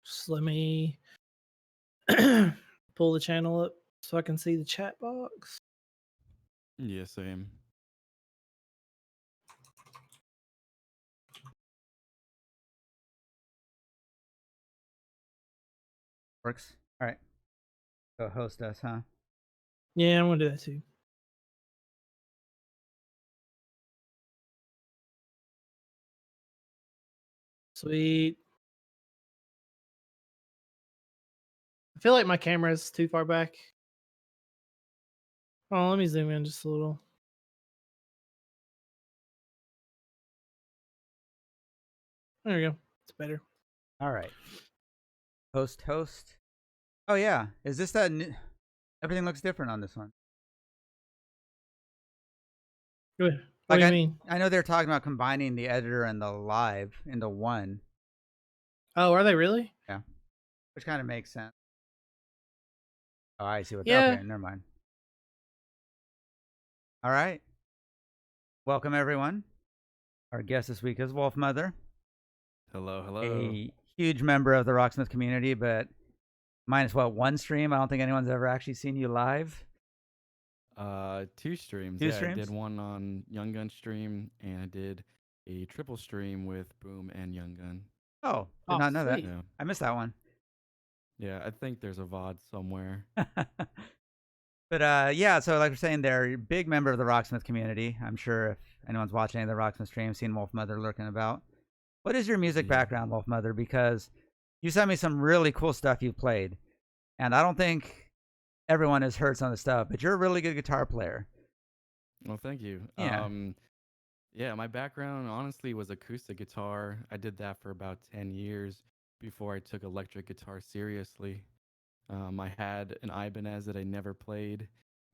Just let me pull the channel up so I can see the chat box. Yeah, same. Works. All right. Go host us, huh? Yeah, I'm gonna do that too. Sweet. I feel like my camera is too far back. Oh, let me zoom in just a little. There we go. It's better. All right. Host. Oh yeah. Is this that? Everything looks different on this one. Good. What do you mean? I know they're talking about combining the editor and the live into one. Oh, are they really? Yeah. Which kind of makes sense. Oh, I see what. Yeah. Okay, never mind. All right. Welcome everyone. Our guest this week is Wolfmother, Hello. a huge member of the Rocksmith community, but minus one stream. I don't think anyone's ever actually seen you live. 2 streams. Two I streams? did one on Young Gun stream, and I did a triple stream with Boom and Young Gun. Oh, did not know that. Sweet. Yeah. I missed that one. Yeah, I think there's a VOD somewhere. But yeah, so like we're saying, they're a big member of the Rocksmith community. I'm sure if anyone's watching any of the Rocksmith streams, seen Wolfmother lurking about. What is your music background, Wolfmother? Because you sent me some really cool stuff you've played, and I don't think everyone has heard some of the stuff, but you're a really good guitar player. Well, thank you. Yeah. Yeah, my background honestly was acoustic guitar. I did that for about 10 years before I took electric guitar seriously. I had an Ibanez that I never played,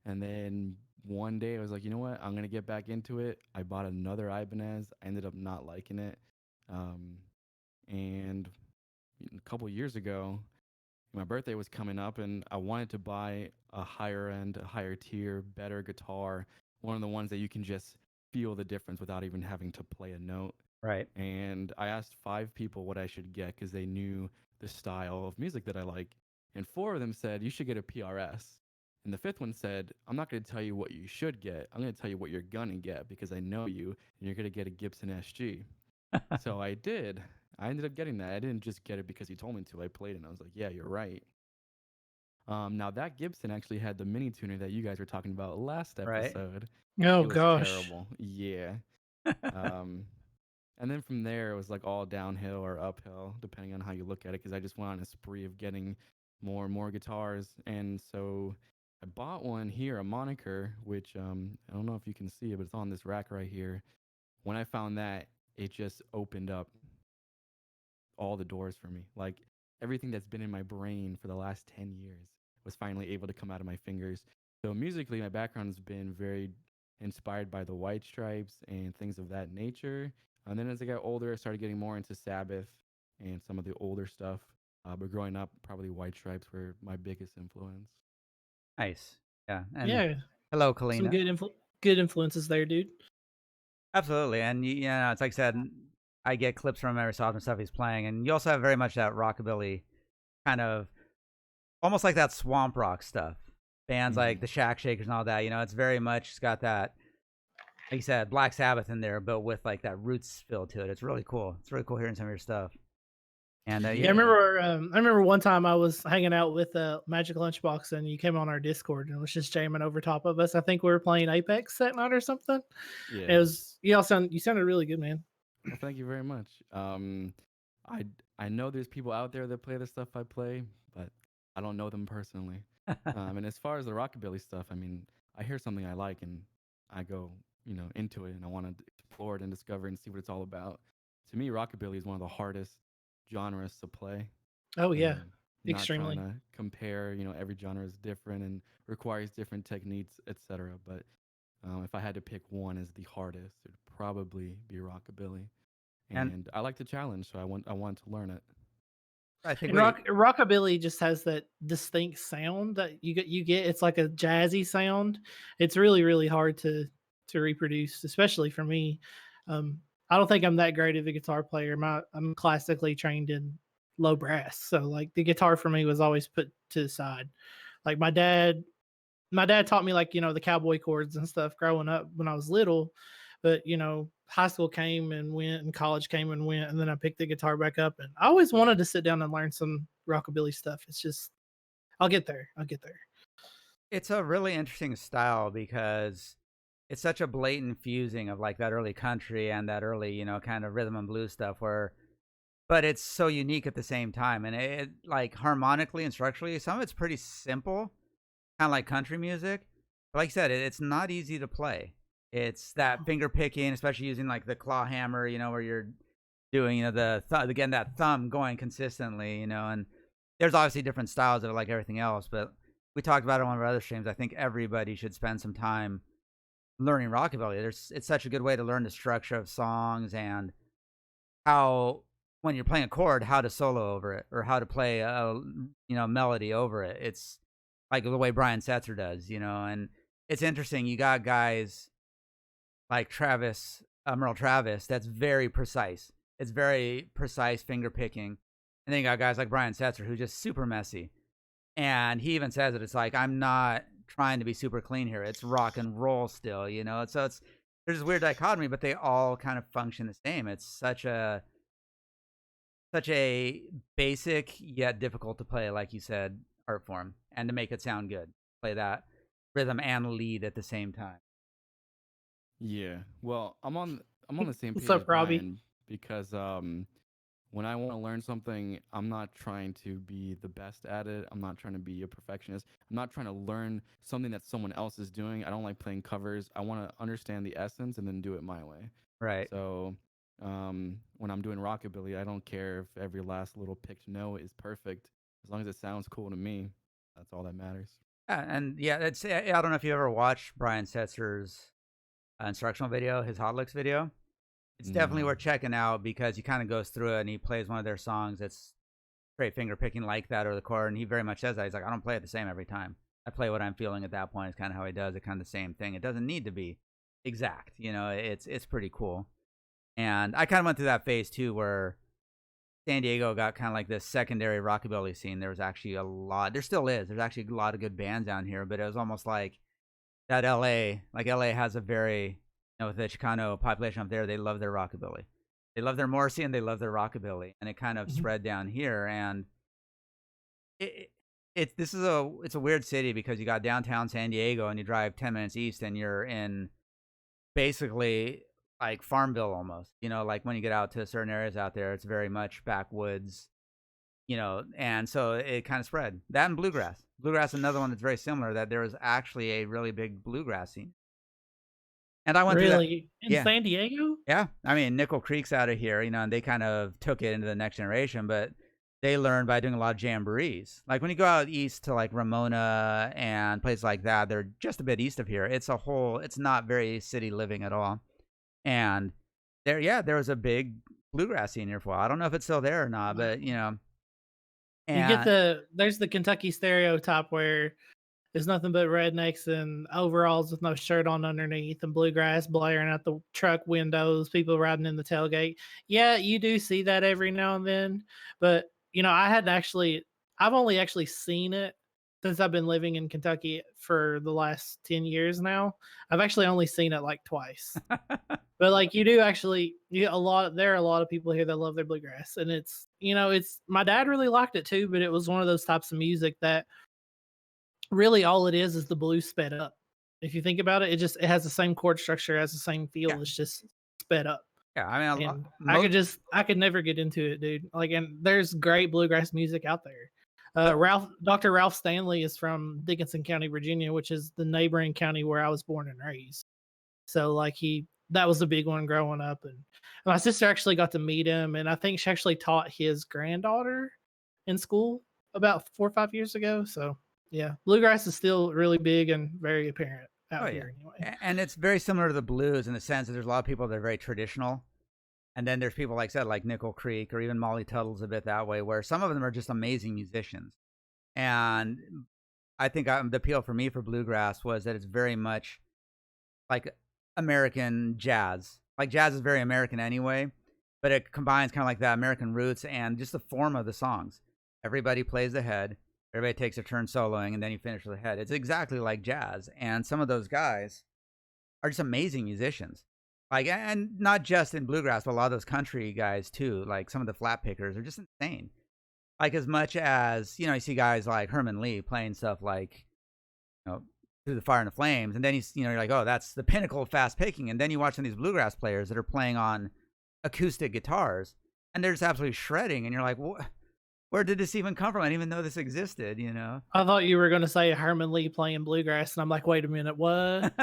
and then one day I was like, you know what? I'm gonna get back into it. I bought another Ibanez. I ended up not liking it, and a couple years ago, my birthday was coming up, and I wanted to buy a higher end, a higher tier, better guitar. One of the ones that you can just feel the difference without even having to play a note. Right. And I asked 5 people what I should get because they knew the style of music that I like. And 4 of them said, you should get a PRS. And the 5th one said, I'm not going to tell you what you should get. I'm going to tell you what you're going to get because I know you and you're going to get a Gibson SG. So I did. I ended up getting that. I didn't just get it because he told me to. I played it and I was like, yeah, you're right. Now that Gibson actually had the mini tuner that you guys were talking about last episode. Oh It was gosh. terrible. Yeah. And then from there, it was like all downhill or uphill, depending on how you look at it, because I just went on a spree of getting more and more guitars. And so I bought one here, a Moniker, which I don't know if you can see it, but it's on this rack right here. When I found that, it just opened up all the doors for me. Like everything that's been in my brain for the last 10 years was finally able to come out of my fingers. So musically, my background has been very inspired by the White Stripes and things of that nature. And then as I got older, I started getting more into Sabbath and some of the older stuff. But growing up, probably White Stripes were my biggest influence. Nice. Yeah. And Yeah. hello, Some Kalina. good influences there, dude. Absolutely. And yeah, it's like I said, I get clips from him every so often, stuff he's playing, and you also have very much that rockabilly kind of, almost like that swamp rock stuff. Bands like the Shack Shakers and all that. It's very much, it's got that, like you said, Black Sabbath in there, but with like that roots feel to it. It's really cool. It's really cool hearing some of your stuff. And Yeah, I remember one time I was hanging out with Magic Lunchbox, and you came on our Discord and was just jamming over top of us. I think we were playing Apex that night or something. Yeah. It was you sounded really good, man. Well, thank you very much. I know there's people out there that play the stuff I play, but I don't know them personally. And as far as the rockabilly stuff, I mean, I hear something I like and I go, into it, and I want to explore it and discover and see what it's all about. To me, rockabilly is one of the hardest genres to play. Oh yeah, Not extremely. trying to compare, every genre is different and requires different techniques, etc. But if I had to pick one as the hardest, it'd probably be rockabilly. And I like the challenge, so I want to learn it. I think rockabilly just has that distinct sound that you get. It's like a jazzy sound. It's really, really hard to reproduce, especially for me. I don't think I'm that great of a guitar player. I'm classically trained in low brass. So like the guitar for me was always put to the side. Like my dad taught me like, the cowboy chords and stuff growing up when I was little, but high school came and went and college came and went, and then I picked the guitar back up, and I always wanted to sit down and learn some rockabilly stuff. It's just I'll get there. I'll get there. It's a really interesting style because it's such a blatant fusing of like that early country and that early, kind of rhythm and blues stuff but it's so unique at the same time. And it like harmonically and structurally, some of it's pretty simple, kind of like country music. But like I said, it's not easy to play. It's that finger picking, especially using like the claw hammer, where you're doing, getting that thumb going consistently, and there's obviously different styles that are like everything else, but we talked about it on one of our other streams. I think everybody should spend some time learning rockabilly. It's such a good way to learn the structure of songs and how, when you're playing a chord, how to solo over it or how to play a melody over it. It's like the way Brian Setzer does, and it's interesting. You got guys like Merle Travis, that's very precise. It's very precise finger picking. And then you got guys like Brian Setzer, who's just super messy. And he even says that it's like, I'm not trying to be super clean here. It's rock and roll still, So there's this weird dichotomy, but they all kind of function the same. It's such a basic yet difficult to play, like you said, art form, and to make it sound good. Play that rhythm and lead at the same time. Yeah. Well, I'm on the same page What's up, as Robbie? Brian because when I want to learn something, I'm not trying to be the best at it. I'm not trying to be a perfectionist. I'm not trying to learn something that someone else is doing. I don't like playing covers. I want to understand the essence and then do it my way. Right. So when I'm doing rockabilly, I don't care if every last little picked note is perfect. As long as it sounds cool to me, that's all that matters. And yeah, I don't know if you ever watched Brian Setzer's instructional video, his Hot Licks video. It's definitely No. worth checking out because he kind of goes through it and he plays one of their songs that's straight finger picking like that or the chord, and he very much says that. He's like, I don't play it the same every time. I play what I'm feeling at that point. It's kind of how he does it, kind of the same thing. It doesn't need to be exact, it's pretty cool. And I kind of went through that phase too where San Diego got kind of like this secondary rockabilly scene. There was actually there still is. There's actually a lot of good bands down here, but it was almost like that LA has a very, with the Chicano population up there, they love their rockabilly. They love their Morrissey and they love their rockabilly, and it kind of spread down here. And it's a weird city because you got downtown San Diego and you drive 10 minutes east and you're in basically like Farmville almost. Like when you get out to certain areas out there, it's very much backwoods. And so it kind of spread. That and bluegrass. Bluegrass is another one that's very similar. That there was actually a really big bluegrass scene. And I went through that. Really? In San Diego? Yeah. I mean, Nickel Creek's out of here, and they kind of took it into the next generation, but they learned by doing a lot of jamborees. Like when you go out east to like Ramona and places like that, they're just a bit east of here. It's not very city living at all. And there was a big bluegrass scene here for a while. I don't know if it's still there or not, but And you get there's the Kentucky stereotype where there's nothing but rednecks and overalls with no shirt on underneath and bluegrass blaring out the truck windows, people riding in the tailgate. Yeah, you do see that every now and then, but I've only actually seen it since I've been living in Kentucky for the last 10 years now. I've actually only seen it like twice. But like you do actually, there are a lot of people here that love their bluegrass, and it's my dad really liked it too, but it was one of those types of music that really all it is the blues sped up. If you think about it, it has the same chord structure, has the same feel. Yeah. It's just sped up. Yeah, I mean, I could never get into it, dude. Like, and there's great bluegrass music out there. Dr. Ralph Stanley is from Dickinson County, Virginia, which is the neighboring county where I was born and raised. So like that was a big one growing up, and my sister actually got to meet him, and I think she actually taught his granddaughter in school about 4 or 5 years ago. So yeah, bluegrass is still really big and very apparent out here anyway. And it's very similar to the blues in the sense that there's a lot of people that are very traditional. And then there's people, like I said, like Nickel Creek or even Molly Tuttle's a bit that way, where some of them are just amazing musicians. And I think the appeal for me for bluegrass was that it's very much like American jazz. Like jazz is very American anyway, but it combines kind of like that American roots and just the form of the songs. Everybody plays the head, everybody takes a turn soloing, and then you finish with the head. It's exactly like jazz, and some of those guys are just amazing musicians. Like, and not just in bluegrass, but a lot of those country guys too. Like some of the flat pickers are just insane. Like as much as you see guys like Herman Lee playing stuff like Through the Fire and the Flames, and then you're like, oh, that's the pinnacle of fast picking. And then you watch some of these bluegrass players that are playing on acoustic guitars, and they're just absolutely shredding, and you're like, where did this even come from? I didn't even know this existed, I thought you were going to say Herman Lee playing bluegrass, and I'm like, wait a minute, what?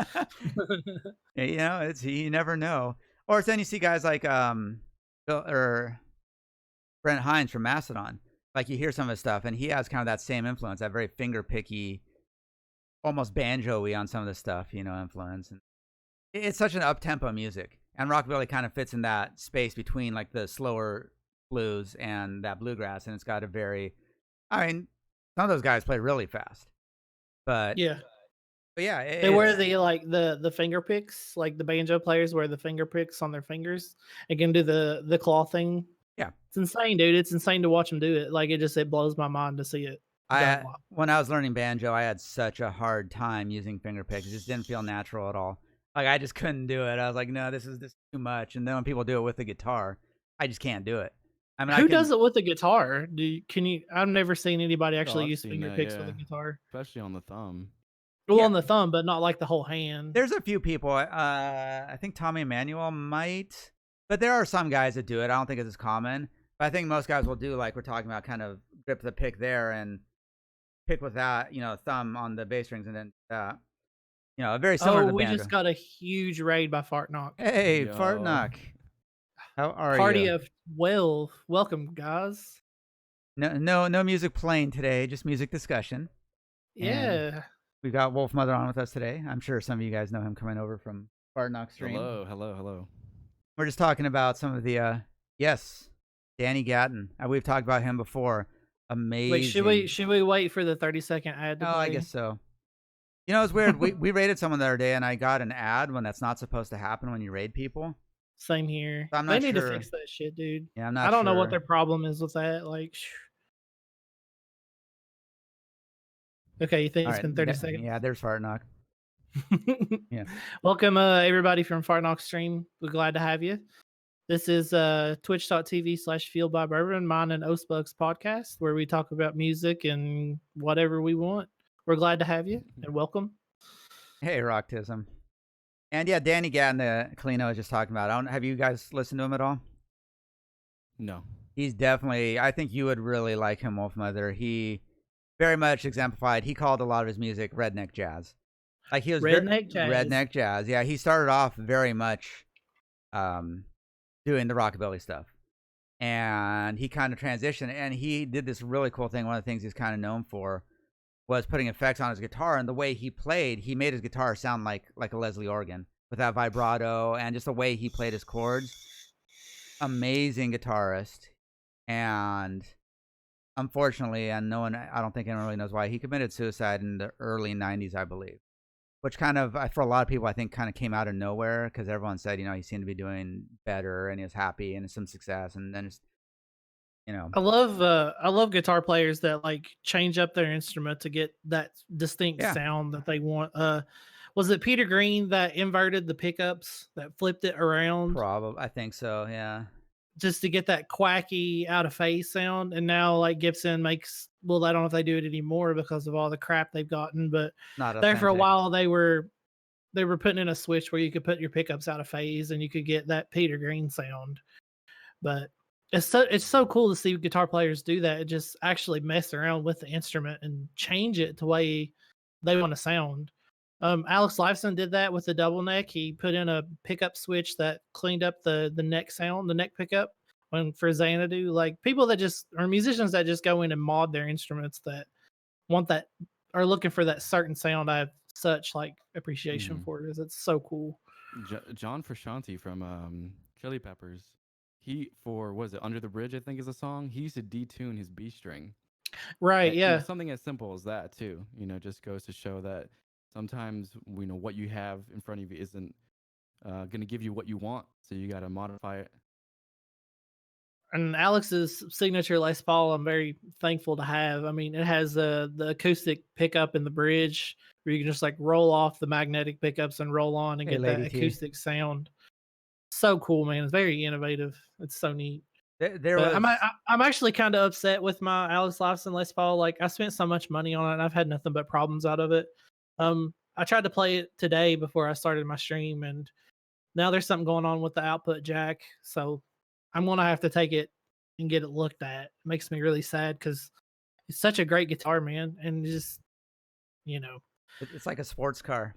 It's you never know. Or then you see guys like or Brent Hines from Mastodon. Like you hear some of his stuff, and he has kind of that same influence, that very finger picky, almost banjo-y on some of the stuff, influence. And it's such an up-tempo music, and rockabilly kind of fits in that space between like the slower blues and that bluegrass, and it's got a very, some of those guys play really fast, but yeah, yeah, they wear the finger picks, like the banjo players wear the finger picks on their fingers and can do the claw thing. Yeah, it's insane, dude. It's insane to watch them do it. Like it blows my mind to see it. When I was learning banjo, I had such a hard time using finger picks. It just didn't feel natural at all. Like I just couldn't do it. I was like, no, this is too much. And then when people do it with the guitar, I just can't do it. I mean, who does it with the guitar? I've never seen anybody actually use finger picks with a guitar, especially on the thumb. Well, on the thumb, but not like the whole hand. There's a few people. I think Tommy Emmanuel might, but there are some guys that do it. I don't think it's as common. But I think most guys will do like we're talking about, kind of grip the pick there and pick with that, thumb on the bass strings, and then very similar to we banjo. just got a huge raid by Fartnock. Hey, Fartnock. How are Party you? of 12. Welcome, guys. No music playing today, just music discussion. Yeah. And we've got Wolfmother on with us today. I'm sure some of you guys know him, coming over from Fartnock stream. Hello. We're just talking about some of the Danny Gatton. We've talked about him before. Amazing. Wait, should we wait for the 30-second ad to play? I guess so. It's weird. we raided someone the other day, and I got an ad when that's not supposed to happen when you raid people. Same here. So they need to fix that shit, dude. Yeah, I'm not I don't know what their problem is with that. Like, okay, you think it's been 30 seconds? Yeah, there's Fartnock. Yeah. Welcome, everybody from Fartnock stream. We're glad to have you. This is twitch.tv/Fueled by Bourbon, mine and Ostbug's podcast, where we talk about music and whatever we want. We're glad to have you and welcome. Hey, Rocktism. And yeah, Danny Gatton, the Kalino was just talking about. Have you guys listened to him at all? No. He's definitely, I think you would really like him, Wolfmother. He very much exemplified, he called a lot of his music redneck jazz. Like he was redneck jazz. Yeah, he started off very much doing the rockabilly stuff. And he kind of transitioned, and he did this really cool thing. One of the things he's kind of known for was putting effects on his guitar, and the way he played, he made his guitar sound like a Leslie organ with that vibrato and just the way he played his chords. Amazing guitarist. And unfortunately, and I don't think anyone really knows why, he committed suicide in the early 90s, I believe. Which kind of, for a lot of people, I think kind of came out of nowhere, because everyone said, he seemed to be doing better and he was happy and some success, and then just, I love guitar players that like change up their instrument to get that distinct sound that they want. Was it Peter Green that inverted the pickups, that flipped it around? Probably, I think so. Yeah. Just to get that quacky out of phase sound. And now like Gibson makes, well, I don't know if they do it anymore because of all the crap they've gotten, but there for a while they were putting in a switch where you could put your pickups out of phase and you could get that Peter Green sound. But it's so cool to see guitar players do that. Just actually mess around with the instrument and change it to the way they want to sound. Alex Lifeson did that with the double neck. He put in a pickup switch that cleaned up the neck sound, the neck pickup for Xanadu. Like people that just are musicians that just go in and mod their instruments that want that, are looking for that certain sound. I have such like appreciation for it. It's so cool. John Frusciante from Chili Peppers. Was it Under the Bridge, I think is a song. He used to detune his B string. Right, yeah. Something as simple as that too. Just goes to show that sometimes what you have in front of you isn't going to give you what you want, so you got to modify it. And Alex's signature Les Paul, I'm very thankful to have. I mean, it has the acoustic pickup in the bridge where you can just like roll off the magnetic pickups and roll on and Hey, get that Lady T. acoustic sound. So cool, man. It's very innovative. It's so neat. There But was I'm actually kind of upset with my Alex Lifeson Les Paul. Like I spent so much money on it, and I've had nothing but problems out of it. I tried to play it today before I started my stream, and now there's something going on with the output jack. So I'm gonna have to take it and get it looked at. It makes me really sad because it's such a great guitar, man, and just you know, it's like a sports car.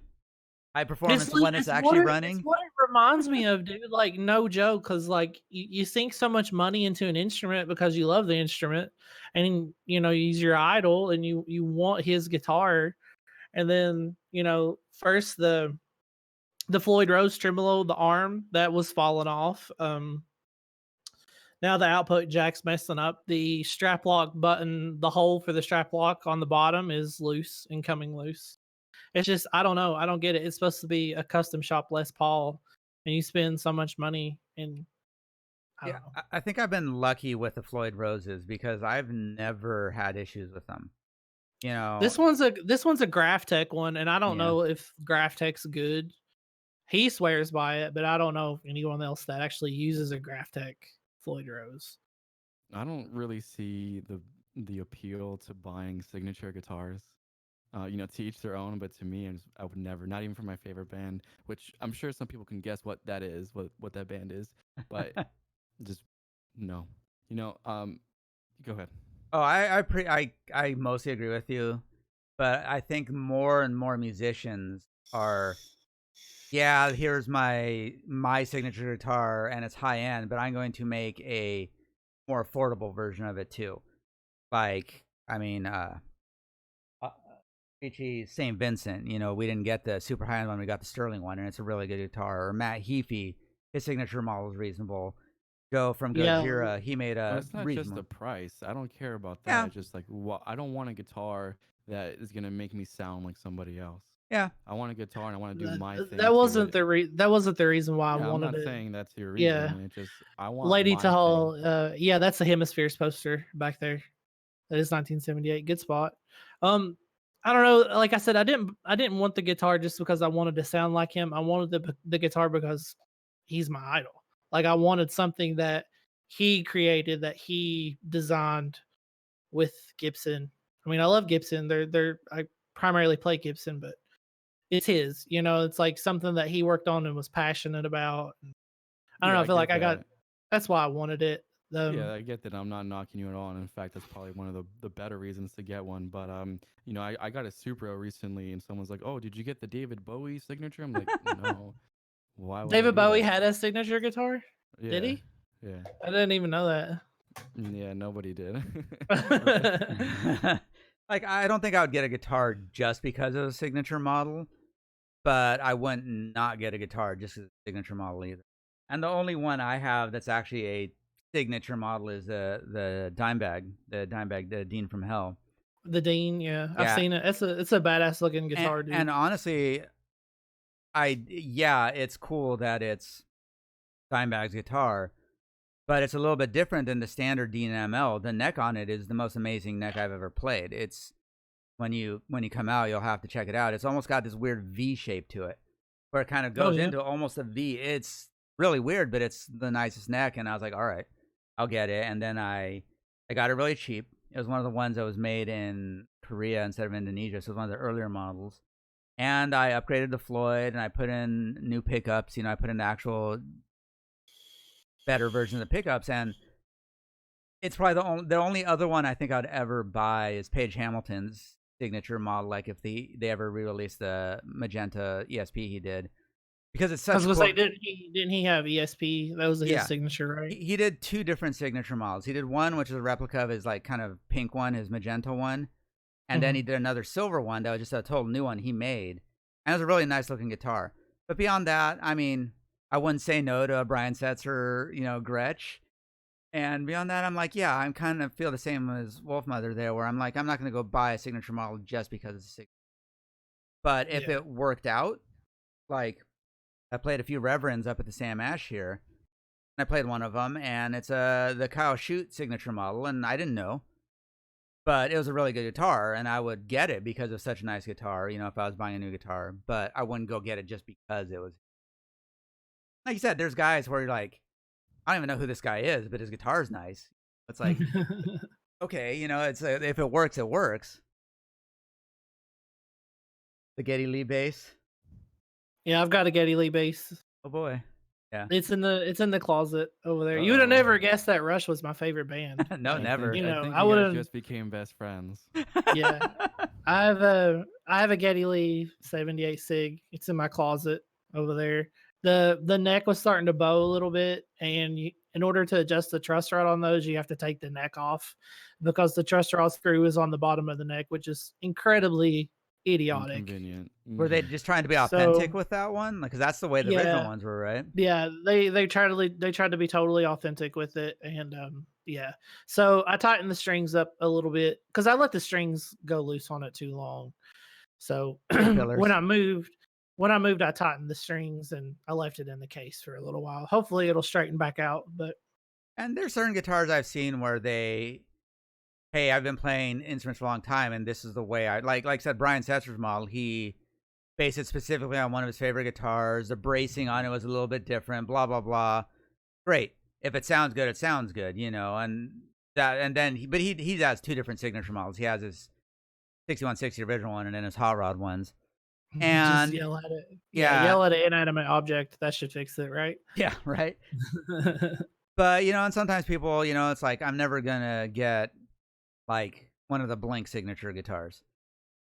High performance when it's actually running. It's what it reminds me of, dude. Like no joke, because like you sink so much money into an instrument because you love the instrument, and he's your idol, and you want his guitar, and then first the Floyd Rose tremolo, the arm that was falling off. Now the output jack's messing up. The strap lock button, the hole for the strap lock on the bottom is loose and coming loose. It's just I don't know. I don't get it. It's supposed to be a custom shop Les Paul, and you spend so much money, and I don't know. I think I've been lucky with the Floyd Roses because I've never had issues with them. This one's a Graphtec one, and I don't Yeah. know if Graphtec's good. He swears by it, but I don't know if anyone else that actually uses a Graphtec Floyd Rose. I don't really see the appeal to buying signature guitars. To each their own, but to me, I would never, not even for my favorite band, which I'm sure some people can guess what that is, what that band is, but just no. Go ahead. Oh, I mostly agree with you, but I think more and more musicians are, yeah, here's my signature guitar and it's high end, but I'm going to make a more affordable version of it too. Like, I mean, Richie St. Vincent, we didn't get the super high end one, we got the Sterling one, and it's a really good guitar. Or Matt Heafy, his signature model is reasonable. Joe from Gojira, he made a it's not reasonable. just the price. I don't care about that. Yeah. It's just like I don't want a guitar that is gonna make me sound like somebody else. Yeah. I want a guitar and I want to do my thing. That wasn't the reason why I wanted I'm not it. saying that's your reason. Yeah. It's just I want Lady my Tahal. thing. Yeah, that's the Hemispheres poster back there. That is 1978. Good spot. I don't know. Like I said, I didn't want the guitar just because I wanted to sound like him. I wanted the guitar because he's my idol. Like I wanted something that he created, that he designed with Gibson. I mean, I love Gibson. I primarily play Gibson, but it's his. It's like something that he worked on and was passionate about. I don't know. I feel like that's why I wanted it. Yeah, I get that. I'm not knocking you at all. And in fact, that's probably one of the better reasons to get one. But I got a Supro recently, and someone's like, "Oh, did you get the David Bowie signature?" I'm like, "No." Why would David Bowie had a signature guitar? Yeah, did he? Yeah. I didn't even know that. Yeah, nobody did. Like, I don't think I would get a guitar just because of the signature model, but I wouldn't not get a guitar just as a signature model either. And the only one I have that's actually a signature model is the Dimebag, the Dean from Hell. The Dean, yeah. I've seen it. It's a badass looking guitar, dude. And honestly, it's cool that it's Dimebag's guitar, but it's a little bit different than the standard Dean ML. The neck on it is the most amazing neck I've ever played. It's when you come out, you'll have to check it out. It's almost got this weird V shape to it, where it kind of goes into almost a V. It's really weird, but it's the nicest neck. And I was like, all right, I'll get it. And then I got it really cheap. It was one of the ones that was made in Korea instead of Indonesia, so it was one of the earlier models. And I upgraded to Floyd, and I put in new pickups. I put in the actual better version of the pickups, and it's probably the only other one I think I'd ever buy is Page Hamilton's signature model. Like if they ever re-release the magenta ESP he did, because it's such. I was gonna say, didn't he have ESP? That was his signature, right? He did two different signature models. He did one which is a replica of his like kind of pink one, his magenta one, and then he did another silver one that was just a total new one he made, and it was a really nice looking guitar. But beyond that, I mean, I wouldn't say no to a Brian Setzer, Gretsch. And beyond that, I'm like, yeah, I'm kind of feel the same as Wolfmother there, where I'm like, I'm not going to go buy a signature model just because it's a signature. But if it worked out, like I played a few Reverends up at the Sam Ash here, I played one of them, and it's the Kyle Shoot signature model, and I didn't know. But it was a really good guitar, and I would get it because it was such a nice guitar, if I was buying a new guitar. But I wouldn't go get it just because it was. Like you said, there's guys where you're like, I don't even know who this guy is, but his guitar's nice. It's like, okay, it's if it works, it works. The Geddy Lee bass. Yeah, I've got a Geddy Lee bass. Oh boy. Yeah. It's in the closet over there. You would have never guessed that Rush was my favorite band. No, never. I think I you would guys have just became best friends. Yeah. I have a Geddy Lee 78 Sig. It's in my closet over there. The neck was starting to bow a little bit, and in order to adjust the truss rod on those, you have to take the neck off because the truss rod screw is on the bottom of the neck, which is incredibly idiotic. Inconvenient. Were they just trying to be authentic with that one? Because that's the way the original ones were, right? Yeah, they tried to be totally authentic with it, and yeah. So I tightened the strings up a little bit because I let the strings go loose on it too long. So when I moved, I tightened the strings and I left it in the case for a little while. Hopefully it'll straighten back out. And there's certain guitars I've seen where hey, I've been playing instruments for a long time, and this is the way I like I said, Brian Setzer's model, he based it specifically on one of his favorite guitars. The bracing on it was a little bit different, blah, blah, blah. Great. If it sounds good, it sounds good, and then he has two different signature models. He has his 6160 original one and then his hot rod ones. And just yell at it. Yeah, yell at an inanimate object. That should fix it, right? Yeah, right. But and sometimes people, it's like I'm never gonna get like one of the Blink signature guitars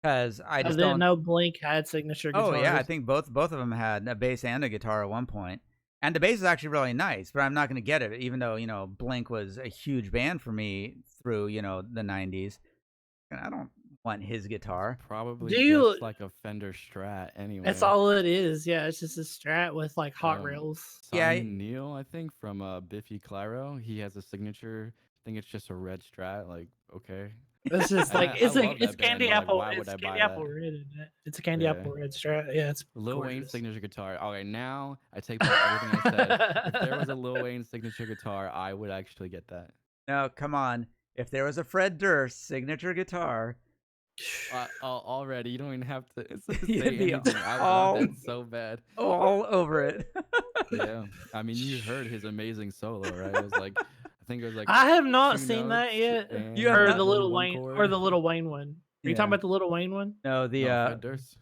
because I just didn't know Blink had signature guitars. Oh yeah, I think both of them had a bass and a guitar at one point. And the bass is actually really nice, but I'm not gonna get it, even though Blink was a huge band for me through the 90s. And I don't want his guitar. Probably just like a Fender Strat anyway. That's all it is. Yeah, it's just a Strat with like hot rails. Simon Neil, I think, from Biffy Clyro, he has a signature. I think it's just a red Strat. Like, okay. It's just like it's candy apple. It's candy apple red, isn't it? It's a candy apple red Strat. Yeah, it's Lil Wayne's signature guitar. Okay, now I take back everything I said. If there was a Lil Wayne signature guitar, I would actually get that. No, come on. If there was a Fred Durst signature guitar, already you don't even have to say anything. I want that so bad. All over it. Yeah, I mean, you heard his amazing solo, right? It was like. I have not seen that yet. You heard the Little Wayne or the Little Wayne one. Are you talking about the Little Wayne one? No, there's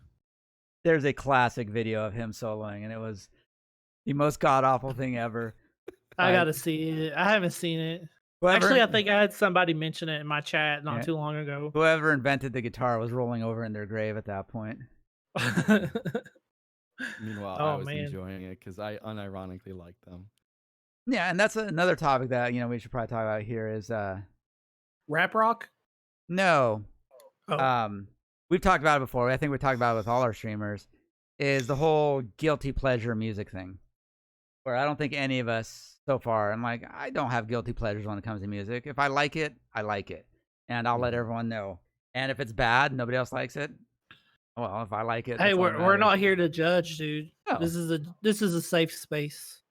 a classic video of him soloing, and it was the most god awful thing ever. I gotta see it. I haven't seen it. Actually, I think I had somebody mention it in my chat not too long ago. Whoever invented the guitar was rolling over in their grave at that point. Meanwhile, I was enjoying it because I unironically liked them. Yeah, and that's another topic that we should probably talk about here is rap rock. No, we've talked about it before. I think we talked about it with all our streamers. Is the whole guilty pleasure music thing, where I don't think any of us so far. I'm like, I don't have guilty pleasures when it comes to music. If I like it, I like it, and I'll let everyone know. And if it's bad, nobody else likes it. Well, if I like it, hey, we're not here to judge, dude. No. This is a safe space.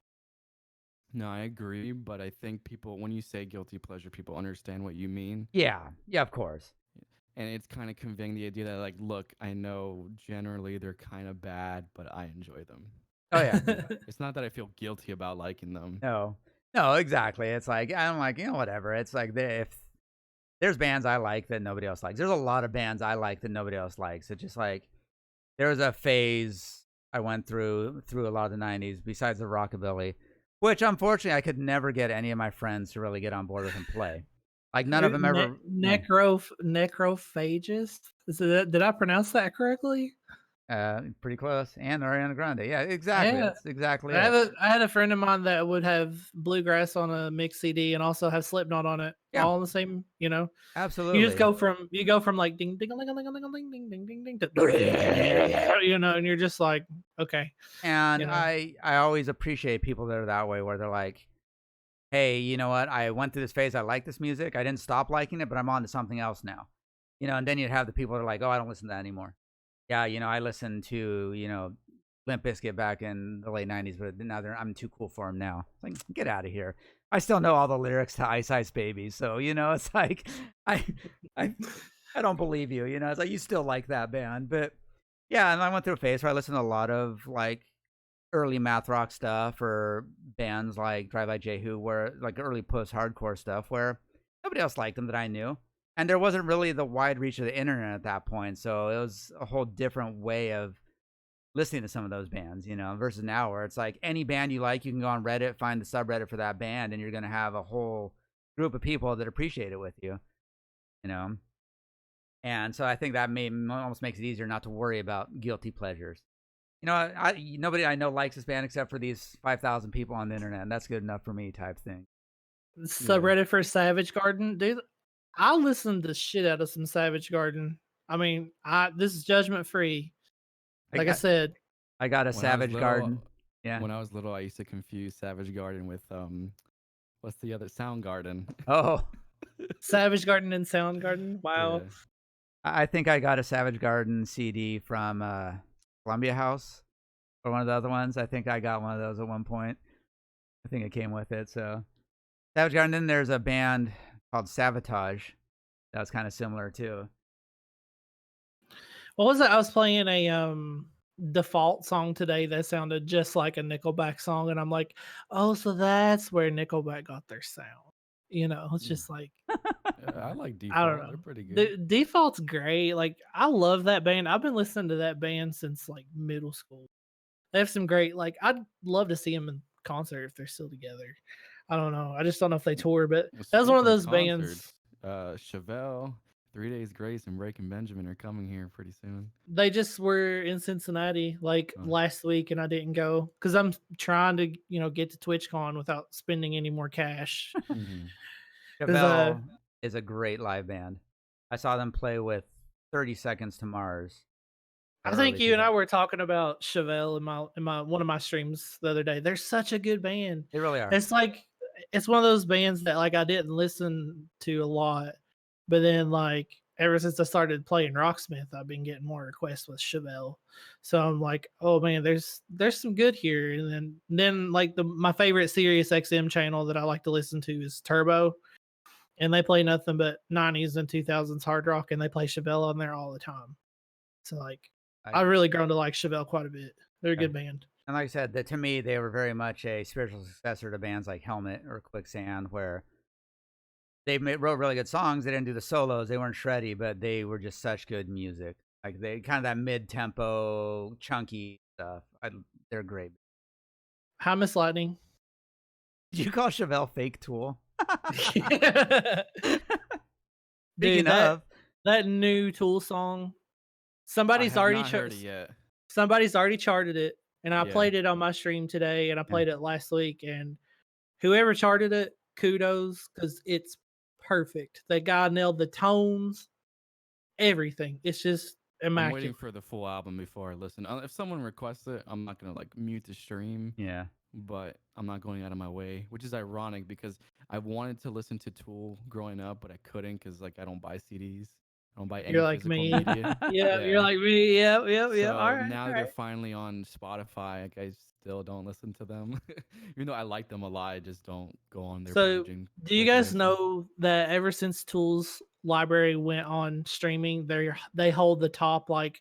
No, I agree, but I think people, when you say guilty pleasure, people understand what you mean. Yeah, of course. And it's kind of conveying the idea that, like, look, I know generally they're kind of bad, but I enjoy them. Oh, yeah. It's not that I feel guilty about liking them. No, exactly. It's like, I'm like, whatever. It's like, if there's bands I like that nobody else likes. There's a lot of bands I like that nobody else likes. It's just like, there was a phase I went through a lot of the 90s, besides the rockabilly, which, unfortunately, I could never get any of my friends to really get on board with and play. Like, none of them ever... Necrophagist? Did I pronounce that correctly? Pretty close. And Ariana Grande. Yeah, exactly. Yeah. That's exactly it. I had a friend of mine that would have Bluegrass on a mix CD and also have Slipknot on it. Yeah. All in the same, Absolutely. You just go from like ding ding ding ding ding ding ding ding ding ding to and you're just like, okay. And I always appreciate people that are that way, where they're like, hey, you know what? I went through this phase. I like this music. I didn't stop liking it, but I'm on to something else now. And then you'd have the people that are like, oh, I don't listen to that anymore. Yeah, I listen to, Limp Bizkit back in the late 90s, but now I'm too cool for them now. It's like, get out of here. I still know all the lyrics to Ice Ice Baby, so it's like I I I don't believe you. It's like you still like that band, but yeah. And I went through a phase where I listened to a lot of like early math rock stuff or bands like Drive By Jehu, where like early post-hardcore stuff where nobody else liked them that I knew. And there wasn't really the wide reach of the internet at that point. So it was a whole different way of listening to some of those bands, versus now where it's like any band you like, you can go on Reddit, find the subreddit for that band, and you're going to have a whole group of people that appreciate it with you, And so I think that almost makes it easier not to worry about guilty pleasures. Nobody I know likes this band except for these 5,000 people on the internet, and that's good enough for me type thing. Subreddit for Savage Garden, dude. I listened to shit out of some Savage Garden. I mean, this is judgment free. Like I said, I got a Savage Garden. Yeah. When I was little, I used to confuse Savage Garden with what's the other Soundgarden? Oh, Savage Garden and Soundgarden. Wow. Yeah. I think I got a Savage Garden CD from Columbia House or one of the other ones. I think I got one of those at one point. I think it came with it. So Savage Garden. Then there's a band called Sabotage that was kind of similar too. What was it? I was playing a default song today that sounded just like a Nickelback song, and I'm like, oh, so that's where Nickelback got their sound. It's just like I like Default. I don't know. They're pretty good. The Default's great. Like I love that band. I've been listening to that band since like middle school. They have some great. Like I'd love to see them in concert if they're still together. I don't know. I just don't know if they tour, but that was one of those bands. Chevelle, 3 Days Grace, and Breaking Benjamin are coming here pretty soon. They just were in Cincinnati last week, and I didn't go because I'm trying to get to TwitchCon without spending any more cash. Chevelle is a great live band. I saw them play with 30 Seconds to Mars. I think you and I were talking about Chevelle in my one of my streams the other day. They're such a good band. They really are. It's like it's one of those bands that like I didn't listen to a lot, but then like ever since I started playing Rocksmith, I've been getting more requests with Chevelle. So I'm like, oh man, there's some good here. And then like my favorite Sirius XM channel that I like to listen to is Turbo, and they play nothing but 90s and 2000s hard rock, and they play Chevelle on there all the time. So like I've really grown to like Chevelle quite a bit. They're a good band. And like I said, to me, they were very much a spiritual successor to bands like Helmet or Quicksand, where they wrote really good songs. They didn't do the solos. They weren't shreddy, but they were just such good music. Like they kind of that mid-tempo, chunky stuff. They're great. Hi, Miss Lightning. Did you call Chevelle fake Tool? Dude, that new Tool song. Somebody's already heard it yet. Somebody's already charted it, and I played it on my stream today, and I played it last week. And whoever charted it, kudos, because it's perfect. That guy nailed the tones, everything. It's just immaculate. I'm waiting for the full album before I listen. If someone requests it, I'm not gonna like mute the stream. Yeah. But I'm not going out of my way, which is ironic because I wanted to listen to Tool growing up, but I couldn't because like I don't buy CDs. I don't buy any physical media. Yeah, you're like me. Yep. So All right. now they're finally on Spotify. Like, I still don't listen to them, even though I like them a lot. I just don't go on their page. Do you guys know that ever since Tool's library went on streaming, they hold the top like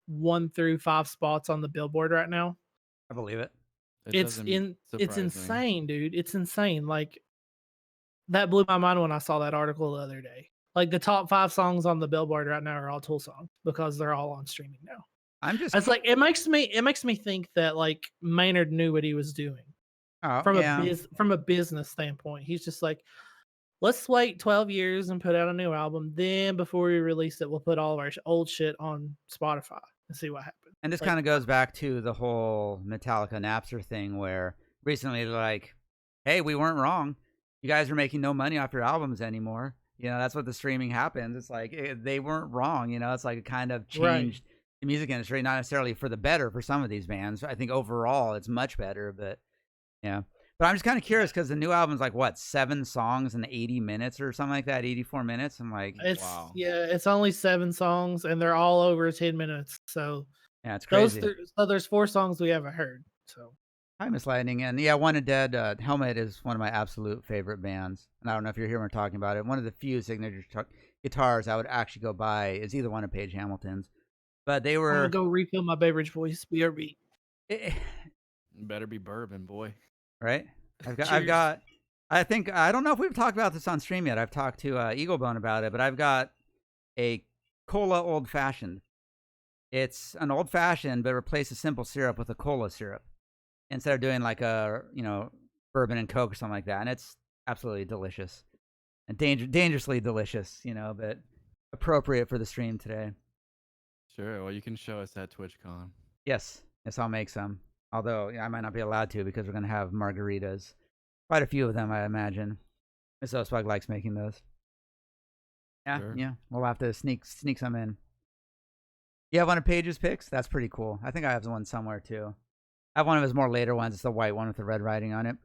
1 through 5 spots on the Billboard right now? I believe it. It's insane, dude. It's insane. Like that blew my mind when I saw that article the other day. Like the top 5 songs on the Billboard right now are all Tool songs because they're all on streaming now. It's like it makes me think that like Maynard knew what he was doing. From a business standpoint. He's just like, let's wait 12 years and put out a new album. Then before we release it, we'll put all of our old shit on Spotify and see what happens. And this kind of goes back to the whole Metallica Napster thing where recently they're like, hey, we weren't wrong. You guys are making no money off your albums anymore. That's what the streaming happens. It's like they weren't wrong. It's like it kind of changed the music industry, not necessarily for the better for some of these bands. I think overall it's much better, but yeah. But I'm just kind of curious because the new album's like what, 7 songs in 80 minutes or something like that, 84 minutes. I'm like, it's wow. Yeah, it's only 7 songs and they're all over 10 minutes. So Yeah, it's crazy. So there's 4 songs we haven't heard. So Hi, Miss Lightning. And yeah, Wanted Dead, Helmet is one of my absolute favorite bands. And I don't know if you're here when we're talking about it. One of the few signature guitars I would actually go buy is either one of Page Hamilton's. But they I'm were. gonna go refill my beverage, boys. BRB. Better be bourbon, boy. Right? Cheers. I think, I don't know if we've talked about this on stream yet. I've talked to Eaglebone about it, but I've got a cola old fashioned. It's an old fashioned, but replace a simple syrup with a cola syrup instead of doing like a, bourbon and Coke or something like that. And it's absolutely delicious and dangerously delicious, but appropriate for the stream today. Sure. Well, you can show us at TwitchCon. Yes, I'll make some. Although I might not be allowed to because we're going to have margaritas. Quite a few of them, I imagine. Miss Spug likes making those. Yeah, Sure. yeah. We'll have to sneak some in. You have one of Page's picks? That's pretty cool. I think I have one somewhere too. I have one of his more later ones. It's the white one with the red writing on it.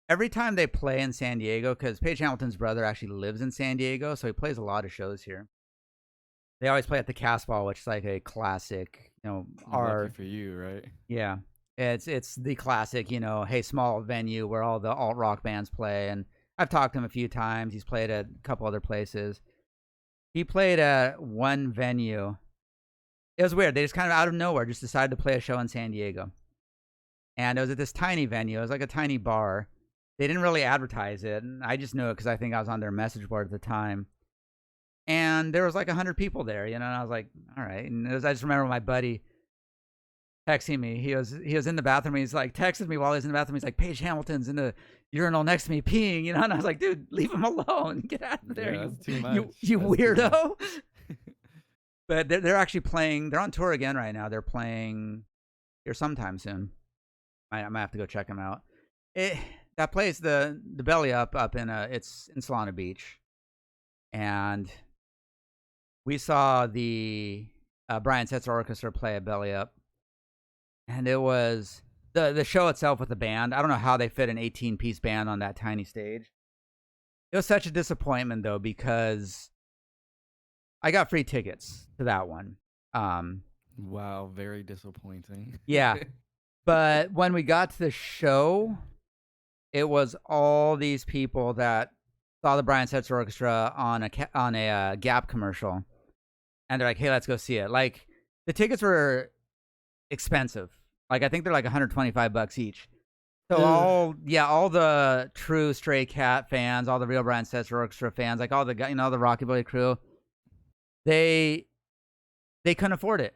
Every time they play in San Diego, because Page Hamilton's brother actually lives in San Diego, so he plays a lot of shows here. They always play at the Casbah, which is like a classic, Lucky for you, right? Yeah. It's the classic, hey, small venue where all the alt rock bands play. And I've talked to him a few times. He's played at a couple other places. He played at one venue. It was weird. They just kind of out of nowhere just decided to play a show in San Diego. And it was at this tiny venue. It was like a tiny bar. They didn't really advertise it. And I just knew it because I think I was on their message board at the time. And there was like 100 people there, and I was like, all right. And I just remember my buddy texting me. He was in the bathroom. He's like texted me while he was in the bathroom. He's like, Paige Hamilton's in the urinal next to me peeing, and I was like, dude, leave him alone. Get out of there. Yeah, that's too much. You weirdo. But they're actually playing. They're on tour again right now. They're playing here sometime soon. I might have to go check them out. That place, the Belly Up in it's in Solana Beach, and we saw the Brian Setzer Orchestra play at Belly Up. And it was the show itself with the band. I don't know how they fit an 18-piece band on that tiny stage. It was such a disappointment, though, because I got free tickets to that one. Wow, very disappointing. Yeah. But when we got to the show, it was all these people that saw the Brian Setzer Orchestra on a Gap commercial. And they're like, hey, let's go see it. Like, the tickets were expensive. Like, I think they're like $125 each. So all the true Stray Cat fans, all the real Brian Setzer Orchestra fans, like all the the Rockabilly crew, they couldn't afford it.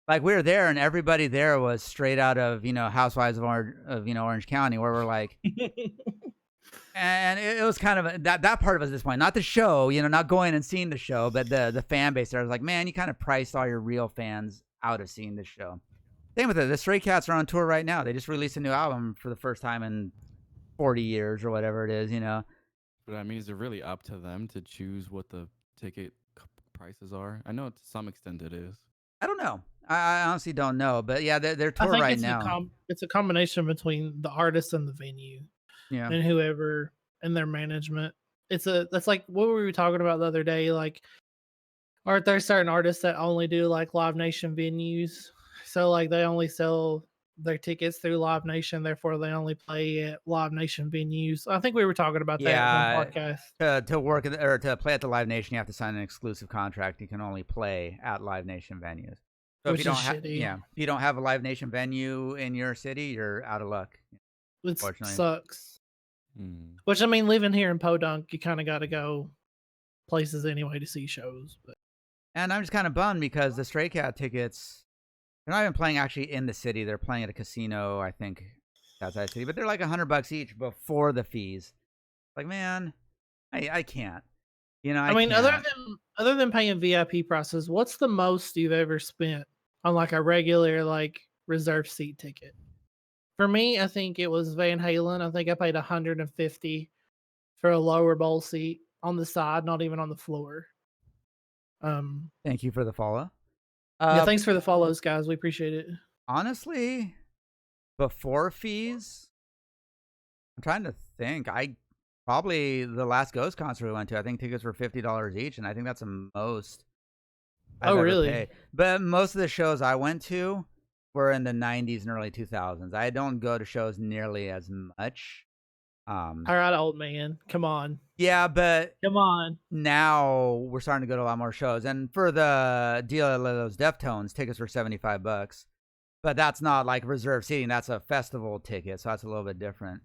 Like, we were there, and everybody there was straight out of Housewives of Orange County, where we're like, and it was kind of that part of us at this point, not the show, not going and seeing the show, but the fan base there. I was like, man, you kind of priced all your real fans out of seeing this show. Same with it. The Stray Cats are on tour right now. They just released a new album for the first time in 40 years or whatever it is, But I mean, is it really up to them to choose what the ticket prices are? I know to some extent it is. I don't know. I honestly don't know. But yeah, they're tour right now. It's a combination between the artist and the venue. Yeah. And whoever in their management. That's like what were we talking about the other day? Like, aren't there certain artists that only do like Live Nation venues? So like they only sell their tickets through Live Nation, therefore they only play at Live Nation venues. I think we were talking about that in one podcast. To work or to play at the Live Nation, you have to sign an exclusive contract. You can only play at Live Nation venues. So Which is shitty. If you don't have a Live Nation venue in your city, you're out of luck. It sucks. Which, I mean, living here in Podunk, you kind of got to go places anyway to see shows. But. And I'm just kind of bummed because the Stray Cat tickets, they're not even playing actually in the city. They're playing at a casino, I think, outside the city. But they're like $100 each before the fees. Like, man, I can't. I mean, other than paying VIP prices, what's the most you've ever spent on like a regular like reserve seat ticket? For me, I think it was Van Halen. I think I paid $150 for a lower bowl seat on the side, not even on the floor. Thank you for the follow. Yeah, thanks for the follows, guys. We appreciate it. Honestly, before fees, I'm trying to think. Probably the last Ghost concert we went to, I think tickets were $50 each, and I think that's the most I've ever really? paid. But most of the shows I went to, were in the 90s and early 2000s. I don't go to shows nearly as much. All right, old man, come on. Yeah, but come on. Now we're starting to go to a lot more shows. And for the deal at those Deftones, tickets were $75. But that's not like reserved seating. That's a festival ticket, so that's a little bit different.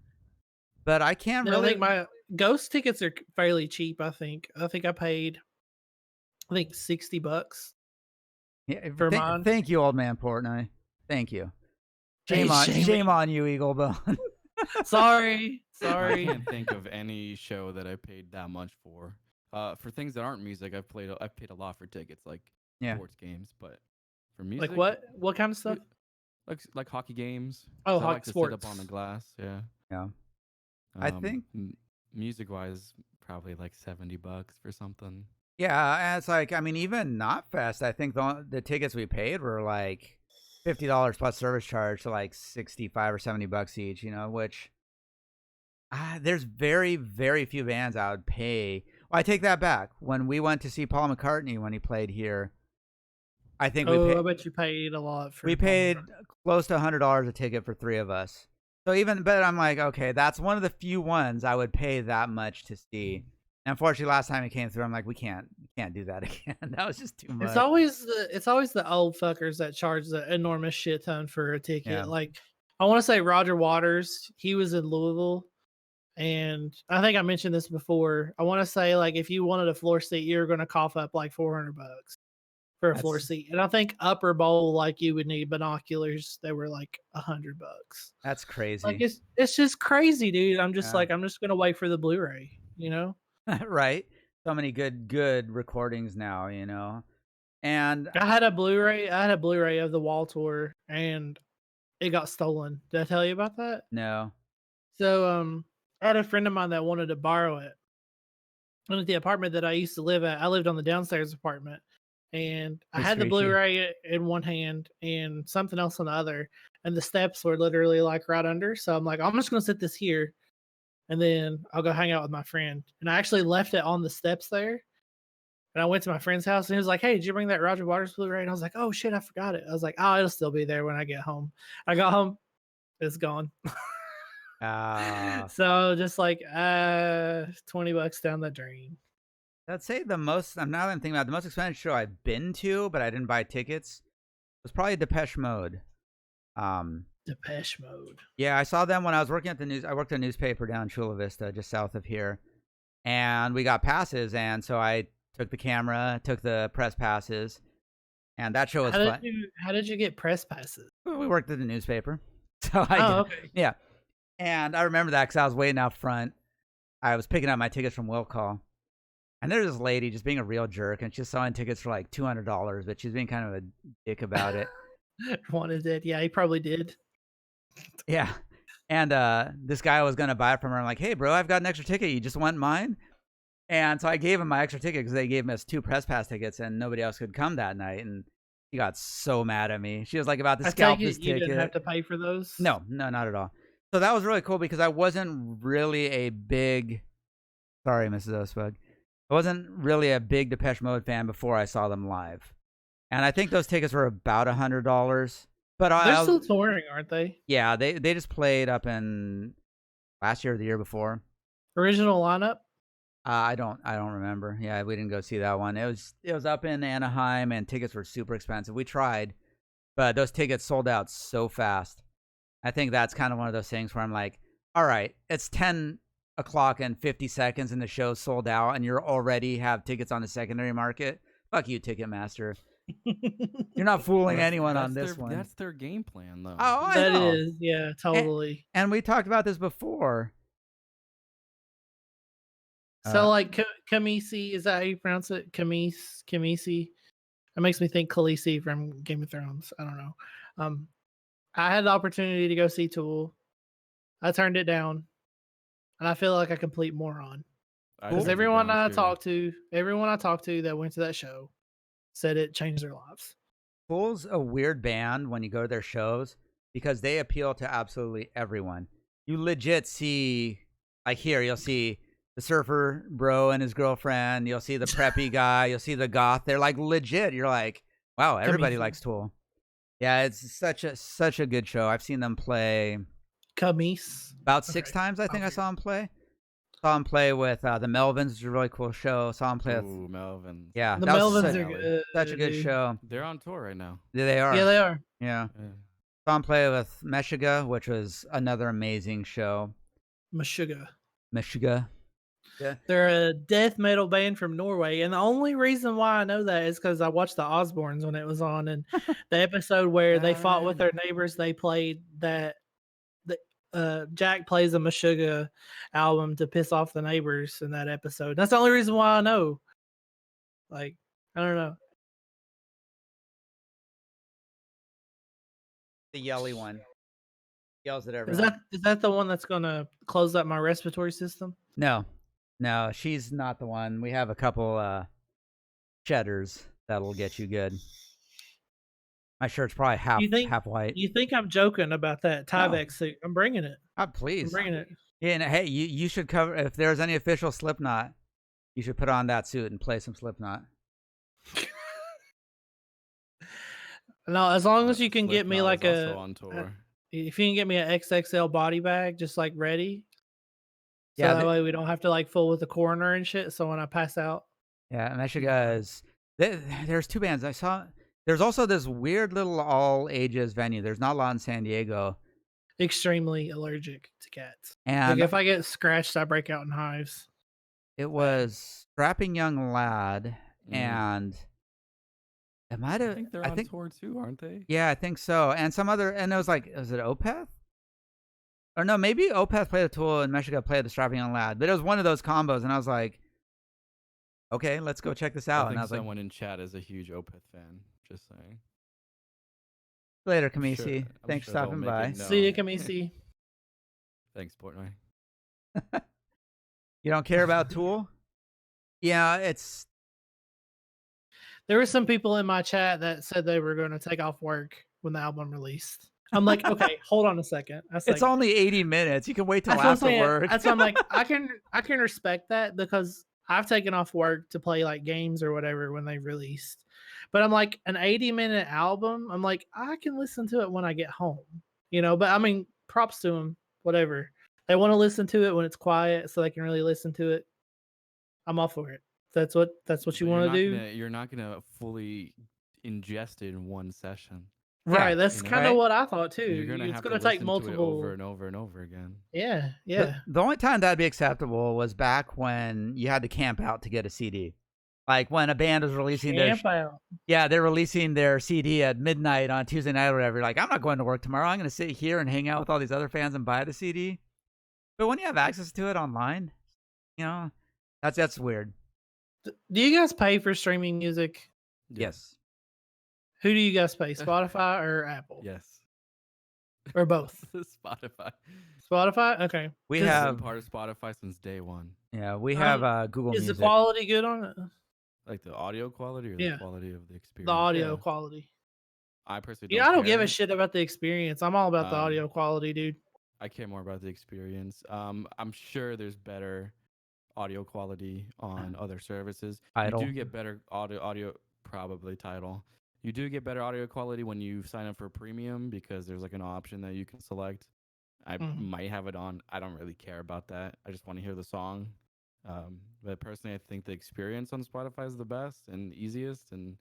But I can't I really. think my Ghost tickets are fairly cheap. I think I paid $60 Yeah, for mine. Thank you, old man Portnoy. Thank you. Shame on you, Eaglebone. Sorry. I can't think of any show that I paid that much for. For things that aren't music, I've paid a lot for tickets, like sports games. But for music, like what? What kind of stuff? Like hockey games. Oh, I like to sports. sit up on the glass. Yeah. Yeah. I think music-wise, probably like $70 for something. Yeah, it's like, I mean, even Not Fest, I think the tickets we paid were like $50 plus service charge, so like $65 or $70 each, which there's very, very few bands I would pay. Well, I take that back. When we went to see Paul McCartney when he played here, I think I bet you paid a lot for. We paid close to $100 a ticket for 3 of us. So but I'm like, okay, that's one of the few ones I would pay that much to see. Unfortunately, last time it came through, I'm like, we can't do that again. That was just too much. It's always the old fuckers that charge the enormous shit ton for a ticket. Yeah. Like, I want to say Roger Waters, he was in Louisville, and I think I mentioned this before. I want to say, like, if you wanted a floor seat, you're going to cough up like $400 for a floor seat. And I think upper bowl, like, you would need binoculars. They were like $100. That's crazy. Like, it's just crazy, dude. I'm just like, I'm just going to wait for the Blu-ray, Right. So many good recordings now, And I had a Blu-ray of the Wall Tour, and it got stolen. Did I tell you about that? No. So I had a friend of mine that wanted to borrow it. And at the apartment that I used to live at, I lived on the downstairs apartment. And I had the Blu-ray in one hand and something else on the other. And the steps were literally like right under. So I'm like, I'm just going to sit this here. And then I'll go hang out with my friend. And I actually left it on the steps there. And I went to my friend's house and he was like, hey, did you bring that Roger Waters Blu-ray? And I was like, oh shit, I forgot it. I was like, oh, it'll still be there when I get home. I got home, it's gone. So just like $20 down the drain. I'd say the most, I'm now thinking about the most expensive show I've been to, but I didn't buy tickets, was probably Depeche Mode. Depeche Mode. Yeah, I saw them when I was working at I worked at a newspaper down in Chula Vista, just south of here. And we got passes, and so I took the camera, took the press passes, and that show was fun. How did you get press passes? We worked at the newspaper. So okay. Yeah. And I remember that because I was waiting out front. I was picking up my tickets from Will Call. And there's this lady just being a real jerk, and she's selling tickets for like $200, but she's being kind of a dick about it. Wanted it. Yeah, he probably did. Yeah. And this guy was going to buy it from her. I'm like, hey, bro, I've got an extra ticket. You just want mine? And so I gave him my extra ticket because they gave us 2 press pass tickets and nobody else could come that night. And she got so mad at me. She was like about to scalp this ticket. You didn't have to pay for those? No, not at all. So that was really cool because I wasn't really a big, sorry, Mrs. Osbug. I wasn't really a big Depeche Mode fan before I saw them live. And I think those tickets were about $100. But they're still touring, aren't they? Yeah, they just played up in last year or the year before. Original lineup? I don't remember. Yeah, we didn't go see that one. It was up in Anaheim, and tickets were super expensive. We tried, but those tickets sold out so fast. I think that's kind of one of those things where I'm like, all right, it's 10 o'clock and 50 seconds, and the show's sold out, and you're already have tickets on the secondary market. Fuck you, Ticketmaster. You're not fooling anyone on this one. That's their game plan, though. Oh, I know. That is, yeah, totally. And we talked about this before. So, like, Kamisi, is that how you pronounce it? Kamisi? That makes me think Khaleesi from Game of Thrones. I don't know. I had the opportunity to go see Tool. I turned it down. And I feel like a complete moron. Because everyone I talked to that went to that show said it changed their lives. Tool's a weird band when you go to their shows because they appeal to absolutely everyone. You legit see, like here, you'll see the surfer bro and his girlfriend. You'll see the preppy guy. You'll see the goth. They're like legit. You're like, wow, everybody likes Tool. Yeah, it's such a good show. I've seen them play Camise. about 6 times. I think I saw them play. Saw him play with the Melvins, which is a really cool show. Saw him play with Melvins. yeah, The that was Melvins such, are good. such a good dude. show. They're on tour right now. Yeah, they are. Yeah, they are. Yeah. Saw him play with Meshuggah, which was another amazing show. Meshuggah. Yeah. They're a death metal band from Norway, and the only reason why I know that is because I watched the Osbournes when it was on, and the episode where they fought with their neighbors, they played that. Jack plays a Meshuggah album to piss off the neighbors in that episode. That's the only reason why I know. Like, I don't know. The yelly one. Yells at everyone. Is that the one that's gonna close up my respiratory system? No, she's not the one. We have a couple cheddars that'll get you good. My shirt's probably half white. You think I'm joking about that Tyvek suit? I'm bringing it. Please. I'm bringing it. Yeah, and hey, you should cover if there's any official Slipknot. You should put on that suit and play some Slipknot. No, as long as you can get me like also on tour. If you can get me an XXL body bag, just like ready. So Yeah, that way we don't have to like fool with the coroner and shit. So when I pass out. Yeah, Meshuggah is. There's 2 bands I saw. There's also this weird little all ages venue. There's not a lot in San Diego. Extremely allergic to cats. And like if I get scratched, I break out in hives. It was Strapping Young Lad, and it might have. I think they're on tour too, aren't they? Yeah, I think so. And some other, and it was like, was it Opeth? Or no, maybe Opeth played the Tool and Meshuggah played the Strapping Young Lad. But it was one of those combos, and I was like, okay, let's go check this out. I think and I was someone in chat is a huge Opeth fan. Just saying. Later, Kamisi. Thanks for stopping by. See you, Kamisi. Thanks, Portnoy. You don't care about Tool? Yeah, it's. There were some people in my chat that said they were going to take off work when the album released. I'm like, okay, hold on a second. It's only 80 minutes. You can wait till after work. That's why I'm like, I can respect that because I've taken off work to play like games or whatever when they released. But I'm like, an 80-minute album, I'm like, I can listen to it when I get home, but I mean, props to them, whatever. They want to listen to it when it's quiet so they can really listen to it. I'm all for it. That's what you want to do. You're not gonna fully ingest it in one session. Right, that's kind of what I thought too. You're gonna it's going to take multiple over and over and over again. Yeah. The only time that'd be acceptable was back when you had to camp out to get a CD. Like when a band was releasing they're releasing their CD at midnight on Tuesday night or whatever. You're like, I'm not going to work tomorrow. I'm going to sit here and hang out with all these other fans and buy the CD. But when you have access to it online, that's weird. Do you guys pay for streaming music? Yes. Who do you guys pay? Spotify or Apple? Yes. Or both? Spotify? Okay. We have been part of Spotify since day one. Yeah, we have Google Music. Is the quality good on it? Like the audio quality or the quality of the experience? The audio quality. I personally I don't give a shit about the experience. I'm all about the audio quality, dude. I care more about the experience. I'm sure there's better audio quality on other services. Tidal. You do get better audio probably Tidal. You do get better audio quality when you sign up for premium because there's like an option that you can select. I might have it on. I don't really care about that. I just want to hear the song. But personally, I think the experience on Spotify is the best and easiest. And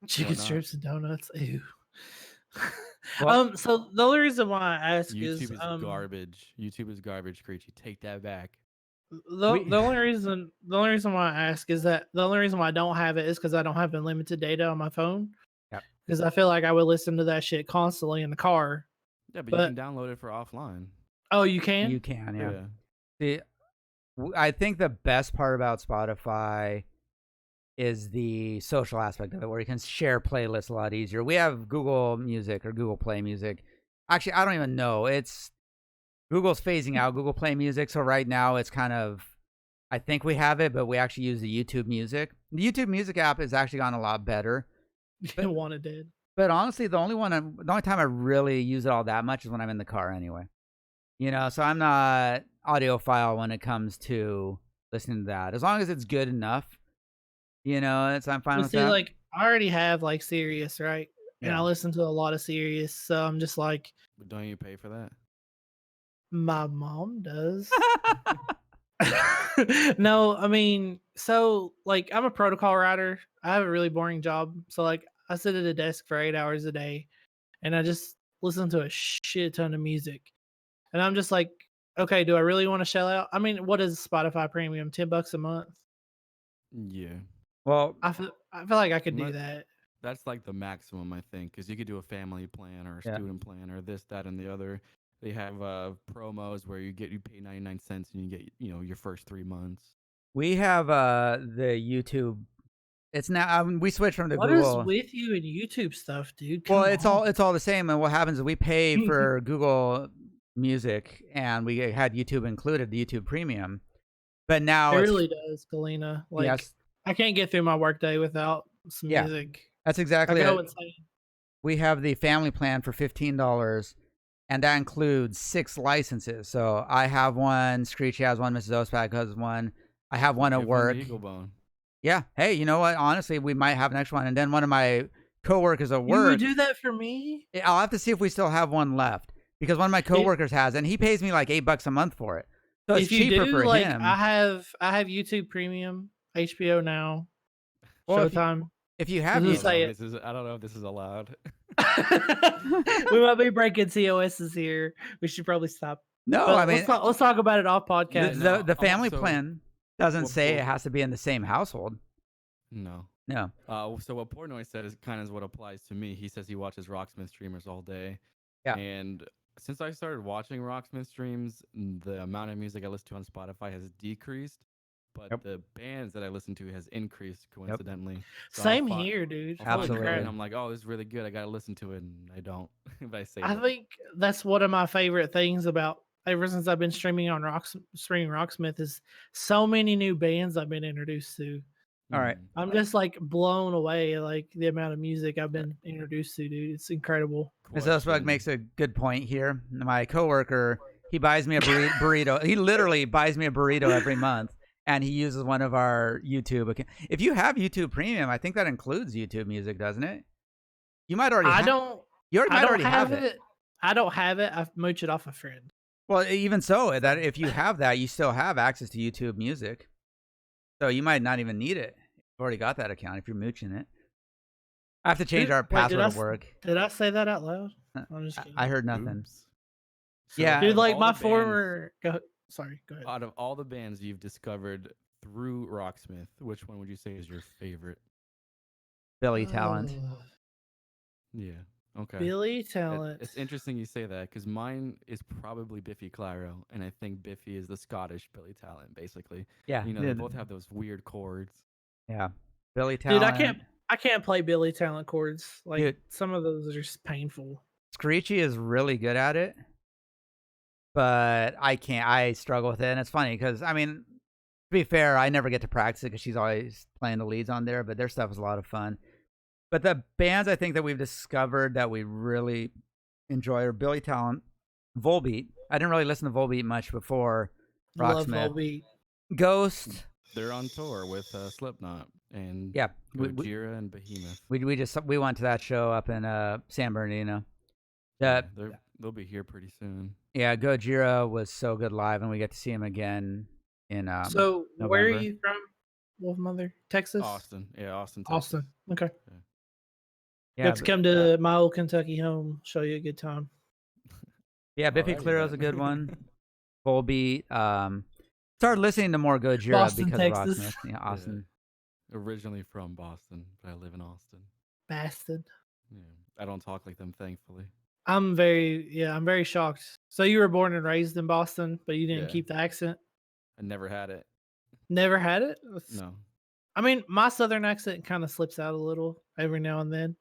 chicken strips and donuts. Ew. So the only reason why I ask YouTube is garbage. YouTube is garbage, Creechy. Take that back. The only reason why I ask is that the only reason why I don't have it is because I don't have unlimited data on my phone. Yep. Because I feel like I would listen to that shit constantly in the car. Yeah, but you can download it for offline. Oh, you can? You can, yeah. See, I think the best part about Spotify is the social aspect of it, where you can share playlists a lot easier. We have Google Music or Google Play Music. Actually, I don't even know. Google's phasing out Google Play Music, so right now it's kind of, I think we have it, but we actually use the YouTube Music. The YouTube Music app has actually gotten a lot better. Wanted did. But honestly, the only time I really use it all that much is when I'm in the car anyway. So I'm not audiophile when it comes to listening to that. As long as it's good enough, I'm fine with that. Like I already have like Sirius, right? and I Yeah. listen to a lot of Sirius. So I'm just like, But don't you pay for that? my mom does. No, I mean, so like I'm a protocol writer. I have a really boring job. So like I sit at a desk for 8 hours a day and I just listen to a shit ton of music. And I'm just like, okay, do I really want to shell out? I mean, what is Spotify premium? $10 a month? Yeah. Well, I feel like I could do Unless, that. that's like the maximum, I think, because you could do a family plan or a yeah. student plan or this, that, and the other. They have promos where you pay 99 cents and you get your first 3 months. We have the YouTube. It's now we switched from the What is Google. with you and YouTube stuff, dude? Well, Come it's all the same. And what happens is we pay for Google Music, and we had YouTube included, the YouTube Premium. But now It it's really does, Galena. Like yes, I can't get through my workday without some Yeah. music. that's I exactly go it. insane. We have the family plan for $15, and that includes 6 licenses. So I have one, Screechy has one, Mrs. Ospak has one. I have one at Give 'em work. the Eagle Bone. Yeah. Hey, you know what? Honestly, we might have an extra one. And then one of my coworkers at You work, would do that for me? I'll have to see if we still have one left because one of my coworkers has, and he pays me like $8 a month for it. So it's If you cheaper do, for like him. I have YouTube Premium, HBO Now, Well, Showtime. if you I have Just don't, YouTube, say know it. if this is, I don't know if this is allowed. We might be breaking COSs here. We should probably stop. no, But I mean let's talk about it off podcast. the family so plan doesn't what say it Portnoy- has to be in the same household. No. No. So what Portnoy said is kind of what applies to me. He says he watches Rocksmith streamers all day. Yeah. And since I started watching Rocksmith streams, the amount of music I listen to on Spotify has decreased, but Yep. the bands that I listen to has increased coincidentally. So Same here, dude. I'll find Holy a Absolutely. band crap. and I'm like, oh, this is really good. I gotta listen to it, and I don't. But I save I it. think that's one of my favorite things about ever since I've been streaming on streaming Rocksmith is so many new bands I've been introduced to. All right. I'm just like blown away, like the amount of music I've been introduced to, dude. It's incredible. Ms. Osberg makes a good point here. My coworker, he buys me a burrito. He literally buys me a burrito every month, and he uses one of our YouTube accounts. If you have YouTube Premium, I think that includes YouTube Music, doesn't it? You might already. I have, don't. You I might don't already have have it. I don't have it. I mooch it off a friend. Well, even so, that if you have that, you still have access to YouTube Music. So you might not even need it. You've already got that account if you're mooching it. I have to change our password at work. Did I say that out loud? I'm just kidding. I heard nothing. Oops. So Yeah. Dude, out of like all my the bands- former. Sorry, go ahead. Out of all the bands you've discovered through Rocksmith, which one would you say is your favorite? Billy Talent. Yeah. Okay. Billy Talent. It's interesting you say that because mine is probably Biffy Clyro, and I think Biffy is the Scottish Billy Talent, basically. Yeah. They both have those weird chords. Yeah. Billy Talent. Dude, I can't play Billy Talent chords. Like Dude. some of those are just painful. Screechy is really good at it, but I can't. I struggle with it, and it's funny because I mean, to be fair, I never get to practice it because she's always playing the leads on there. But their stuff is a lot of fun. But the bands I think that we've discovered that we really enjoy are Billy Talent, Volbeat. I didn't really listen to Volbeat much before Love Rocksmith. Volbeat. Ghost. They're on tour with Slipknot and Yeah, Gojira and Behemoth. we went to that show up in San Bernardino. Yeah, they'll be here pretty soon. Yeah, Gojira was so good live, and we get to see him again in So where are November. you from? Wolfmother, Texas? Austin. Yeah, Austin, Texas. Austin. Okay. Yeah, Got to come to my old Kentucky home. Show you a good time. yeah, Biffy Alrighty Clyro's a then. good one. Volbeat. Started listening to more Gojira Boston, because Texas. of Rocksmith. Yeah, Austin. Originally from Boston, but I live in Austin. Bastard. Yeah, I don't talk like them, thankfully. I'm very shocked. So you were born and raised in Boston, but you didn't Yeah. keep the accent? I never had it. Never had it? No. I mean, my southern accent kind of slips out a little every now and then.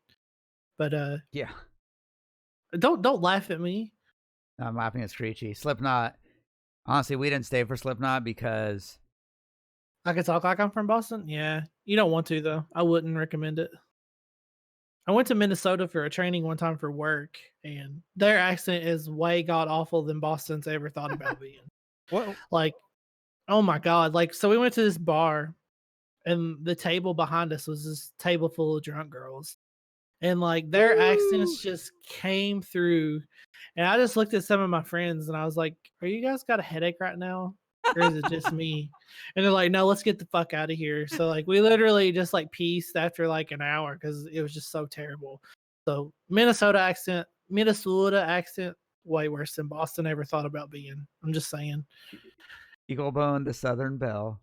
But Yeah, don't laugh at me. I'm laughing at Screechy. Slipknot. Honestly, we didn't stay for Slipknot because I could talk like I'm from Boston. Yeah. You don't want to though. I wouldn't recommend it. I went to Minnesota for a training one time for work, and their accent is way god awful than Boston's ever thought about being. what? Like, oh my god! Like, so we went to this bar, and the table behind us was this table full of drunk girls, and like their Woo! accents just came through. And I just looked at some of my friends and I was like, "Are you guys got a headache right now? Or is it just me?" And they're like, "No, let's get the fuck out of here." So like we literally just like pieced after like an hour because it was just so terrible. So Minnesota accent, way worse than Boston ever thought about being. I'm just saying. Eagle Bone, the Southern Belle.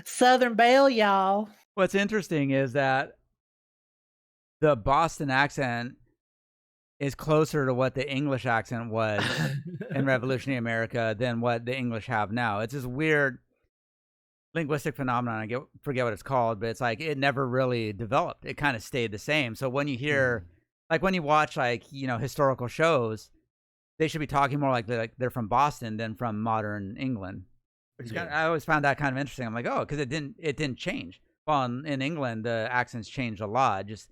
Southern Belle, y'all. What's interesting is that the Boston accent is closer to what the English accent was in Revolutionary America than what the English have now. It's this weird linguistic phenomenon. Forget what it's called, but it's like it never really developed. It kind of stayed the same. So when you hear, like when you watch like, you know, historical shows, they should be talking more like they're from Boston than from modern England. Which is I always found that kind of interesting. I'm like, oh, because it didn't change. Well, in England, the accents changed a lot. Just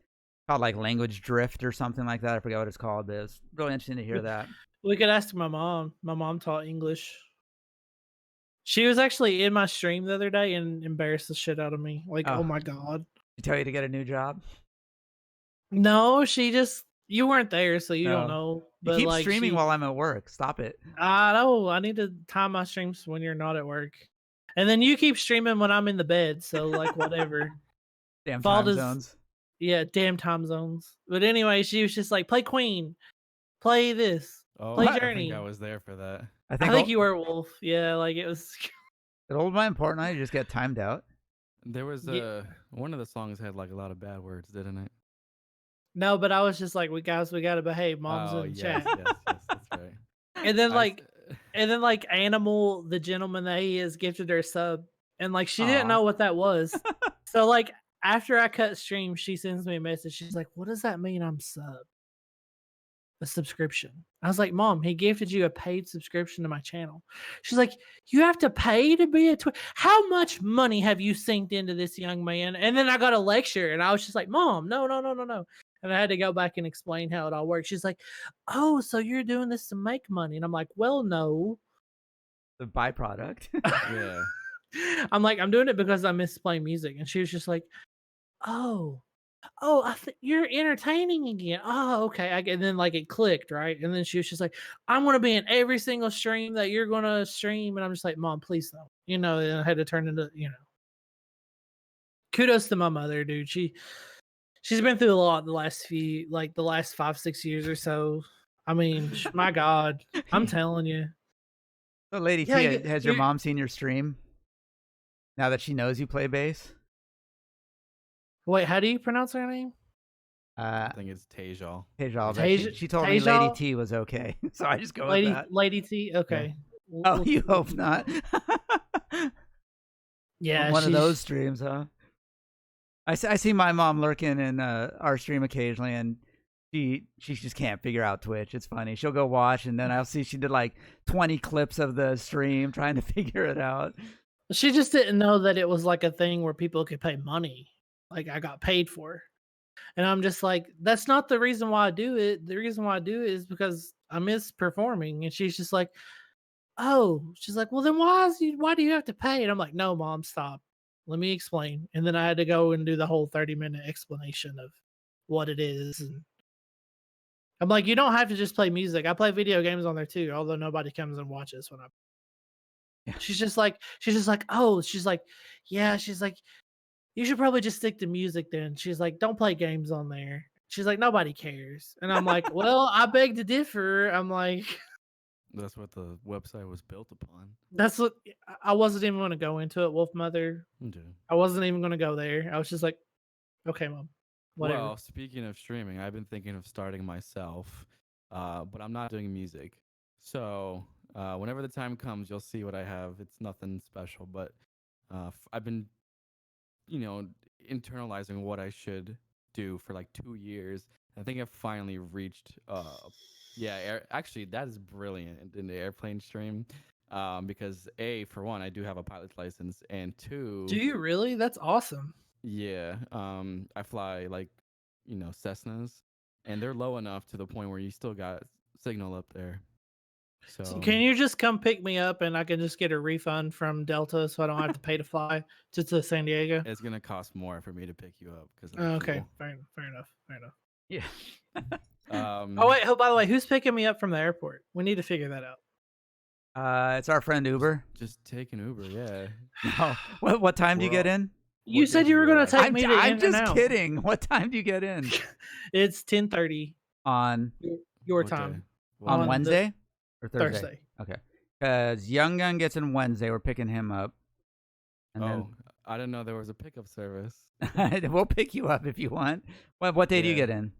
called like language drift or something like that. I forget what it's called. But it's really interesting to hear that. We could ask my mom. My mom taught English. She was actually in my stream the other day and embarrassed the shit out of me. Like, oh my God. She tell you to get a new job? No, she just, you weren't there, so you don't know. But you keep like, streaming while I'm at work. Stop it. I know. I need to time my streams when you're not at work. And then you keep streaming when I'm in the bed. So, like, whatever. Damn time zones. Yeah, damn time zones. But anyway, she was just like, play Queen. Play this. Play Journey. I think I was there for that. I think you were Wolf. Yeah, like it was. At Old My Important Night, you just get timed out. There was one of the songs had like a lot of bad words, didn't it? No, but I was just like, we gotta behave. Mom's in chat. Yes, that's right. And then like Animal, the gentleman that he is, gifted her a sub, and like she didn't know what that was. So like after I cut stream, she sends me a message. She's like, "What does that mean? I'm sub." A subscription. I was like, "Mom, he gifted you a paid subscription to my channel." She's like, "You have to pay to be a How much money have you synced into this young man?" And then I got a lecture, and I was just like, "Mom, no. And I had to go back and explain how it all works. She's like, "Oh, so you're doing this to make money?" And I'm like, "Well, no." The byproduct. Yeah. I'm like, "I'm doing it because I miss playing music." And she was just like, "Oh, I think you're entertaining again. Oh, okay." And then like it clicked, right? And then she was just like, "I'm gonna be in every single stream that you're gonna stream." And I'm just like, "Mom, please don't." You know, and I had to turn into, you know. Kudos to my mother, dude. She's been through a lot the last 5-6 years or so. I mean, my God, I'm telling you. So, Lady T, has your mom seen your stream? Now that she knows you play bass? Wait, how do you pronounce her name? I think it's Tejal. Tejal. She told me Lady T was okay, so I just go with that. Lady T, okay. Yeah. Oh, you hope not. Yeah, one of those streams, huh? I see my mom lurking in our stream occasionally, and she just can't figure out Twitch. It's funny. She'll go watch, and then I'll see she did like 20 clips of the stream trying to figure it out. She just didn't know that it was like a thing where people could pay money. Like I got paid for. And I'm just like, that's not the reason why I do it. The reason why I do it is because I miss performing. And she's just like, "Oh," she's like, "Well, then why do you have to pay?" And I'm like, "No, Mom, stop. Let me explain." And then I had to go and do the whole 30-minute explanation of what it is. And I'm like, "You don't have to just play music. I play video games on there too, although nobody comes and watches when I." Yeah. She's just like, "Oh," she's like, "Yeah," she's like, "You should probably just stick to music then." She's like, "Don't play games on there." She's like, "Nobody cares." And I'm like, "Well, I beg to differ." I'm like, that's what the website was built upon. That's what I wasn't even going to go into it, Wolfmother. Okay. I wasn't even going to go there. I was just like, "Okay, Mom, whatever." Well, speaking of streaming, I've been thinking of starting myself, but I'm not doing music. So whenever the time comes, you'll see what I have. It's nothing special, but I've been, internalizing what I should do for like 2 years. I think I've finally reached. Actually, that is brilliant in the airplane stream, because for one, I do have a pilot's license, and two, do you really? That's awesome. Yeah, I fly like, Cessnas, and they're low enough to the point where you still got signal up there. So Can you just come pick me up and I can just get a refund from Delta so I don't have to pay to fly to San Diego? it's gonna cost more for me to pick you up because of Oh, the okay, fuel. fair enough. Yeah. Oh wait, by the way, who's picking me up from the airport? We need to figure that out. It's our friend Uber. Just take an Uber, yeah. No. What time do you We're get all- in? You What said day you do were going to arrive? take me to I'm In and just Out. kidding. What time do you get in? It's 10:30 On your What time day? on On the- Wednesday or Thursday? Thursday. Okay. Because Young Gun gets in Wednesday. We're picking him up. And Oh, I didn't know there was a pickup service. then we'll pick you up if you want. What day do you Yeah. get in?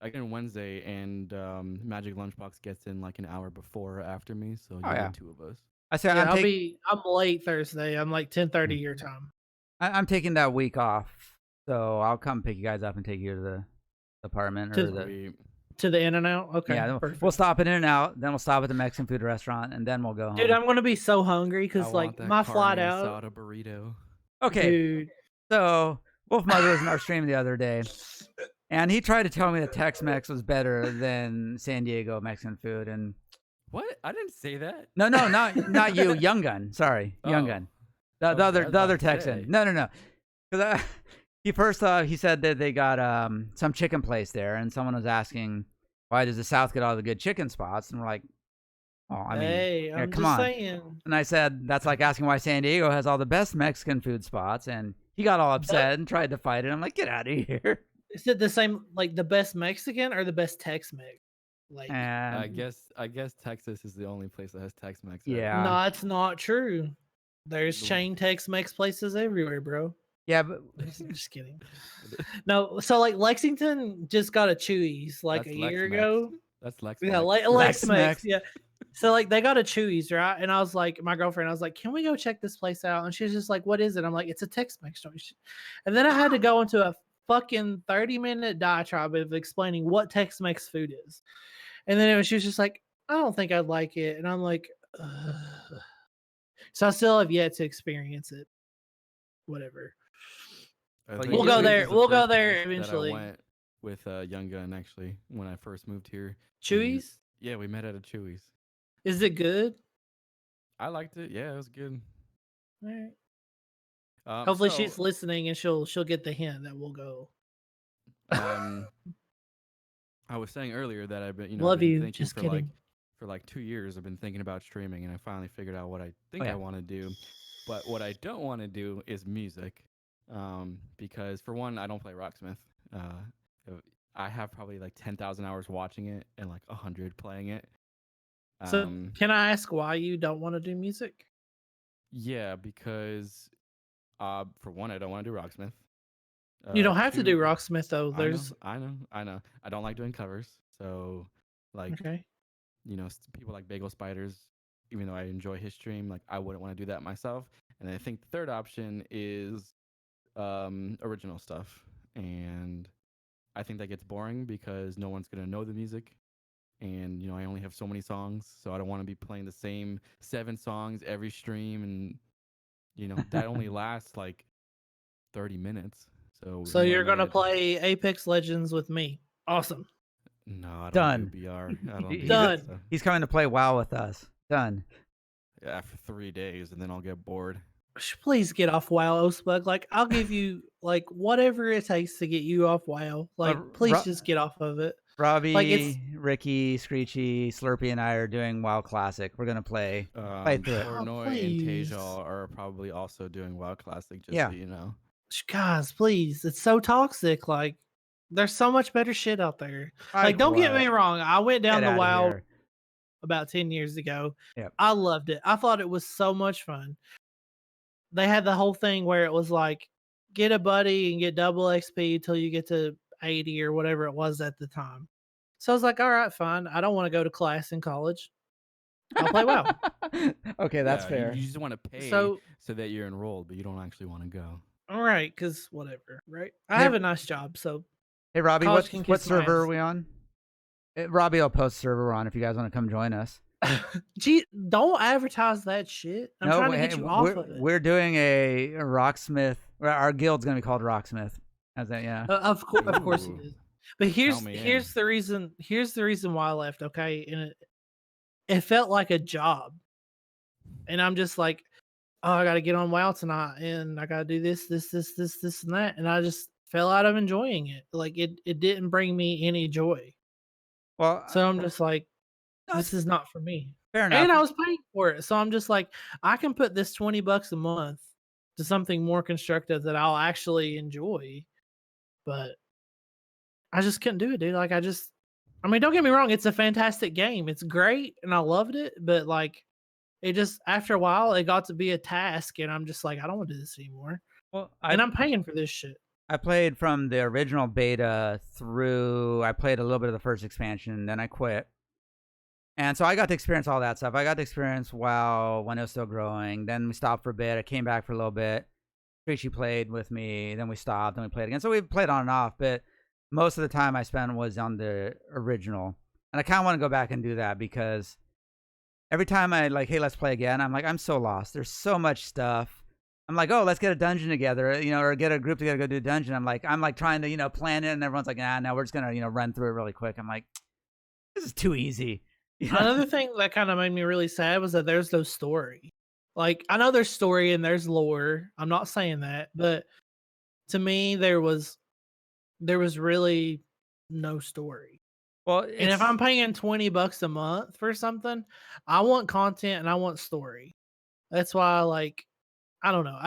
I get in Wednesday, and Magic Lunchbox gets in like an hour before or after me, so you yeah. get two of us. I said Yeah, I'm, I'm late Thursday. I'm like 10:30 your time. I'm taking that week off, so I'll come pick you guys up and take you to the apartment To or the. We, To the In and Out. Okay, Yeah, perfect. we'll stop at In and Out, then we'll stop at the Mexican food restaurant, and then we'll go home. Dude, I'm gonna be so hungry I because want like that my carne flight out. asada burrito. Okay, Dude, so Wolfmother was in our stream the other day, and he tried to tell me that Tex-Mex was better than San Diego Mexican food, and What? I didn't say that. no, not you, Young Gun. Sorry, Young Oh. Gun. The Okay, I was other about to Texan. say. No. Because he said that they got some chicken place there, and someone was asking why does the South get all the good chicken spots, and we're like, oh, I mean, hey, yeah, I'm come just on. saying. And I said that's like asking why San Diego has all the best Mexican food spots, and he got all upset and tried to fight it. I'm like, get out of here. Is it the same, like the best Mexican or the best Tex-Mex? Like, And I guess Texas is the only place that has Tex-Mex. Yeah. no, it's not true. There's The- chain Tex-Mex places everywhere, bro. yeah, but Just kidding. No, so like Lexington just got a Chewy's like That's a year Lex-Mex. ago. That's Lex. Yeah, Mex. Lex-Mex. Yeah. So like they got a Chewy's, right? And I was like, my girlfriend, I was like, can we go check this place out? And she's just like, what is it? I'm like, it's a Tex-Mex joint. And then I had to go into a fucking 30-minute diatribe of explaining what Tex-Mex food is. And then she was just like, I don't think I'd like it. And I'm like, ugh. So I still have yet to experience it. Whatever. I Well, think We'll go Chewy's there- is the we'll go first there place that I eventually. went with Young Gun actually when I first moved here. Chewy's? Yeah, we met at a Chewy's. Is it good? I liked it. Yeah, it was good. All right. Hopefully so, she's listening and she'll get the hint that we'll go. I was saying earlier that I've been, Love I've been you. thinking Just for kidding. like 2 years. I've been thinking about streaming, and I finally figured out what I think yeah. I want to do. But what I don't want to do is music, because for one, I don't play Rocksmith. I have probably like 10,000 hours watching it and like 100 playing it. So can I ask why you don't want to do music? Yeah, because for one, I don't want to do Rocksmith. You don't have to do two- Rocksmith though. There's I know. I don't like doing covers. So, like, okay. People like Bagel Spiders, even though I enjoy his stream, like I wouldn't want to do that myself. And I think the third option is original stuff. And I think that gets boring because no one's gonna know the music. And I only have so many songs, so I don't want to be playing the same 7 songs every stream, and that only lasts like 30 minutes. So You're gonna limited. play Apex Legends with me. Awesome. No, I don't Done. do BR. I don't do Done. that stuff. He's coming to play WoW with us. Done. After 3 days, and then I'll get bored. Please get off WoW, Osebug. Like I'll give you like whatever it takes to get you off WoW. Like please just get off of it. Robbie, Like, it's- Ricky, Screechy, Slurpee, and I are doing WoW Classic. We're gonna play. Fight through it. Portnoy and please. Tajal are probably also doing WoW Classic, just Yeah. so you know. Guys, please. It's so toxic. Like there's so much better shit out there. Like don't get me wrong. I went down the WoW about 10 years ago. Yep. I loved it. I thought it was so much fun. They had the whole thing where it was like get a buddy and get double XP until you get to 80 or whatever it was at the time. So I was like, all right, fine. I don't want to go to class in college. I'll play WoW. Okay, that's Yeah, fair. You just want to pay So so that you're enrolled, but you don't actually want to go. all right, because whatever, right? I Hey- have a nice job, so Hey, Robbie, college what can what kiss my server ass. are we on? Robbie will post server we're on if you guys want to come join us. gee, don't advertise that shit. I'm trying to get you off of it. We're doing a Rocksmith. Our guild's gonna be called Rocksmith. How's that? Yeah. Of course it Ooh. is. But here's me in. the reason why I left. Okay, and it felt like a job. And I'm just like, oh, I got to get on WoW tonight, and I got to do this, and that, and I just fell out of enjoying it. Like it didn't bring me any joy. Well, So I'm just like, this that's is not for me. fair enough. And I was paying for it, so I'm just like, I can put this $20 a month to something more constructive that I'll actually enjoy. But I just couldn't do it, dude. Like I mean, don't get me wrong, it's a fantastic game. It's great, and I loved it, but like it just after a while it got to be a task, and I'm just like, I don't want to do this anymore. Well, And I'm paying for this shit. I played from the original beta through. I played a little bit of the first expansion, and then I quit. And so I got to experience all that stuff. I got to experience WoW when it was still growing. Then we stopped for a bit. I came back for a little bit. Trichy played with me. Then we stopped. Then we played again. So we played on and off. But most of the time I spent was on the original. And I kind of want to go back and do that because every time I like, hey, let's play again, I'm like, I'm so lost. There's so much stuff. I'm like, oh, let's get a dungeon together, or get a group together to go do a dungeon. I'm like trying to, plan it, and everyone's like, nah, no, we're just gonna, run through it really quick. I'm like, this is too easy. Another thing that kind of made me really sad was that there's no story. Like, I know there's story and there's lore. I'm not saying that, but to me, there was really no story. Well, and if I'm paying $20 a month for something, I want content and I want story. That's why, like, I don't know.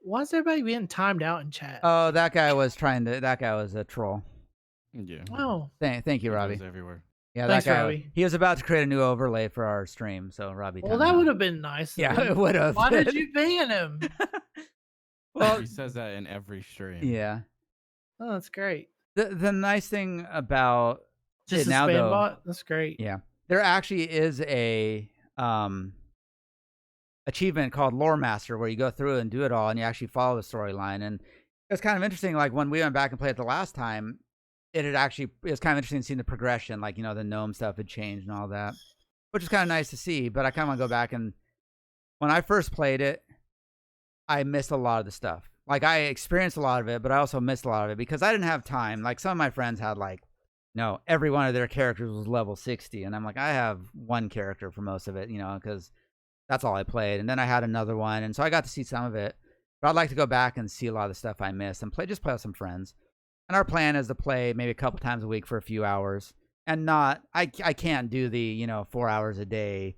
Why is everybody being timed out in chat? Oh, that guy was a troll. Yeah. Oh, Thank you, Robbie. Everywhere. Yeah, thanks, that guy. Robbie. He was about to create a new overlay for our stream, so Robbie. Well, that would have been nice. Yeah, it would have. Why did you ban him? Well, he says that in every stream. Yeah. Oh, that's great. The nice thing about just it now, spam though, bot. That's great. Yeah, there actually is a achievement called Lore Master where you go through and do it all, and you actually follow the storyline. And it's kind of interesting. Like when we went back and played it the last time, it was kind of interesting seeing the progression. Like the gnome stuff had changed and all that, which is kind of nice to see. But I kind of want to go back, and when I first played it, I missed a lot of the stuff. Like I experienced a lot of it, but I also missed a lot of it because I didn't have time. Like some of my friends had every one of their characters was level 60, and I'm like, I have one character for most of it, because that's all I played. And then I had another one, and so I got to see some of it. But I'd like to go back and see a lot of the stuff I missed and play with some friends. And our plan is to play maybe a couple times a week for a few hours, and I can't do the 4 hours a day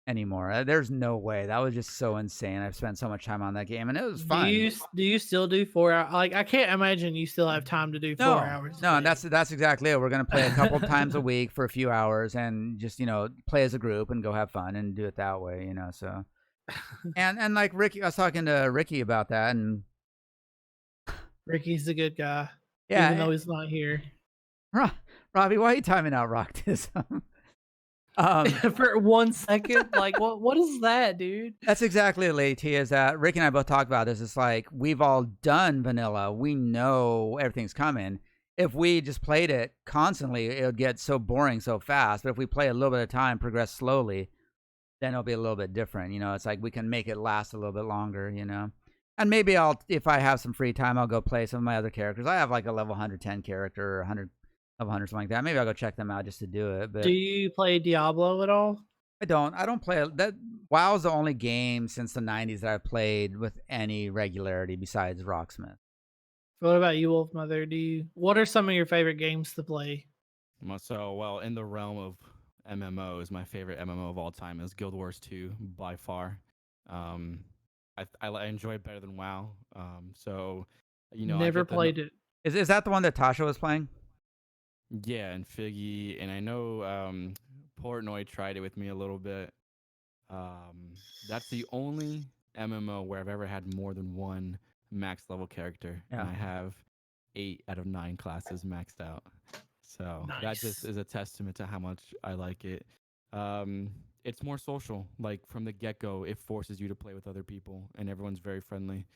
anymore. There's no way. That was just so insane. I've spent so much time on that game, and it was fun. Do you still do 4 hours? Like, I can't imagine you still have time to do 4 hours. No, and that's exactly it. We're gonna play a couple times a week for a few hours, and just play as a group and go have fun and do it that way. So, and like Ricky, I was talking to Ricky about that, and Ricky's a good guy. Yeah, even though he's not here. Robbie, why are you timing out Rocktism? For 1 second, like what is that, dude? That's exactly it, Lady T. Is that Rick and I both talked about this? It's like we've all done vanilla. We know everything's coming. If we just played it constantly, it would get so boring so fast. But if we play a little bit of time, progress slowly, then it'll be a little bit different. It's like we can make it last a little bit longer. And maybe if I have some free time, I'll go play some of my other characters. I have like a level 110 character or 100. Of 100, something like that. Maybe I'll go check them out just to do it. But do you play Diablo at all? I don't play that. WoW is the only game since the 90s that I've played with any regularity besides Rocksmith. What about you, Wolfmother? What are some of your favorite games to play? So, in the realm of MMOs, my favorite MMO of all time is Guild Wars 2 by far. I enjoy it better than WoW. Never played it. Is that the one that Tasha was playing? Yeah, and Figgy, and I know Portnoy tried it with me a little bit. That's the only MMO where I've ever had more than one max level character, and I have 8 out of 9 classes maxed out. So that just is a testament to how much I like it. It's more social. Like from the get-go, it forces you to play with other people, and everyone's very friendly.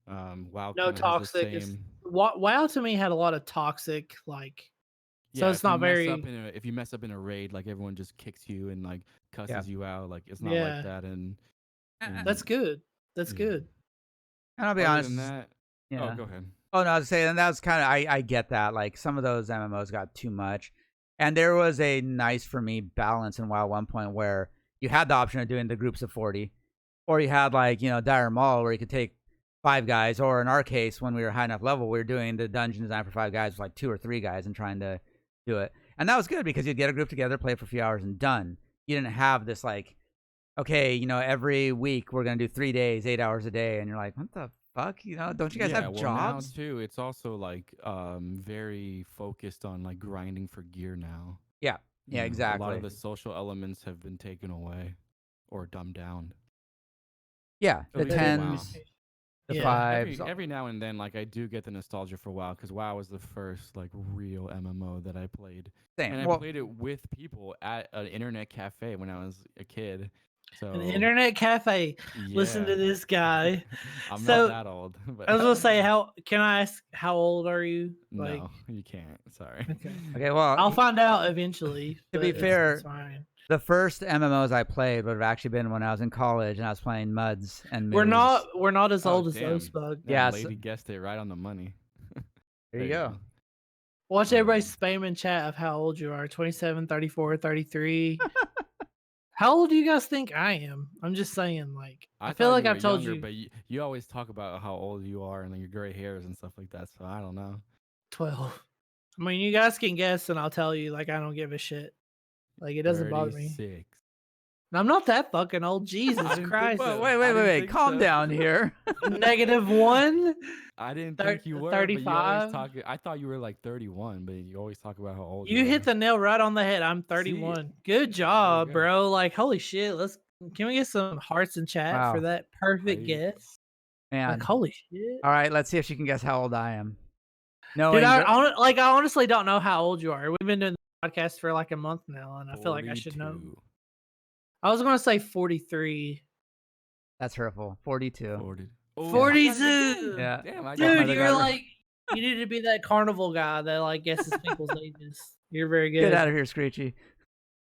WoW, no toxic. WoW to me had a lot of toxic, like. So it's not very. If you mess up in a raid, like everyone just kicks you and like cusses you out, like it's not like that. And that's good. That's good. And I'll be honest. Oh, go ahead. Oh no, I was saying that was kind of I get that. Like some of those MMOs got too much, And there was a nice, for me, balance in WoW 1 where you had the option of doing the groups of 40, or you had Dire Maul where you could take 5 guys, or in our case, when we were high enough level, we were doing the dungeon design for 5 guys with like 2 or 3 guys and trying to do it. And that was good because you'd get a group together, play for a few hours, and done. You didn't have this okay, every week we're going to do 3 days, 8 hours a day. And you're like, what the fuck? Don't you guys have jobs? Now too, it's also very focused on grinding for gear now. Yeah. Yeah, exactly. A lot of the social elements have been taken away or dumbed down. Yeah, the 10s, the 5s. Every now and then, I do get the nostalgia for WoW because WoW was the first real MMO that I played. Same. And I played it with people at an internet cafe when I was a kid. So an internet cafe. Yeah. Listen to this guy. I'm not that old. But I was gonna say, can I ask how old are you? No, you can't. Sorry. Okay, well, I'll find out eventually. To be fair, it's fine. The first MMOs I played would have actually been when I was in college and I was playing Muds and We're not as old as Osebug. Yeah, lady guessed it right on the money. There you go. Watch everybody spam in chat of how old you are. 27, 34, 33. How old do you guys think I am? I'm just saying, I feel like I've told you. But you always talk about how old you are and your gray hairs and stuff like that, so I don't know. 12. I mean, you guys can guess and I'll tell you, I don't give a shit. It doesn't bother me. 36. I'm not that fucking old. Jesus Christ. Wait. Calm down here. -1? I didn't think you were. 35? I thought you were 31, but you always talk about how old you hit the nail right on the head. I'm 31. See? Good job, bro. Holy shit. Can we get some hearts in chat for that perfect guess? Man. Holy shit. All right, let's see if she can guess how old I am. No, dude, I honestly don't know how old you are. We've been doing the podcast for a month now, and I feel like I should know. I was gonna say 43. That's hurtful. 42. 42. Yeah. Damn, dude, you're you need to be that carnival guy that guesses people's ages. You're very good. Get out of here, Screechy.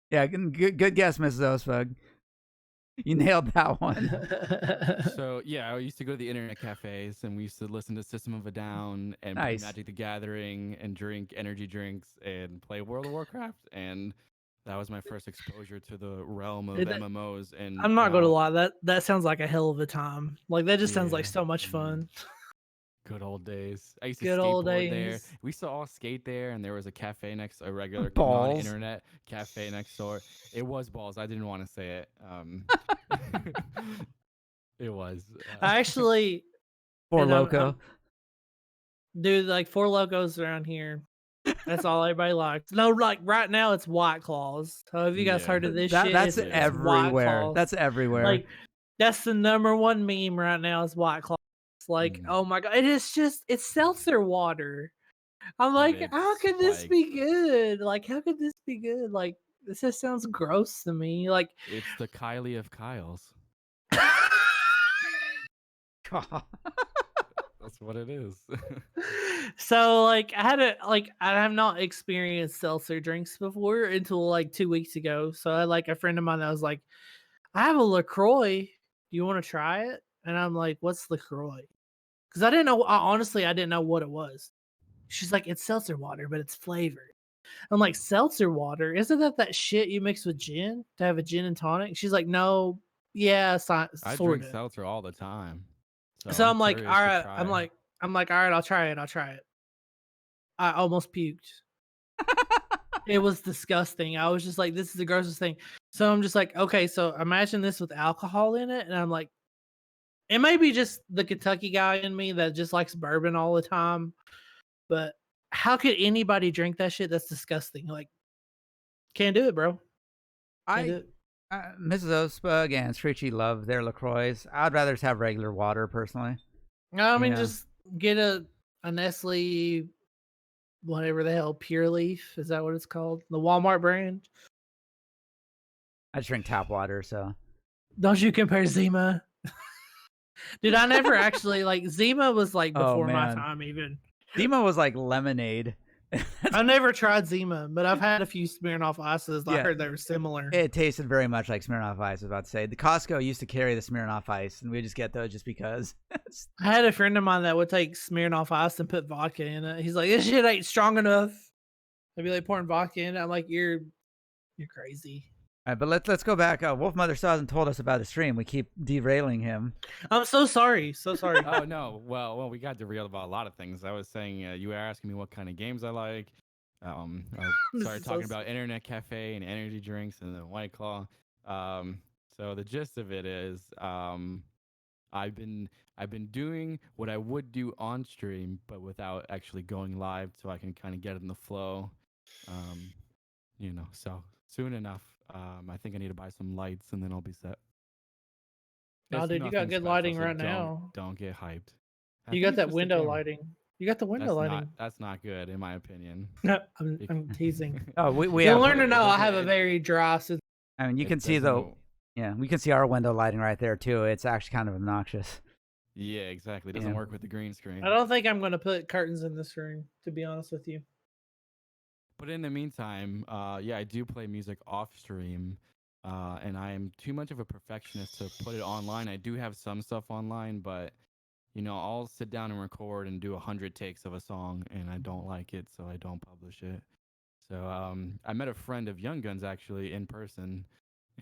Yeah, good guess, Mrs. Osebug. You nailed that one. So yeah, I used to go to the internet cafes and we used to listen to System of a Down and play Magic the Gathering and drink energy drinks and play World of Warcraft, and that was my first exposure to the realm of MMOs. And I'm not going to lie, that sounds like a hell of a time. That just sounds like so much fun. Good old days. I used to skateboard there. We used to all skate there, and there was a cafe a regular non-internet cafe next door. It was balls. I didn't want to say it. It was. I actually... Four Loko. Dude, Four Locos around here. That's all everybody likes. No, right now it's White Claws. So have you guys heard of this shit? That's everywhere. That's everywhere. That's the #1 meme right now is White Claws. Oh my god, it's seltzer water. I'm how could this be good? How could this be good? This just sounds gross to me. It's the Kylie of Kyles. God. That's what it is. So I have not experienced seltzer drinks before until 2 weeks ago. So I a friend of mine that was I have a LaCroix. Do you want to try it? And I'm what's LaCroix? Because I didn't know. Honestly, I didn't know what it was. She's it's seltzer water, but it's flavored. I'm seltzer water? Isn't that shit you mix with gin to have a gin and tonic? She's no. Yeah, I drink seltzer all the time. So I'm all right. I'm all right. I'll try it. I almost puked. It was disgusting. I was just this is the grossest thing. So I'm just okay, so imagine this with alcohol in it. And I'm it may be just the Kentucky guy in me that just likes bourbon all the time. But how could anybody drink that shit? That's disgusting. Can't do it, bro. Mrs. Osebug and Screechy love their LaCroix. I'd rather just have regular water, personally. I mean, just get a Nestle, whatever the hell, Pure Leaf. Is that what it's called? The Walmart brand? I just drink tap water, so. Don't you compare Zima? Dude, I never actually, Zima was before my time even. Zima was lemonade. I've never tried Zima, but I've had a few Smirnoff Ices. I heard they were similar. It tasted very much like Smirnoff Ice, I was about to say. The Costco used to carry the Smirnoff Ice, and we just get those just because. I had a friend of mine that would take Smirnoff Ice and put vodka in it. He's this shit ain't strong enough. I'd be like pouring vodka in. I'm like, you're crazy. All right, but let's go back. Wolfmother still hasn't told us about the stream. We keep derailing him. I'm so sorry. So sorry. Oh no, well, we got derailed about a lot of things. I was saying you were asking me what kind of games I like. I started talking about internet cafe and energy drinks and the White Claw. So the gist of it is, I've been doing what I would do on stream, but without actually going live, so I can kind of get in the flow. So soon enough, I think I need to buy some lights and then I'll be set. No, dude, you got good lighting right now. Don't get hyped. You got that window lighting. You got the window lighting. That's not good, in my opinion. I'm teasing. Oh, we You'll learn to know I have a very dry system. I mean, you can see we can see our window lighting right there too. It's actually kind of obnoxious. Yeah, exactly. It doesn't work with the green screen. I don't think I'm going to put curtains in this room, to be honest with you. But in the meantime, I do play music off stream, and I am too much of a perfectionist to put it online. I do have some stuff online, but I'll sit down and record and do 100 takes of a song, and I don't like it, so I don't publish it. So I met a friend of Young Guns actually in person,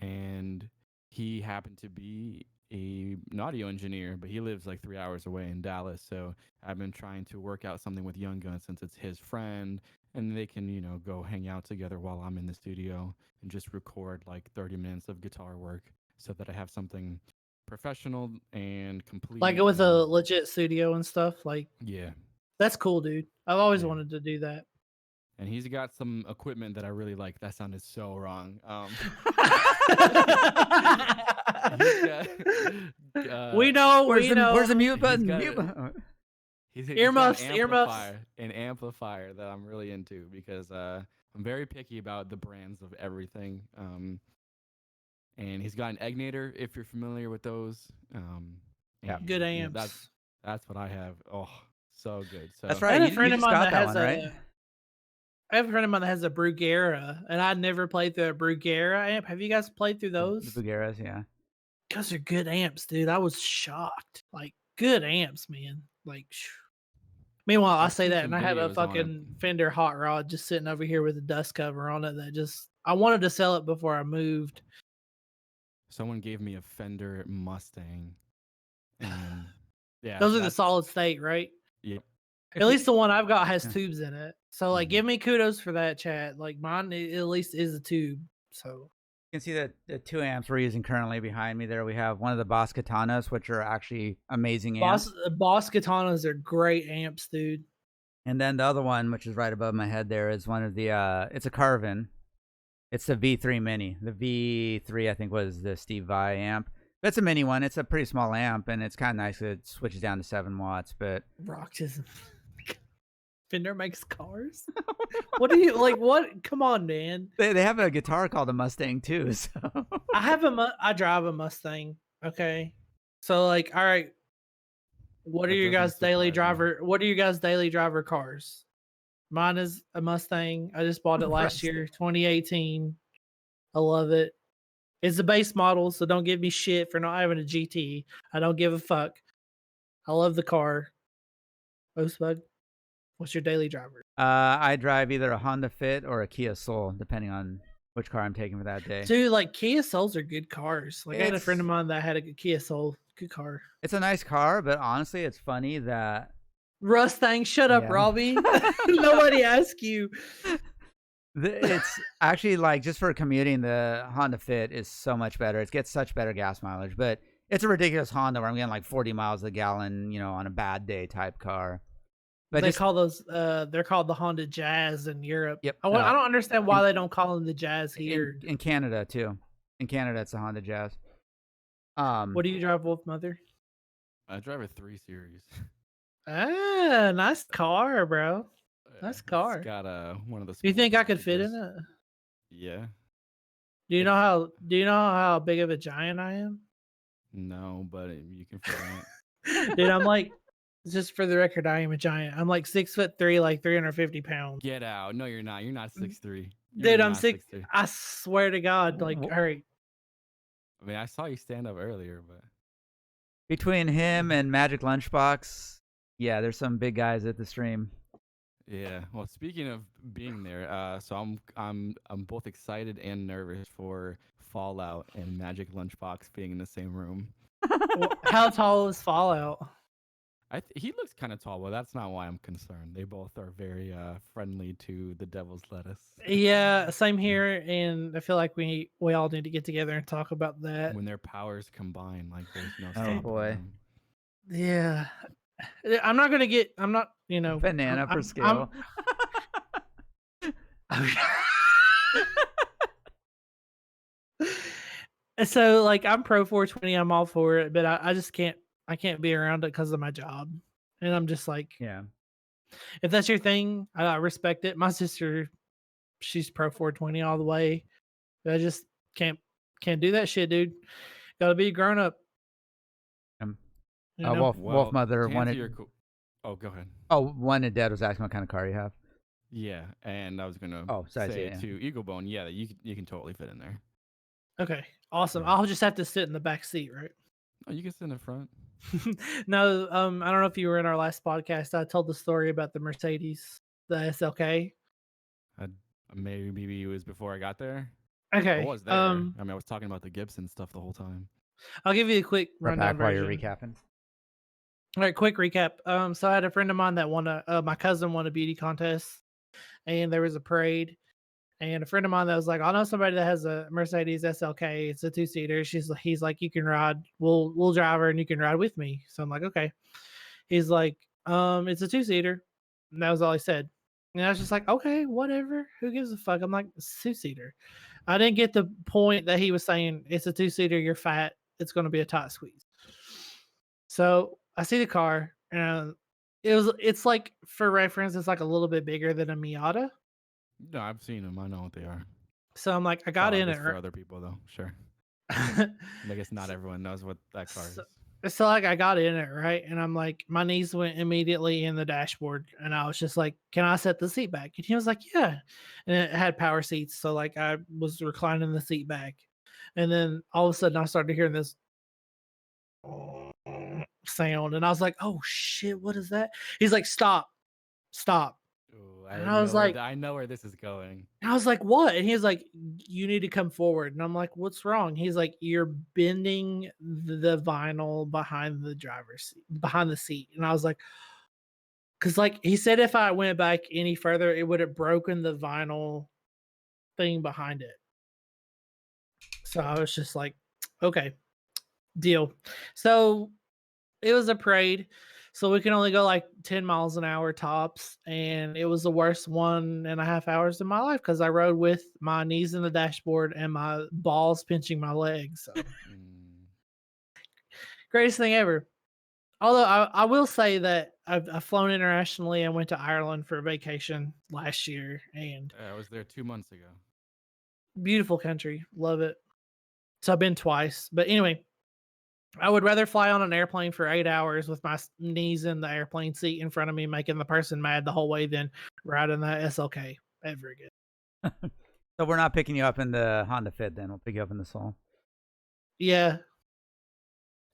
and he happened to be an audio engineer, but he lives like 3 hours away in Dallas. So I've been trying to work out something with Young Guns since it's his friend, and they can go hang out together while I'm in the studio and just record like 30 minutes of guitar work so that I have something professional and complete. Like with a legit studio and stuff. Like, yeah, that's cool, dude. I've always wanted to do that. And he's got some equipment that I really like. That sounded so wrong. We know. Where's the mute button? Earmuffs. An amplifier that I'm really into because I'm very picky about the brands of everything. And he's got an Egnator, if you're familiar with those. Good amps. That's what I have. Oh, so good. So that's right. I have a friend of mine that has I have a friend of mine that has a Bruguera, and I never played through a Bruguera amp. Have you guys played through those? The Brugueras, yeah. Because they're good amps, dude. I was shocked. Like, good amps, man. Like, meanwhile, I say that, and I have a fucking Fender Hot Rod just sitting over here with a dust cover on it that I wanted to sell it before I moved. Someone gave me a Fender Mustang. And those are the solid state, right? Yep. At least the one I've got has tubes in it. So, like, give me kudos for that, chat. Like, mine at least is a tube. So you can see that the 2 amps we're using currently behind me there. We have one of the Boss Katanas, which are actually amazing amps. Boss Katanas are great amps, dude. And then the other one, which is right above my head there, is one of the, it's a Carvin. It's the V3 Mini. The V3, I think, was the Steve Vai amp. It's a mini one. It's a pretty small amp, and it's kind of nice. It switches down to 7 watts, but... Roxas. Fender makes cars? What do you like? What? Come on, man. They have a guitar called a Mustang too. So I drive a Mustang. Okay, so like, all right. What are your guys' daily driver? What are you guys' daily driver cars? Mine is a Mustang. I just bought it last year, 2018. I love it. It's the base model, so don't give me shit for not having a GT. I don't give a fuck. I love the car. Osebud. What's your daily driver? I drive either a Honda Fit or a Kia Soul, depending on which car I'm taking for that day. Dude, like Kia Souls are good cars. Like I had a friend of mine that had a Kia Soul. Good car. It's a nice car, but honestly, it's funny that Rustang, shut up, Robbie. Nobody asked you. It's actually like just for commuting, the Honda Fit is so much better. It gets such better gas mileage, but it's a ridiculous Honda where I'm getting like 40 miles a gallon, on a bad day type car. But they call those they're called the Honda Jazz in Europe. Yep. I don't understand why they don't call them the Jazz here. In Canada too. In Canada, it's a Honda Jazz. What do you drive, Wolfmother? I drive a 3 Series. Ah, nice car, bro. Nice car. It's got one of the. You think I could fit in it? Yeah. Do you know how big of a giant I am? No, but you can fit in it. Dude, I'm like, just for the record, I am a giant. I'm like 6'3", like 350 pounds. Get out! No, you're not. You're not 6'3". Dude, I'm 6'3". I swear to God, like, all right. I mean, I saw you stand up earlier, but between him and Magic Lunchbox, yeah, there's some big guys at the stream. Yeah. Well, speaking of being there, so I'm both excited and nervous for Fallout and Magic Lunchbox being in the same room. How tall is Fallout? He looks kind of tall, but that's not why I'm concerned. They both are very friendly to the devil's lettuce. Yeah, same here, and I feel like we all need to get together and talk about that. When their powers combine, like there's no Oh, stopping boy. them. Yeah, I'm not gonna get. I'm not. You know, Banana per I'm- scale. So like I'm pro 420, I'm all for it, but I just can't be around it because of my job. And I'm just like, Yeah. if that's your thing, I respect it. My sister, she's pro 420 all the way. But I just can't do that shit, dude. Gotta be grown up. Um, You know? Wolfmother to answer wanted. your oh, go ahead. Oh, Wanted Dead was asking what kind of car you have. Yeah, and I was gonna size, say yeah. to Eagle Bone, yeah, that you can totally fit in there. Okay, awesome. Yeah. I'll just have to sit in the back seat, right? Oh, you can sit in the front. No, I don't know if you were in our last podcast. I told the story about the Mercedes, the SLK. Maybe it was before I got there. Okay. I was there. I mean, I was talking about the Gibson stuff the whole time. I'll give you a quick rundown While you're version. recapping. All right, quick recap. So I had a friend of mine that won my cousin won a beauty contest, and there was a parade. And a friend of mine that was like, I know somebody that has a Mercedes SLK. It's a 2-seater. He's like, you can ride. We'll drive her and you can ride with me. So I'm like, okay. He's like, it's a 2-seater. And that was all he said. And I was just like, okay, whatever. Who gives a fuck? I'm like, it's a 2-seater. I didn't get the point that he was saying it's a 2-seater. You're fat. It's going to be a tight squeeze. So I see the car, and it's like, for reference, it's like a little bit bigger than a Miata. No, I've seen them. I know what they are. So I'm like, I got in it. For other people though, sure. I guess not everyone knows what that car is. So like I got in it, right? And I'm like, my knees went immediately in the dashboard, and I was just like, can I set the seat back? And he was like, yeah. And it had power seats, so like I was reclining the seat back, and then all of a sudden I started hearing this sound, and I was like, oh shit, what is that? He's like, stop. Ooh, And I was like, I know where this is going. I was like, what? And he's like, you need to come forward. And I'm like, what's wrong? He's like, you're bending the vinyl behind the driver's seat, behind the seat. And I was like, because like he said, if I went back any further, it would have broken the vinyl thing behind it. So I was just like, okay, deal. So it was a parade. So we can only go like 10 miles an hour tops. And it was the worst 1.5 hours of my life because I rode with my knees in the dashboard and my balls pinching my legs. So greatest thing ever. Although I will say that I've flown internationally and went to Ireland for a vacation last year, and I was there 2 months ago. beautiful country. Love it. So I've been twice. But anyway, I would rather fly on an airplane for 8 hours with my knees in the airplane seat in front of me, making the person mad the whole way, than riding that SLK ever again. So we're not picking you up in the Honda Fit then. We'll pick you up in the Soul. Yeah.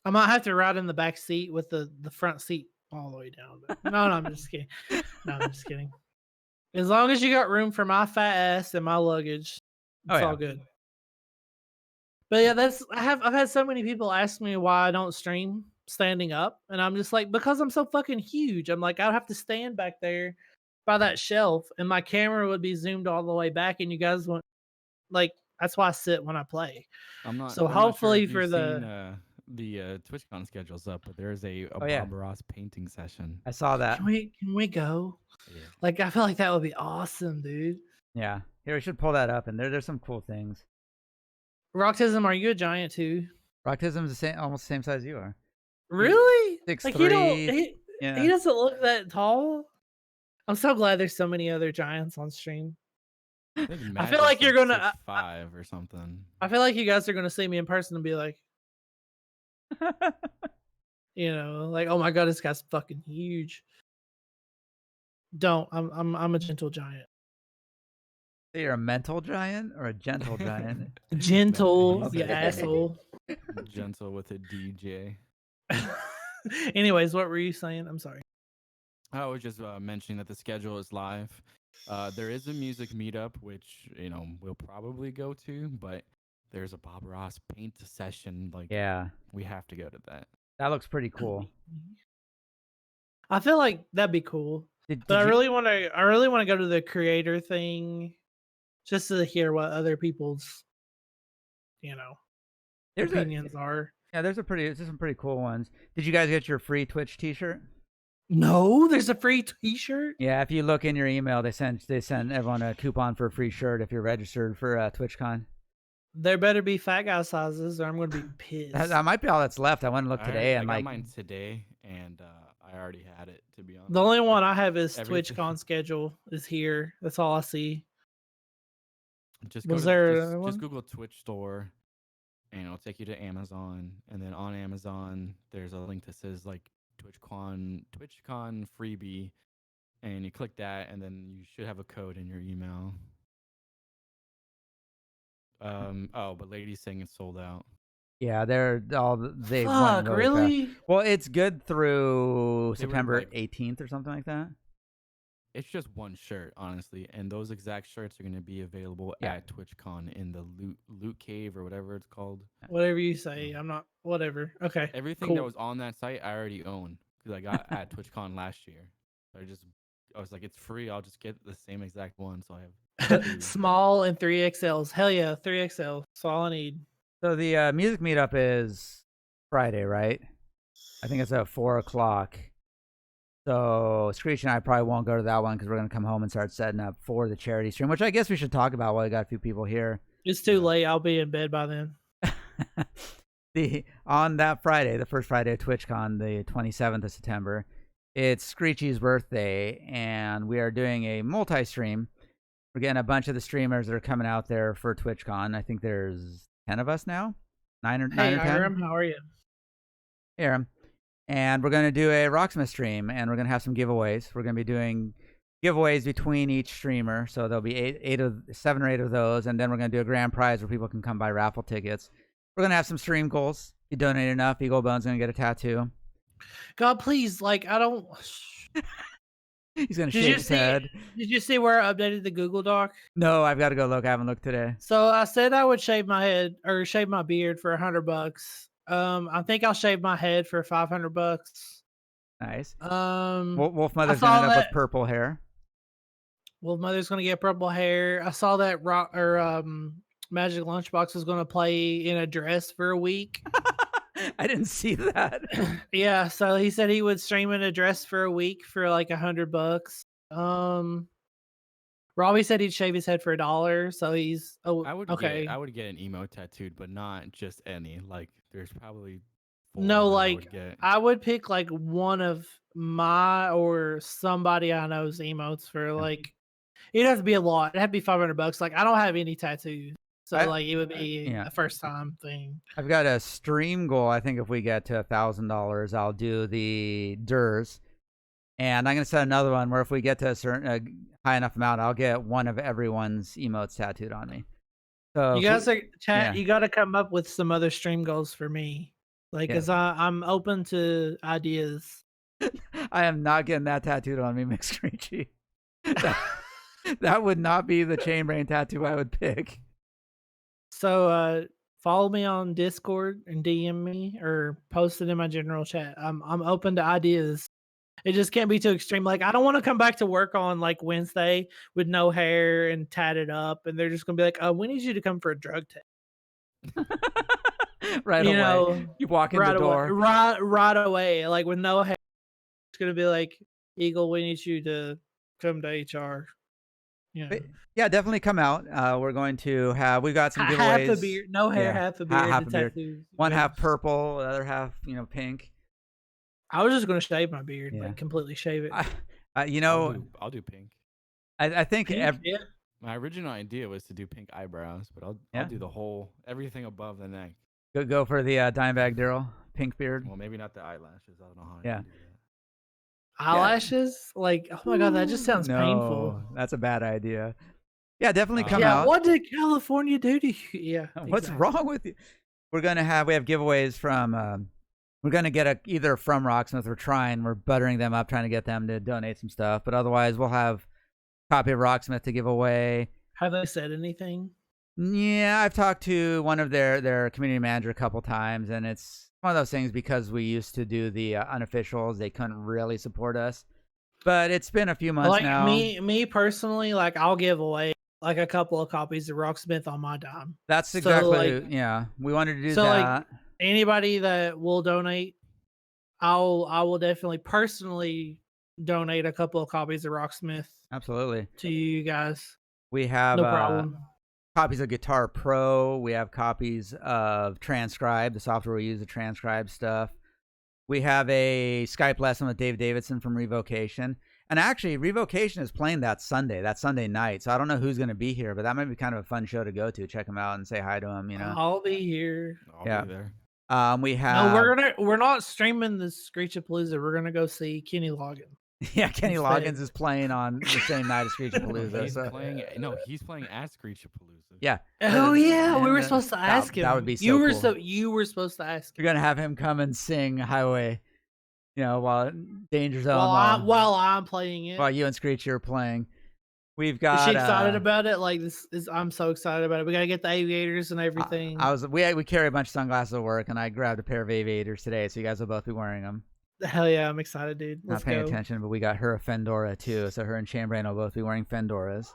I might have to ride in the back seat with the front seat all the way down. But no, I'm just kidding. No, I'm just kidding. As long as you got room for my fat ass and my luggage, it's all good. But yeah, I've had so many people ask me why I don't stream standing up, and I'm just like, because I'm so fucking huge. I'm like, I'd have to stand back there by that shelf, and my camera would be zoomed all the way back, and you guys won't like. That's why I sit when I play. I'm not. So I'm hopefully not sure if for you've seen, the TwitchCon schedule's up, but there's a Bob Ross painting session. I saw that. Can we go? Yeah. Like, I feel like that would be awesome, dude. Yeah. Here, we should pull that up, and there's some cool things. Rocktism, are you a giant too? Rocktism is almost the same size you are. Really? 6'3". He doesn't look that tall. I'm so glad there's so many other giants on stream. I feel like you're gonna 6'5" or something. I feel like you guys are gonna see me in person and be like, like, oh my god, this guy's fucking huge. Don't. I'm a gentle giant. So you're a mental giant or a gentle giant? Gentle, you asshole. Gentle with a DJ. Anyways, what were you saying? I'm sorry. I was just mentioning that the schedule is live. There is a music meetup, which we'll probably go to, but there's a Bob Ross paint session. Like, Yeah, we have to go to that. that looks pretty cool. I feel like that'd be cool. But I really want to go to the creator thing just to hear what other people's opinions are. Yeah, there's some pretty cool ones. Did you guys get your free Twitch t-shirt? No, there's a free t-shirt. Yeah, if you look in your email, they send everyone a coupon for a free shirt if you're registered for TwitchCon. There better be fat guy sizes, or I'm going to be pissed. That might be all that's left. I went to look today, I and got mine today, and I already had it, to be honest. The only one I have is TwitchCon schedule is here. That's all I see. Just Google Twitch store, and it'll take you to Amazon, and then on Amazon there's a link that says like TwitchCon freebie, and you click that, and then you should have a code in your email. But Lady's saying it's sold out. Yeah, they Fuck, really? Fast. Well, it's good through September 18th or something like that. It's just one shirt, honestly, and those exact shirts are going to be available at TwitchCon in the loot cave or whatever it's called. Whatever you say, I'm not. Whatever. Okay. Everything that was on that site, I already own because I got at TwitchCon last year. So I was like, it's free. I'll just get the same exact one. So I have small and 3XLs. Hell yeah, 3XL. That's all I need. So the music meetup is Friday, right? I think it's at 4:00. So Screech and I probably won't go to that one because we're gonna come home and start setting up for the charity stream, which I guess we should talk about while we got a few people here. It's too late. I'll be in bed by then. On that Friday, the first Friday of TwitchCon, the 27th of September, it's Screechy's birthday, and we are doing a multi-stream. We're getting a bunch of the streamers that are coming out there for TwitchCon. I think there's 10 of us now, 9 or 10. Hiram, how are you? Hiram. And we're going to do a Rocksmith stream, and we're going to have some giveaways. We're going to be doing giveaways between each streamer, so there'll be 7 or 8 of those, and then we're going to do a grand prize where people can come buy raffle tickets. We're going to have some stream goals. If you donate enough, Eagle Bone's going to get a tattoo. God, please, I don't... He's going to shave his head. Did you see where I updated the Google Doc? No, I've got to go look. I haven't looked today. So I said I would shave my head or shave my beard for $100. I think I'll shave my head for $500. Nice. going Wolfmother's to end up with purple hair. Wolfmother's gonna get purple hair. I saw that Magic Lunchbox was gonna play in a dress for a week. I didn't see that. Yeah, so he said he would stream in a dress for a week for like $100. Robbie said he'd shave his head for $1, so he's I would get an emo tattooed, but not just any. Like, there's probably I would pick like one of my or somebody I know's emotes for like. It'd have to be a lot. It'd have to be $500. Like, I don't have any tattoos, so it would be a first time thing. I've got a stream goal. I think if we get to $1,000, I'll do the DURS. And I'm going to set another one where if we get to a certain high enough amount, I'll get one of everyone's emotes tattooed on me. So you guys you got to come up with some other stream goals for me. Like, because I'm open to ideas. I am not getting that tattooed on me, McScreechy. That would not be the chain brain tattoo I would pick. So follow me on Discord and DM me or post it in my general chat. I'm open to ideas. It just can't be too extreme. Like, I don't want to come back to work on like Wednesday with no hair and tatted up, and they're just gonna be like, "Oh, we need you to come for a drug test." Right away. You walk in the door. Right away. Like, with no hair. It's going to be like, Eagle, we need you to come to HR. Yeah, definitely come out. We're going to we've got some giveaways. Half a beard. No hair, half a beard. Half a beard. One half purple, the other half, pink. I was just going to shave my beard, like completely shave it. I'll do pink. I think my original idea was to do pink eyebrows, but I'll do everything above the neck. Go for the Dimebag Daryl pink beard. Well, maybe not the eyelashes. I don't know how. Yeah. Eyelashes? Like, oh my god, that just sounds painful. That's a bad idea. Yeah, definitely come out. What did California do to you? Yeah. What's wrong with you? We have giveaways from We're gonna get either from Rocksmith. We're buttering them up, trying to get them to donate some stuff. But otherwise, we'll have a copy of Rocksmith to give away. Have they said anything? Yeah, I've talked to one of their community manager a couple times, and it's one of those things because we used to do the unofficials. They couldn't really support us, but it's been a few months Like now. me personally, like I'll give away like a couple of copies of Rocksmith on my dime. That's So, exactly like- yeah. We wanted to do So, like, that. Anybody that will donate, I will definitely personally donate a couple of copies of Rocksmith Absolutely. to you guys. We have No problem. copies of Guitar Pro. We have copies of Transcribe, the software we use to transcribe stuff. We have a Skype lesson with Dave Davidson from Revocation. And actually, Revocation is playing that Sunday night. So I don't know who's going to be here, but that might be kind of a fun show to go to. Check him out and say hi to him, you know. I'll be here. I'll be there. We have No, we're not streaming the Screechapalooza. We're gonna go see Kenny Loggins. yeah, Kenny instead. Loggins is playing on the same night as Screechapalooza. He's so. playing. No, he's playing at Screechapalooza. Yeah. Oh yeah, we were And, supposed to ask him. that would be so you were cool. you were supposed to ask him. You're gonna have him come and sing Highway, you know, while Danger Zone. While I'm playing it. while you and Screech are playing. We've got. Is she excited about it? Like this is I'm so excited about it. We gotta get the aviators and everything. We carry a bunch of sunglasses at work, and I grabbed a pair of aviators today, so you guys will both be wearing them. Hell yeah, I'm excited, dude. Not Let's paying go. attention, but we got her a Fendora too, so her and Chambrain will both be wearing Fendoras.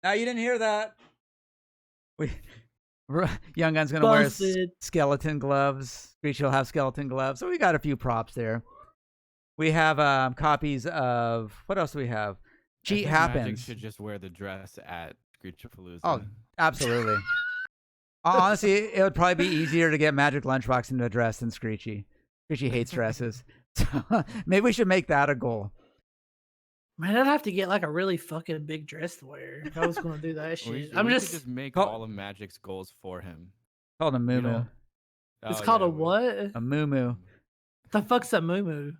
Now you didn't hear that. Young Gun's gonna Busted. wear skeleton gloves. Screech will have skeleton gloves. So we got a few props there. We have copies of what else do we have? Cheat I think Magic Happens. should just wear the dress at Screechapalooza. Oh, absolutely. Honestly, it would probably be easier to get Magic Lunchbox into a dress than Screechy. Screechy hates dresses. So maybe we should make that a goal. Man, I'd have to get like a really fucking big dress to wear if I was gonna do that shit. we could just make all of Magic's goals for him. Called a moo know? It's Oh, called yeah, a what? A moo. The fuck's a moo?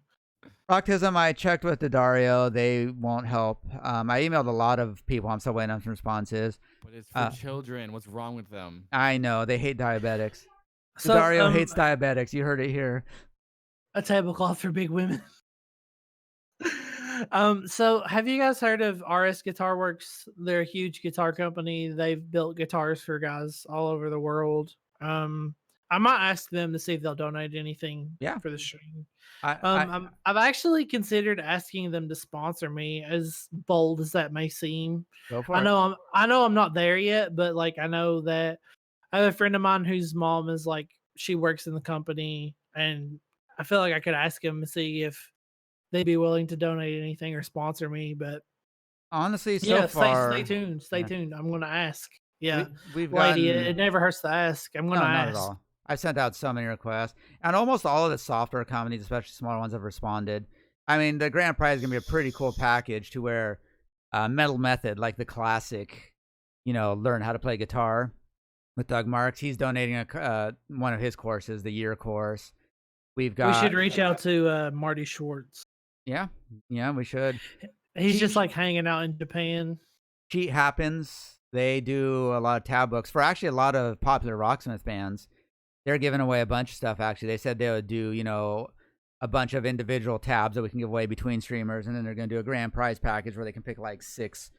Rocktism, I checked with Dario. They won't help. I emailed a lot of people. I'm still waiting on some responses. But it's for children. What's wrong with them? I know. They hate diabetics. So, Dario hates diabetics. You heard it here. A tablecloth for big women. So have you guys heard of RS Guitar Works? They're a huge guitar company. They've built guitars for guys all over the world. I might ask them to see if they'll donate anything for the stream. I've actually considered asking them to sponsor me, as bold as that may seem. Go for I it. know I'm not there yet, but like I know that I have a friend of mine whose mom is like she works in the company, and I feel like I could ask him to see if they'd be willing to donate anything or sponsor me. But Honestly, so far, stay tuned. Stay tuned. I'm gonna ask. Yeah, we've lady, gotten, it never hurts to ask. I'm gonna no, ask. not at all. I've sent out so many requests, and almost all of the software companies, especially smaller ones, have responded. I mean, the grand prize is gonna be a pretty cool package to where Metal Method, like the classic, learn how to play guitar with Doug Marks. He's donating one of his courses, the year course. We should reach out to Marty Schwartz. Yeah, we should. He's just like hanging out in Japan. Cheat Happens. They do a lot of tab books for actually a lot of popular Rocksmith bands. They're giving away a bunch of stuff, actually. They said they would do, a bunch of individual tabs that we can give away between streamers, and then they're going to do a grand prize package where they can pick like 6,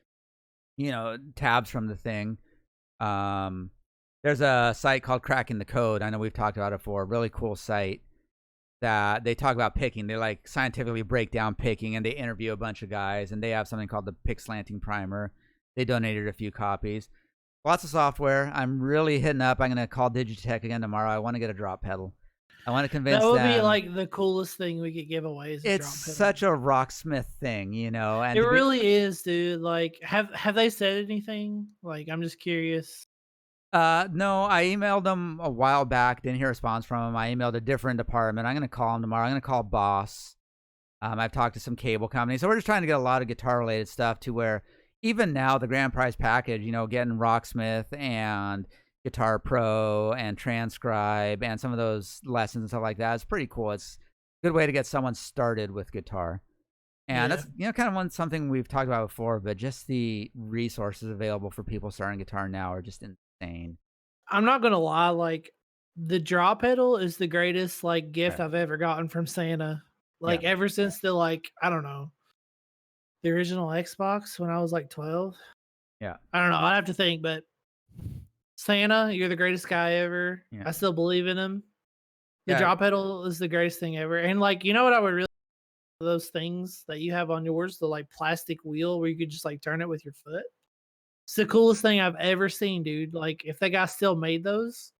tabs from the thing. There's a site called Cracking the Code. I know we've talked about it before. Really cool site that they talk about picking. They like scientifically break down picking, and they interview a bunch of guys, and they have something called the Pick Slanting Primer. They donated a few copies. Lots of software. I'm really hitting up. I'm going to call Digitech again tomorrow. I want to get a drop pedal. I want to convince them. That would be like the coolest thing we could give away. Is It's such a Rocksmith thing, And it really is, dude. Like, have they said anything? Like, I'm just curious. No, I emailed them a while back. Didn't hear a response from them. I emailed a different department. I'm going to call them tomorrow. I'm going to call Boss. I've talked to some cable companies. So we're just trying to get a lot of guitar-related stuff to where even now the grand prize package, getting Rocksmith and Guitar Pro and Transcribe and some of those lessons and stuff like that is pretty cool. It's a good way to get someone started with guitar. And that's, kind of something we've talked about before, but just the resources available for people starting guitar now are just insane. I'm not going to lie. Like, the drop pedal is the greatest like gift Right. I've ever gotten from Santa. Like Yeah. ever since the like I don't know the original Xbox when I was like 12. Yeah. I don't know. I have to think, but Santa, you're the greatest guy ever. Yeah. I still believe in him. The Yeah. drop pedal is the greatest thing ever. And like, you know what I would really those things that you have on yours, the like plastic wheel where you could just like turn it with your foot. It's the coolest thing I've ever seen, dude. Like if that guy still made those.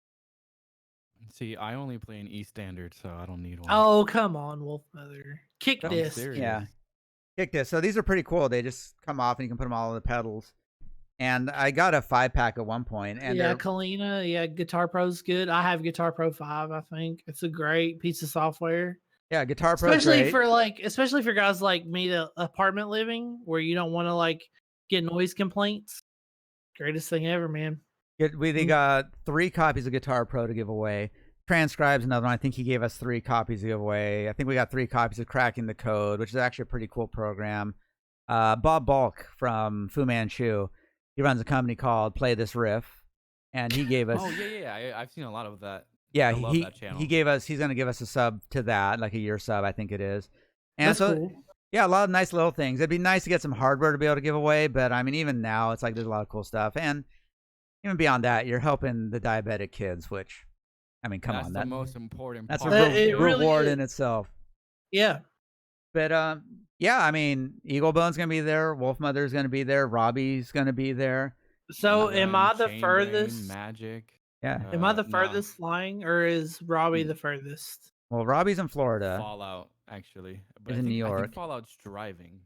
See, I only play in E standard, so I don't need one. Oh, come on, Wolfmother. Kick I'm this. serious. Yeah. Kick this. So these are pretty cool. They just come off and you can put them all on the pedals. And I got a 5-pack at one point. And yeah, Kalina. Yeah, Guitar Pro's good. I have Guitar Pro 5, I think. It's a great piece of software. Yeah, Guitar Pro. Especially for guys like me that apartment living where you don't want to like get noise complaints. Greatest thing ever, man. They got 3 copies of Guitar Pro to give away. Transcribe's another one. I think he gave us 3 copies to give away. I think we got 3 copies of Cracking the Code, which is actually a pretty cool program. Bob Balk from Fu Manchu, he runs a company called Play This Riff, and he gave us. Oh yeah. I've seen a lot of that. Yeah, I love that channel. he's going to give us a sub to that, like a year sub, I think it is. And That's so, cool. yeah, a lot of nice little things. It'd be nice to get some hardware to be able to give away, but I mean, even now, it's like there's a lot of cool stuff. And even beyond that, you're helping the diabetic kids, which, I mean, come on. That's the most important That's part. a really reward is. in itself. Yeah. But, yeah, I mean, Eaglebone's going to be there. Wolfmother's going to be there. Robbie's going to be there. So am I the Chain furthest? Brain, Magic. Yeah. Am I the no. furthest flying, or is Robbie the furthest? Well, Robbie's in Florida. Fallout, actually. But He's in New I York. think Fallout's driving.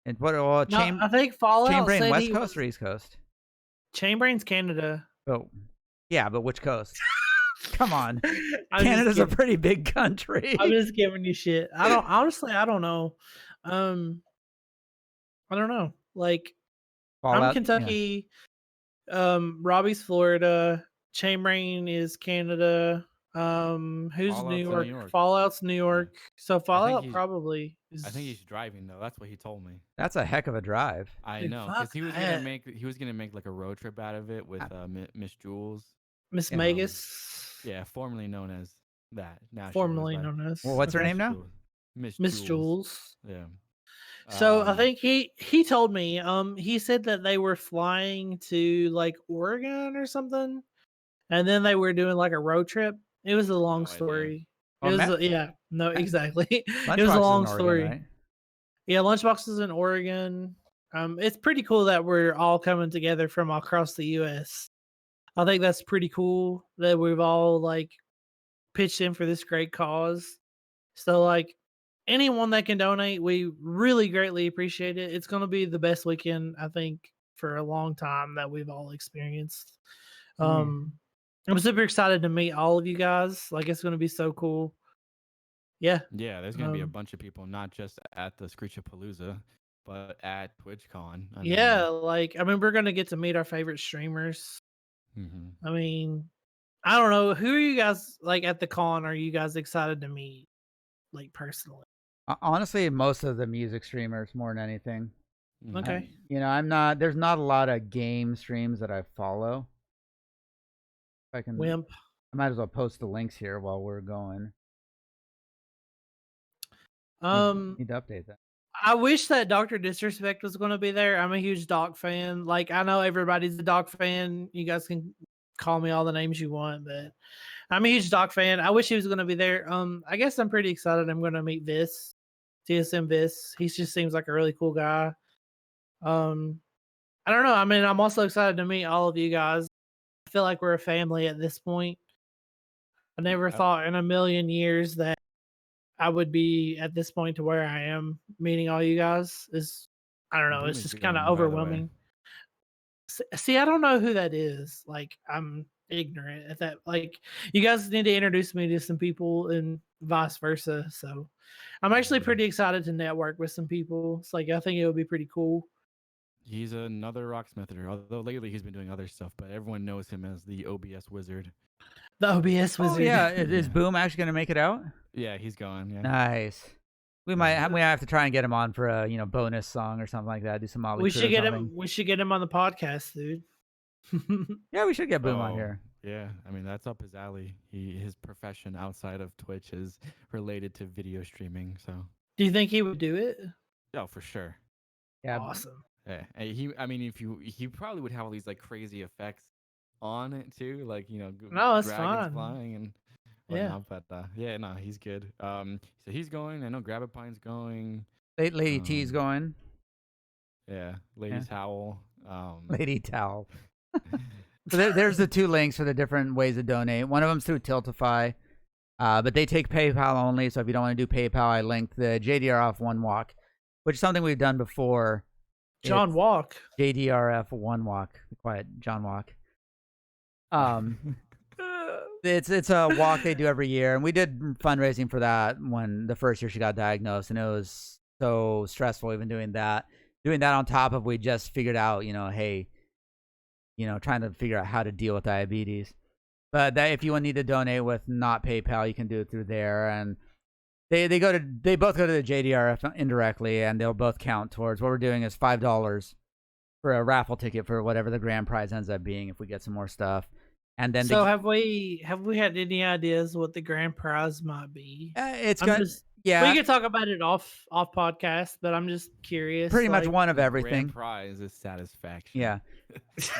And what? Well, I think Fallout Chainbrain said West Coast or East Coast? Chainbrain's Canada. Oh, yeah, but which coast? Come on, I'm Canada's a pretty big country. I'm just giving you shit. I don't know. I don't know. Like Fallout, I'm Kentucky. Robbie's Florida. Chainbrain is Canada. Who's Fallout's New in York? New York. Fallout's New York. So Fallout he's- probably is. I think he's driving though. That's what he told me. That's a heck of a drive. I Dude, know fuck because he was gonna make like a road trip out of it with Miss Jules. Miss Yeah. Magus. Yeah, formerly known as that. Now she Formerly goes by known as. Well, what's her okay. name now? Miss Jules. Yeah. So I think he told me he said that they were flying to like Oregon or something, and then they were doing like a road trip. It was a long No idea. story. Well, It was Matt- yeah, no, exactly. It Lunchbox was is a in long Oregon, story. right? Yeah, Lunchbox is in Oregon. It's pretty cool that we're all coming together from across the U.S. I think that's pretty cool that we've all like pitched in for this great cause. So like anyone that can donate, we really greatly appreciate it. It's going to be the best weekend I think for a long time that we've all experienced. I'm super excited to meet all of you guys. Like it's going to be so cool. Yeah. Yeah, there's gonna be a bunch of people, not just at the Screechapalooza, but at TwitchCon. Yeah, like I mean, we're gonna get to meet our favorite streamers. Mhm. I mean, I don't know. Who are you guys like at the con? Are you guys excited to meet, like personally? Honestly, most of the music streamers more than anything. Mhm. Okay. You know, I'm not. There's not a lot of game streams that I follow. If I can, Wimp. I might as well post the links here while we're going. Need to update that. I wish that Dr. Disrespect was going to be there. I'm a huge Doc fan. Like I know everybody's a Doc fan. You guys can call me all the names you want, but I'm a huge Doc fan. I wish he was going to be there. I guess I'm pretty excited. I'm going to meet Vis, TSM Vis. He just seems like a really cool guy. I don't know. I mean, I'm also excited to meet all of you guys. I feel like we're a family at this point. I never thought in a million years that I would be at this point to where I am meeting all you guys. I don't know. Boom It's is just the kind of guy, by the way. overwhelming. See, I don't know who that is. Like, I'm ignorant at that. Like, you guys need to introduce me to some people and vice versa. So, I'm actually pretty excited to network with some people. It's like I think it would be pretty cool. He's another rocksmither, although lately he's been doing other stuff, but everyone knows him as the OBS wizard. The OBS Oh wizard. yeah, is Boom actually gonna make it out? Yeah, he's going. Yeah. Nice. We might have to try and get him on for a bonus song or something like that. Do some Molly we Crew should or get something. him. We should get him on the podcast, dude. Yeah, we should get Boom on Oh, here. Yeah, I mean that's up his alley. His profession outside of Twitch is related to video streaming. So Do you think he would do it? yeah, for sure. Yeah, Awesome. Yeah, and I mean, if he probably would have all these like crazy effects on it too, like No, it's dragons fine. flying and Yeah. whatnot. But yeah, no, he's good. So he's going. I know Gravipine's going. Lady T's going. Yeah, Ladies Howl. Lady Towel. So there's the two links for the different ways to donate. One of them's through Tiltify, but they take PayPal only. So if you don't want to do PayPal, I linked the JDRF One Walk, which is something we've done before. John Walk. JDRF One Walk. Be quiet, John Walk. It's a walk they do every year, and we did fundraising for that when the first year she got diagnosed, and it was so stressful even doing that. Doing that on top of we just figured out, hey, trying to figure out how to deal with diabetes. But that if you need to donate with not PayPal, you can do it through there, and they both go to the JDRF indirectly, and they'll both count towards what we're doing is $5 for a raffle ticket for whatever the grand prize ends up being if we get some more stuff. And then so have we had any ideas what the grand prize might be? It's good. Yeah, we can talk about it off podcast, but I'm just curious. Pretty much one of everything. Grand prize is satisfaction. Yeah,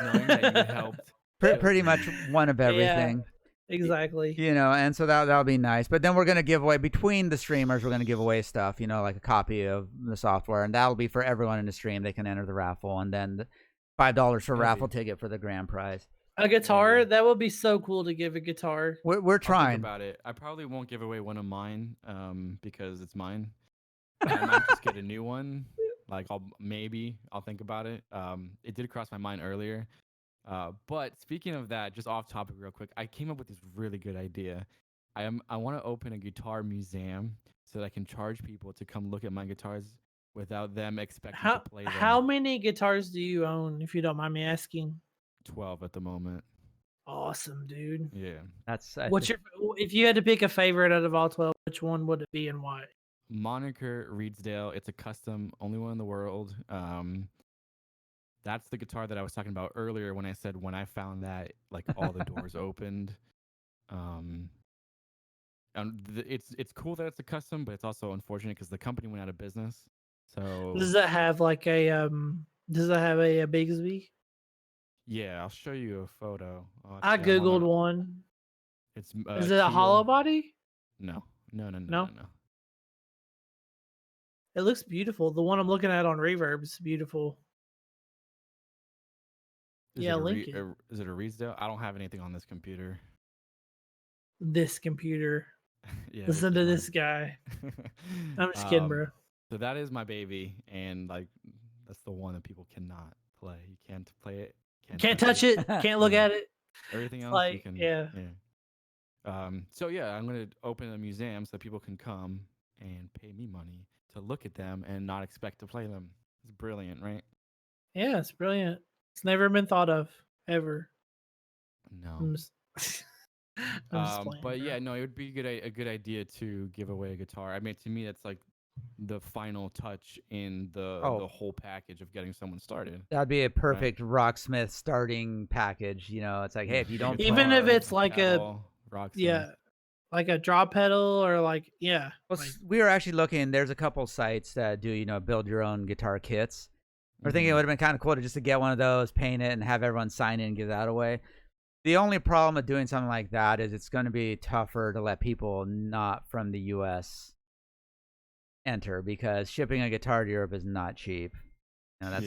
knowing that you helped. Pretty much one of everything. Yeah, exactly. And so that'll be nice. But then we're gonna give away between the streamers. We're gonna give away stuff. Like a copy of the software, and that'll be for everyone in the stream. They can enter the raffle, and then $5 for a raffle ticket for the grand prize. A guitar? That would be so cool to give a guitar. We're trying. Think about it. I probably won't give away one of mine because it's mine. I might just get a new one. Like I'll think about it. It did cross my mind earlier. But speaking of that, just off topic real quick, I came up with this really good idea. I want to open a guitar museum so that I can charge people to come look at my guitars without them expecting to play them. How many guitars do you own, if you don't mind me asking? 12 at the moment. Awesome, dude. Yeah. If you had to pick a favorite out of all 12, which one would it be and why? Moniker Reedsdale. It's a custom, only one in the world. That's the guitar that I was talking about earlier when I said when I found that, like, all the doors opened. And it's cool that it's a custom, but it's also unfortunate because the company went out of business. So does that have like a Bigsby? Yeah, I'll show you a photo. I googled one. It's is it a hollow body? No. It looks beautiful. The one I'm looking at on Reverb is beautiful. Is it a Reedsdale? I don't have anything on this computer. This computer. Yeah. Listen to this guy. I'm just kidding, bro. So that is my baby, and like that's the one that people cannot play. You can't play it. Can't touch it. Can't look at it. Everything else like, you can. Yeah. So yeah, I'm gonna open a museum so people can come and pay me money to look at them and not expect to play them. It's brilliant, right? Yeah, it's brilliant. It's never been thought of ever. No. I'm just playing, but bro. yeah, no, it would be a good idea to give away a guitar. I mean, to me, that's like the final touch in the whole package of getting someone started. That'd be a perfect Rocksmith starting package. It's like, hey, if you don't even if it's like pedal, like a drop pedal or like Well, we were actually looking. There's a couple sites that do build your own guitar kits. We're thinking it would have been kind of cool to get one of those, paint it, and have everyone sign in and give that away. The only problem with doing something like that is it's going to be tougher to let people not from the U.S. enter because shipping a guitar to Europe is not cheap. So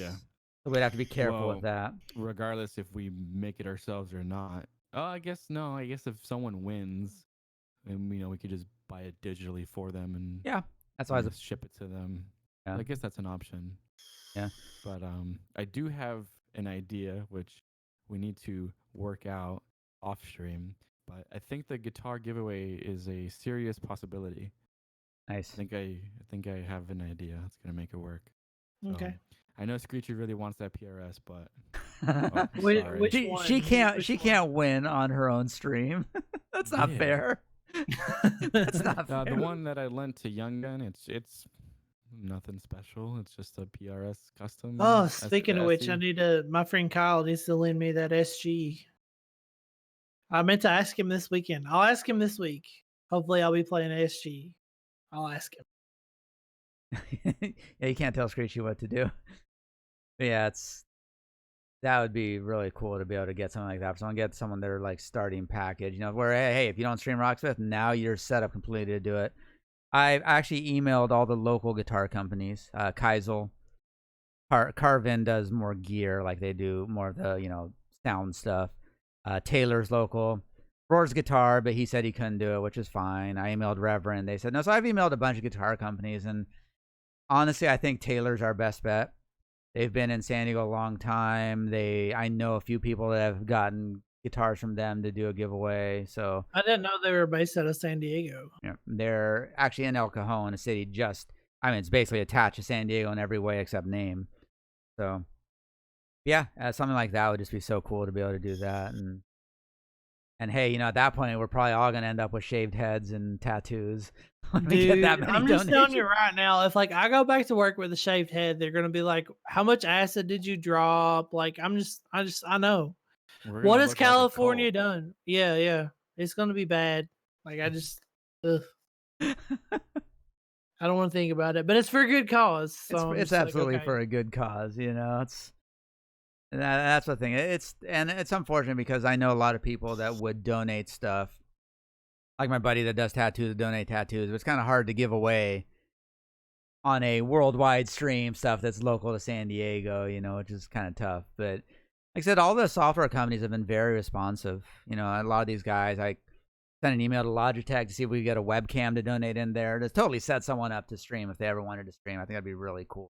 we'd have to be careful with that. Regardless if we make it ourselves or not. I guess if someone wins, then we could just buy it digitally for them and that's why ship it to them. Yeah. I guess that's an option. Yeah. But I do have an idea which we need to work out off stream. But I think the guitar giveaway is a serious possibility. Nice. I think I have an idea. It's gonna make it work. Okay. I know Screechy really wants that PRS, but she can't win on her own stream. That's not fair. That's not fair. The one that I lent to Young Gun, it's nothing special. It's just a PRS custom. Oh, speaking of which, my friend Kyle needs to lend me that SG. I meant to ask him this weekend. I'll ask him this week. Hopefully, I'll be playing SG. I'll ask him. Yeah, you can't tell Screechy what to do. But yeah, that would be really cool to be able to get something like that. Someone get someone their like starting package, where hey, if you don't stream Rocksmith, now you're set up completely to do it. I actually emailed all the local guitar companies. Keisel, Carvin does more gear, like they do more of the sound stuff. Taylor's local. Roar's guitar, but he said he couldn't do it, which is fine. I emailed Reverend. They said no. So I've emailed a bunch of guitar companies, and honestly, I think Taylor's our best bet. They've been in San Diego a long time. I know a few people that have gotten guitars from them to do a giveaway. So I didn't know they were based out of San Diego. yeah, they're actually in El Cajon, a city it's basically attached to San Diego in every way except name. So yeah, something like that would just be so cool to be able to do that. And hey, at that point, we're probably all going to end up with shaved heads and tattoos. Dude, I'm just telling you right now, if I go back to work with a shaved head, they're going to be like, how much acid did you drop? Like, I know. What has California done? Yeah. It's going to be bad. Like, ugh. I don't want to think about it, but it's for a good cause. So it's absolutely for a good cause, That's the thing. It's unfortunate because I know a lot of people that would donate stuff. Like my buddy that does tattoos, donate tattoos. But it's kind of hard to give away on a worldwide stream stuff that's local to San Diego, which is kind of tough. But like I said, all the software companies have been very responsive. A lot of these guys, I sent an email to Logitech to see if we could get a webcam to donate in there to totally set someone up to stream if they ever wanted to stream. I think that'd be really cool.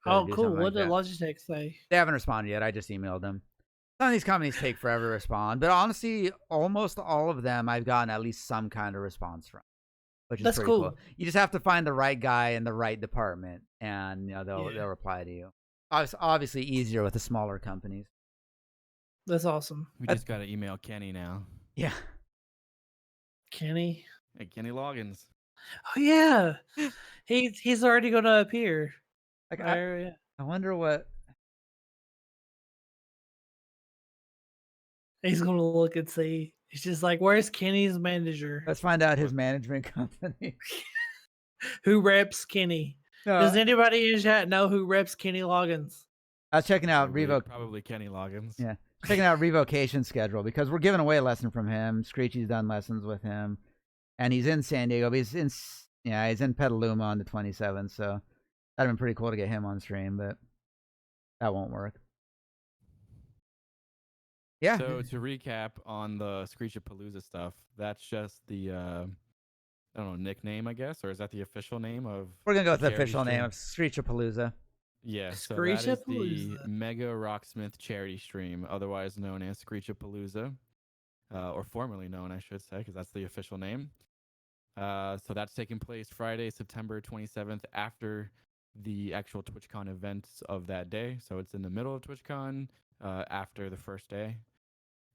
Oh, cool. What did Logitech say? They haven't responded yet. I just emailed them. Some of these companies take forever to respond, but honestly, almost all of them I've gotten at least some kind of response from, which is pretty cool. You just have to find the right guy in the right department, and they'll reply to you. Obviously, easier with the smaller companies. That's awesome. We just got to email Kenny now. Yeah, Kenny. Hey, Kenny Loggins. Oh yeah, he's already going to appear. Like I wonder what. He's going to look and see. He's just like, where's Kenny's manager? Let's find out his management company. Who reps Kenny? Does anybody in chat know who reps Kenny Loggins? I was checking out Probably Kenny Loggins. Yeah. Checking out Revocation schedule because we're giving away a lesson from him. Screechy's done lessons with him. And he's in San Diego. But he's in Petaluma on the 27th. So that'd have been pretty cool to get him on stream, but that won't work. Yeah. So to recap on the Screechapalooza stuff, that's just the I don't know, nickname, I guess, or is that the official name of? We're gonna go with the official name of Screechapalooza. Yeah, so that is the Mega Rocksmith charity stream, otherwise known as Screechapalooza, or formerly known, I should say, because that's the official name. So that's taking place Friday, September 27th, after the actual TwitchCon events of that day. So it's in the middle of TwitchCon, after the first day.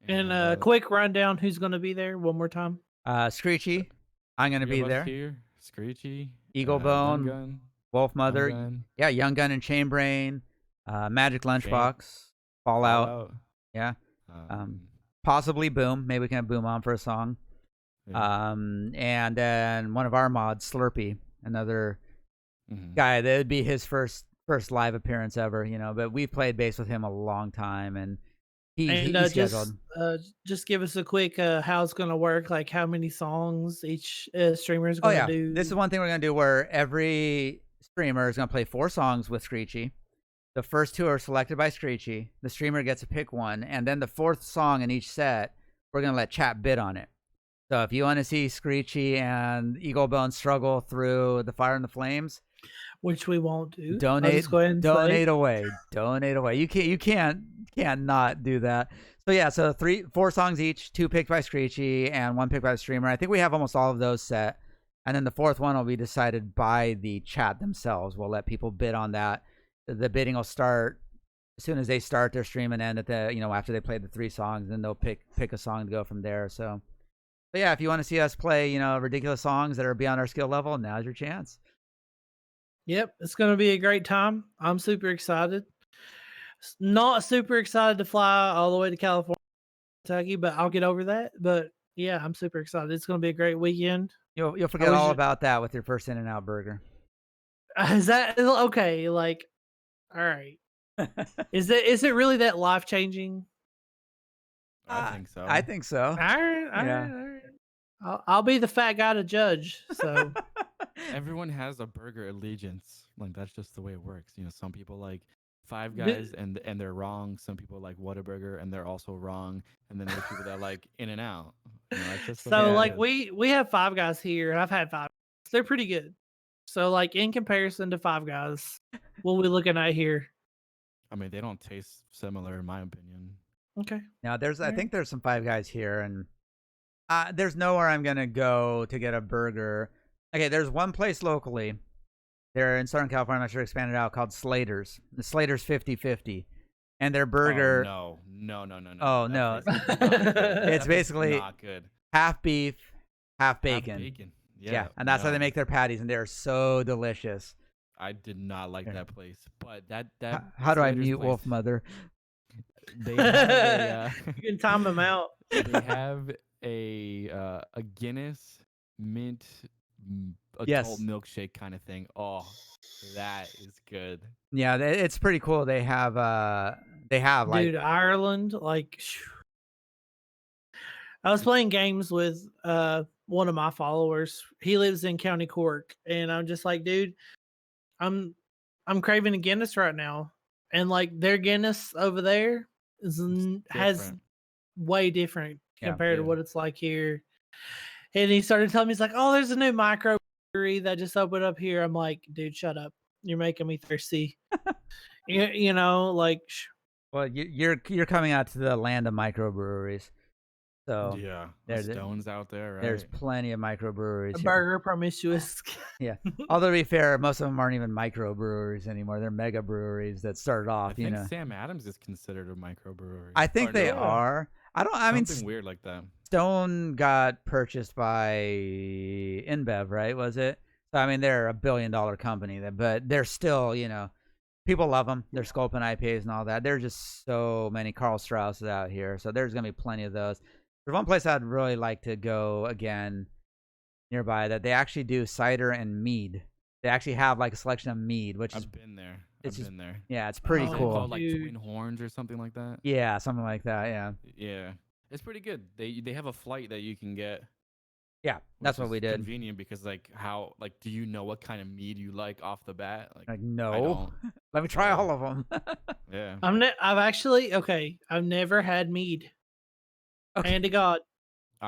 And a quick rundown, who's going to be there one more time? Screechy. I'm going to be there. Here. Screechy. Eagle Bone. Wolfmother. Yeah, Young Gun and Chainbrain. Magic Lunchbox. Fallout. Yeah. Possibly Boom. Maybe we can have Boom on for a song. Yeah. And then one of our mods, Slurpee, another guy. That would be his first live appearance ever, but we've played bass with him a long time, and he's scheduled. Just give us a quick how it's going to work, like how many songs each streamer is going to do. This is one thing we're going to do where every streamer is going to play 4 songs with Screechy. The first 2 are selected by Screechy. The streamer gets to pick one, and then the 4th song in each set, we're going to let chat bid on it. So if you want to see Screechy and Eagle Bone struggle through the fire and the flames, which we won't do. Donate away. You can't not do that. So yeah, so 4 songs each, 2 picked by Screechy and 1 picked by the streamer. I think we have almost all of those set. And then the 4th one will be decided by the chat themselves. We'll let people bid on that. The bidding will start as soon as they start their stream and end at the, after they play the 3 songs, then they'll pick a song to go from there. So but yeah, if you want to see us play, ridiculous songs that are beyond our skill level, now's your chance. Yep, it's going to be a great time. I'm super excited. Not super excited to fly all the way to California. Kentucky, but I'll get over that. But yeah, I'm super excited. It's going to be a great weekend. You'll forget all about that with your first In-N-Out burger. Is that okay? Like, all right. Is it really that life changing? I think so. I think so. All right. I'll be the fat guy to judge. So Everyone has a burger allegiance. Like that's just the way it works. Some people like Five Guys and they're wrong. Some people like Whataburger and they're also wrong. And then there's people that like In-N-Out. That's just so like we have Five Guys here, and I've had Five Guys. They're pretty good. So like in comparison to Five Guys, what we looking at here? I mean, they don't taste similar in my opinion. Okay. Now I think there's some Five Guys here, and there's nowhere I'm gonna go to get a burger. Okay, there's one place locally. They're in Southern California. I'm not sure expanded out, called Slater's. The Slater's 50/50, and their burger. Oh, no. Oh no, it's basically not good. Half beef, half bacon. Half bacon. Yeah, and that's how they make their patties, and they're so delicious. I did not like that place, but that how do I Slater's mute place, Wolfmother? They have You can time them out. They have a Guinness mint adult milkshake kind of thing. Oh, that is good. Yeah, it's pretty cool. They have like, dude, Ireland. Like, I was playing games with one of my followers. He lives in County Cork, and I'm just like, dude, I'm craving a Guinness right now, and like their Guinness over there has way different compared to what it's like here. And he started telling me, he's like, oh, there's a new microbrewery that just opened up here. I'm like, dude, shut up. You're making me thirsty. you know, like. Well, you're coming out to the land of microbreweries. So yeah, there's stones out there, right? There's plenty of microbreweries. Burger promiscuous. Yeah. Although to be fair, most of them aren't even microbreweries anymore. They're mega breweries that started off. I think Sam Adams is considered a microbrewery. I think they are. I mean, something weird like that. Stone got purchased by InBev, right? Was it? So I mean, they're $1 billion company, but they're still, people love them. They're Sculpin IPAs and all that. There's just so many Karl Strausses out here, so there's gonna be plenty of those. There's one place I'd really like to go again nearby that they actually do cider and mead. They actually have like a selection of mead, which I've been there. Yeah, it's pretty cool. Called like Twin Horns or something like that. Yeah, something like that. Yeah. Yeah, it's pretty good. They have a flight that you can get. Yeah, that's what we did. Convenient because do you know what kind of mead you like off the bat? Like no. Let me try all of them. Yeah. I've never had mead. Okay. Hand to God.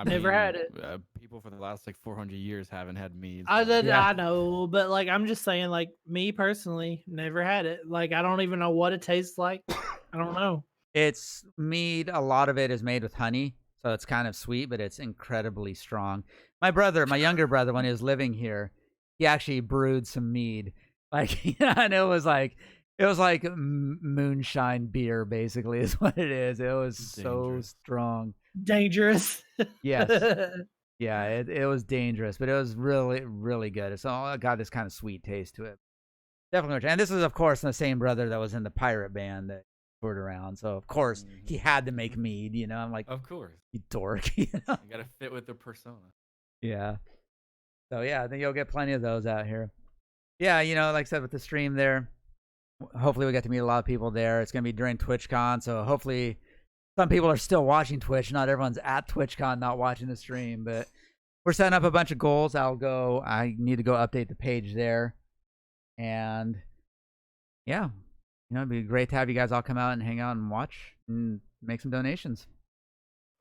Never had it. People for the last 400 years haven't had mead. I know, but I'm just saying, me personally, never had it. I don't even know what it tastes like. I don't know. It's mead. A lot of it is made with honey, so it's kind of sweet, but it's incredibly strong. My younger brother, when he was living here, he actually brewed some mead. And it was like moonshine beer, basically, is what it is. It was so strong. Dangerous. Yes. Yeah, it was dangerous, but it was really, really good. It's all got this kind of sweet taste to it. Definitely. And this is, of course, the same brother that was in the pirate band that toured around. So, of course, he had to make mead, I'm like, of course. You dork. You got to fit with the persona. Yeah. So, yeah, I think you'll get plenty of those out here. Yeah, like I said, with the stream there, hopefully we get to meet a lot of people there. It's going to be during TwitchCon, so hopefully some people are still watching Twitch. Not everyone's at TwitchCon not watching the stream, but we're setting up a bunch of goals. I need to go update the page there. And yeah, it'd be great to have you guys all come out and hang out and watch and make some donations.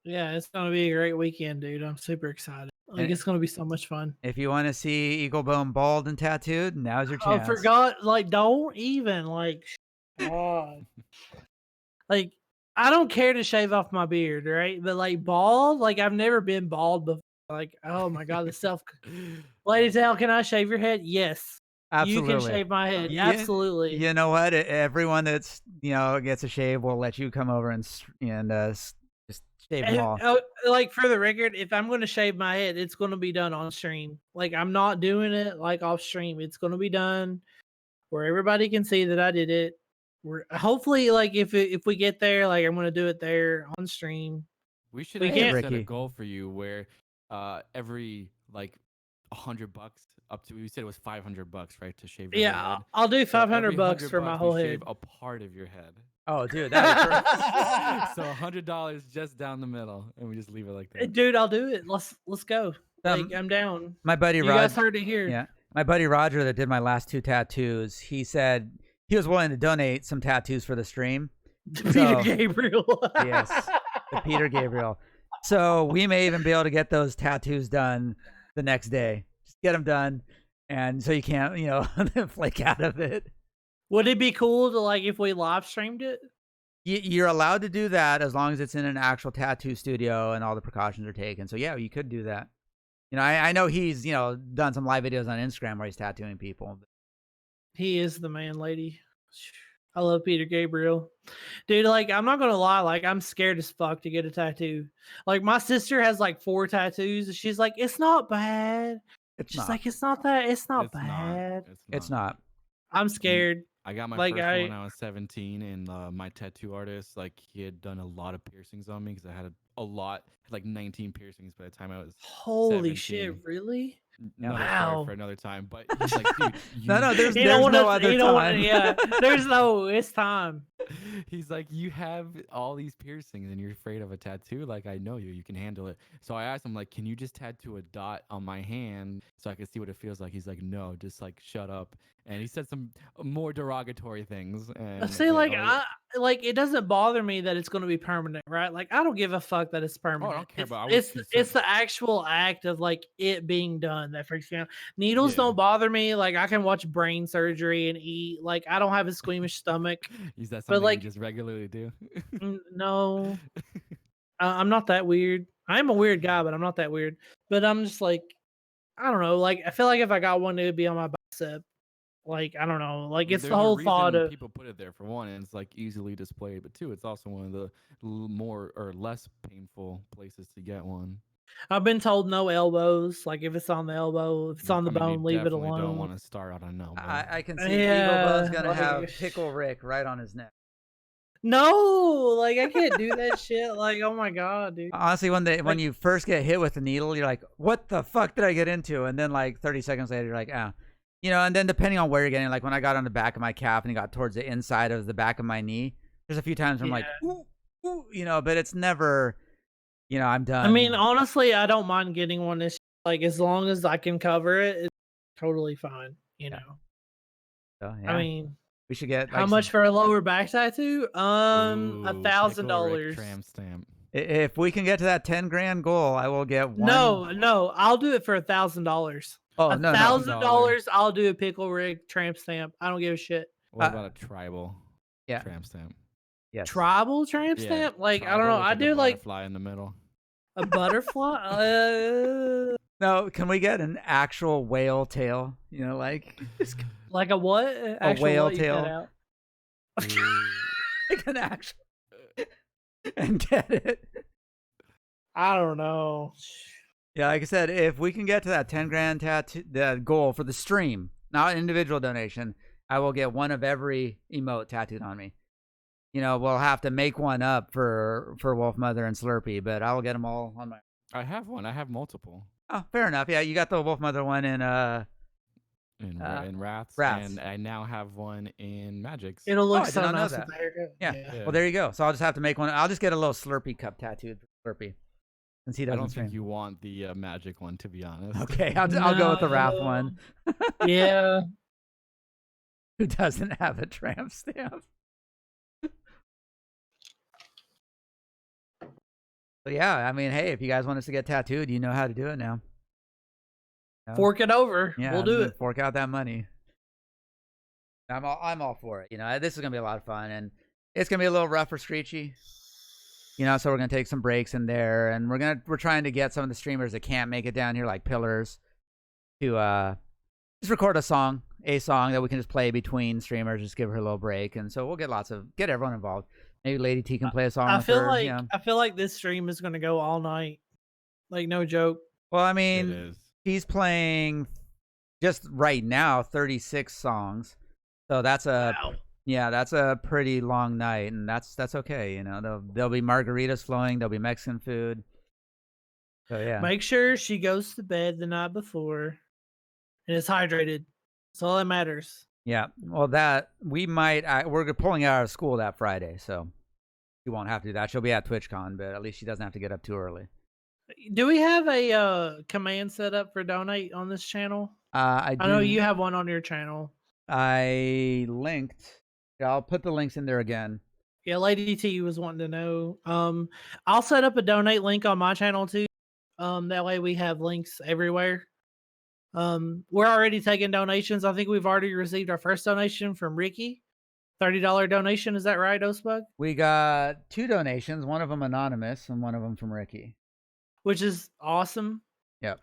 Yeah, it's going to be a great weekend, dude. I'm super excited. It's going to be so much fun. If you want to see Eagle Bone bald and tattooed, now's your chance. I forgot, don't even, God. I don't care to shave off my beard, right? But bald, I've never been bald before. Oh my God, the Ladies, Al, can I shave your head? Yes. Absolutely. You can shave my head. Absolutely. You know what? Everyone that's, gets a shave will let you come over and just shave them off. For the record, if I'm going to shave my head, it's going to be done on stream. I'm not doing it off stream. It's going to be done where everybody can see that I did it. We're hopefully if we get there, I'm going to do it there on stream. We should We actually can't- set a Ricky. goal for you where every like $100 up to, you said it was $500, right, to shave your whole Yeah, head. I'll do So every $500 for my $100 whole we head. shave a part of your head. Oh, dude, that'd be perfect. So $100 just down the middle, and we just leave it like that. Dude, I'll do it. Let's go. Like, I'm down. My buddy You Rod, guys heard it here. yeah, my buddy Roger that did my last 2 tattoos. He said he was willing to donate some tattoos for the stream. Peter So- Gabriel. Yes, the Peter Gabriel. So we may even be able to get those tattoos done the next day. Just get them done, and so you can't, flake out of it. Would it be cool to like if we live streamed it? You're allowed to do that as long as it's in an actual tattoo studio and all the precautions are taken. So yeah, you could do that. I know he's done some live videos on Instagram where he's tattooing people. He is the man, lady. I love Peter Gabriel. Dude, like, I'm not gonna lie, like, I'm scared as fuck to get a tattoo. Like, my sister has like 4 tattoos, and she's like, it's not bad. She's like, it's not bad. It's not. I'm scared. I got my Like, first one when I was 17, and my tattoo artist, like, he had done a lot of piercings on me because I had a lot, like 19 piercings by the time I was Holy 17. shit, really? Another Wow. story for another time. But he's like, dude, No, there's You don't wanna- no other you don't wanna- time. yeah, it's time. He's like, you have all these piercings and you're afraid of a tattoo. Like, I know you can handle it. So I asked him, like, can you just tattoo a dot on my hand so I can see what it feels like? He's like, no, just like shut up. And he said some more derogatory things. And See, like, it doesn't bother me that it's going to be permanent, right? Like, I don't give a fuck that it's permanent. don't care, it's, but I was it's concerned. the actual act of like it being done that freaks me out. Needles Yeah. don't bother me. Like, I can watch brain surgery and eat. Like, I don't have a squeamish stomach. Is that but, something like- you just regularly do? No, I'm not that weird. I'm a weird guy, but I'm not that weird. But I'm just like, I don't know. Like, I feel like if I got one, it would be on my bicep. Like, I don't know. Like, it's There's the a whole reason thought of. people put it there, for one, and it's like easily displayed, but two, it's also one of the more or less painful places to get one. I've been told no elbows. Like, if it's on the elbow, if it's on the bone, leave it alone. Don't want to start out on elbow. I can see Yeah, Eagle Bow's gonna like- have Pickle Rick right on his neck. No, like I can't do that shit. Like, oh my god, dude. Honestly, when you first get hit with the needle, you're like, "What the fuck did I get into?" And then like 30 seconds later, you're like, "Ah." And then depending on where you're getting, like when I got on the back of my calf and it got towards the inside of the back of my knee, there's a few times where I'm like, ooh, ooh, but it's never, I'm done. I mean, honestly, I don't mind getting one. This like as long as I can cover it, it's totally fine. So, I mean, we should get how much for a lower back tattoo? Ooh, $1,000. Tramp stamp. If we can get to that 10 grand goal, I will get one. No, I'll do it for $1,000. Oh no, $1,000. I'll do a pickle rig tramp stamp. I don't give a shit. What about a tribal yeah. tramp stamp? Yes. Tribal tramp Yeah, stamp? Like, I tribal don't know. with, I a do like butterfly in the middle. a butterfly. No, can we get an actual whale tail? Like Like a what? Actual whale what you cut tail. out? like an actual and get it. I don't know. Yeah, like I said, if we can get to that 10 grand tattoo, the goal for the stream, not an individual donation, I will get one of every emote tattooed on me. We'll have to make one up for Wolfmother and Slurpee, but I will get them all on my. I have one. I have multiple. Oh, fair enough. Yeah, you got the Wolfmother one in In Wraths, Wraths. and I now have one in Magics. It'll I look did so not know nice that. with the haircut. Yeah. Well, there you go. So I'll just have to make one. I'll just get a little Slurpee cup tattooed for Slurpee, since he I doesn't don't stream. think you want the Magic one, to be honest. Okay, I'll go with the Wrath one. Yeah. Who doesn't have a tramp stamp? But yeah, I mean, hey, if you guys want us to get tattooed, you know how to do it now. Fork it over. Yeah, We'll do it. Fork out that money. I'm all for it. This is gonna be a lot of fun, and it's gonna be a little rough for Screechy. So we're gonna take some breaks in there, and we're trying to get some of the streamers that can't make it down here, like Pillars, to just record a song that we can just play between streamers, just give her a little break, and so we'll get everyone involved. Maybe Lady T can play a song. I with feel her, like I feel like this stream is gonna go all night. Like, no joke. Well, I It mean, is. he's playing just right now 36 songs, so that's a Wow. Yeah, that's a pretty long night, and that's okay. There'll be margaritas flowing. There'll be Mexican food. So yeah, Make sure she goes to bed the night before and is hydrated. That's all that matters. yeah. Well, that we're pulling her out of school that Friday, so she won't have to do that. She'll be at TwitchCon, but at least she doesn't have to get up too early. Do we have a command set up for donate on this channel? I know you have one on your channel. I linked. Yeah, I'll put the links in there again. Yeah, Lady T was wanting to know. I'll set up a donate link on my channel too. That way we have links everywhere. We're already taking donations. I think we've already received our first donation from Ricky. $30 donation. Is that right, Osebug? We got 2 donations, one of them anonymous and one of them from Ricky. Which is awesome. Yep.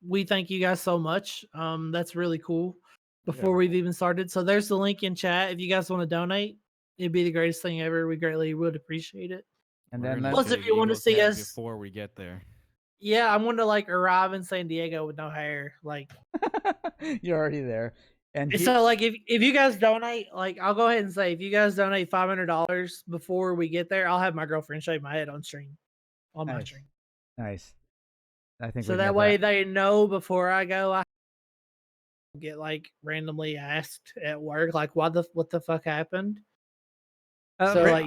We thank you guys so much. That's really cool. Before we've even started. So there's the link in chat. If you guys want to donate, it'd be the greatest thing ever. We greatly would appreciate it. And then plus, if you want to see us before we get there. Yeah, I want to like arrive in San Diego with no hair. Like you're already there. And so like if you guys donate, like I'll go ahead and say if you guys donate $500 before we get there, I'll have my girlfriend shave my head on stream. On my stream. Nice. I think so that way they know before I go. I get like randomly asked at work, like what the fuck happened. So like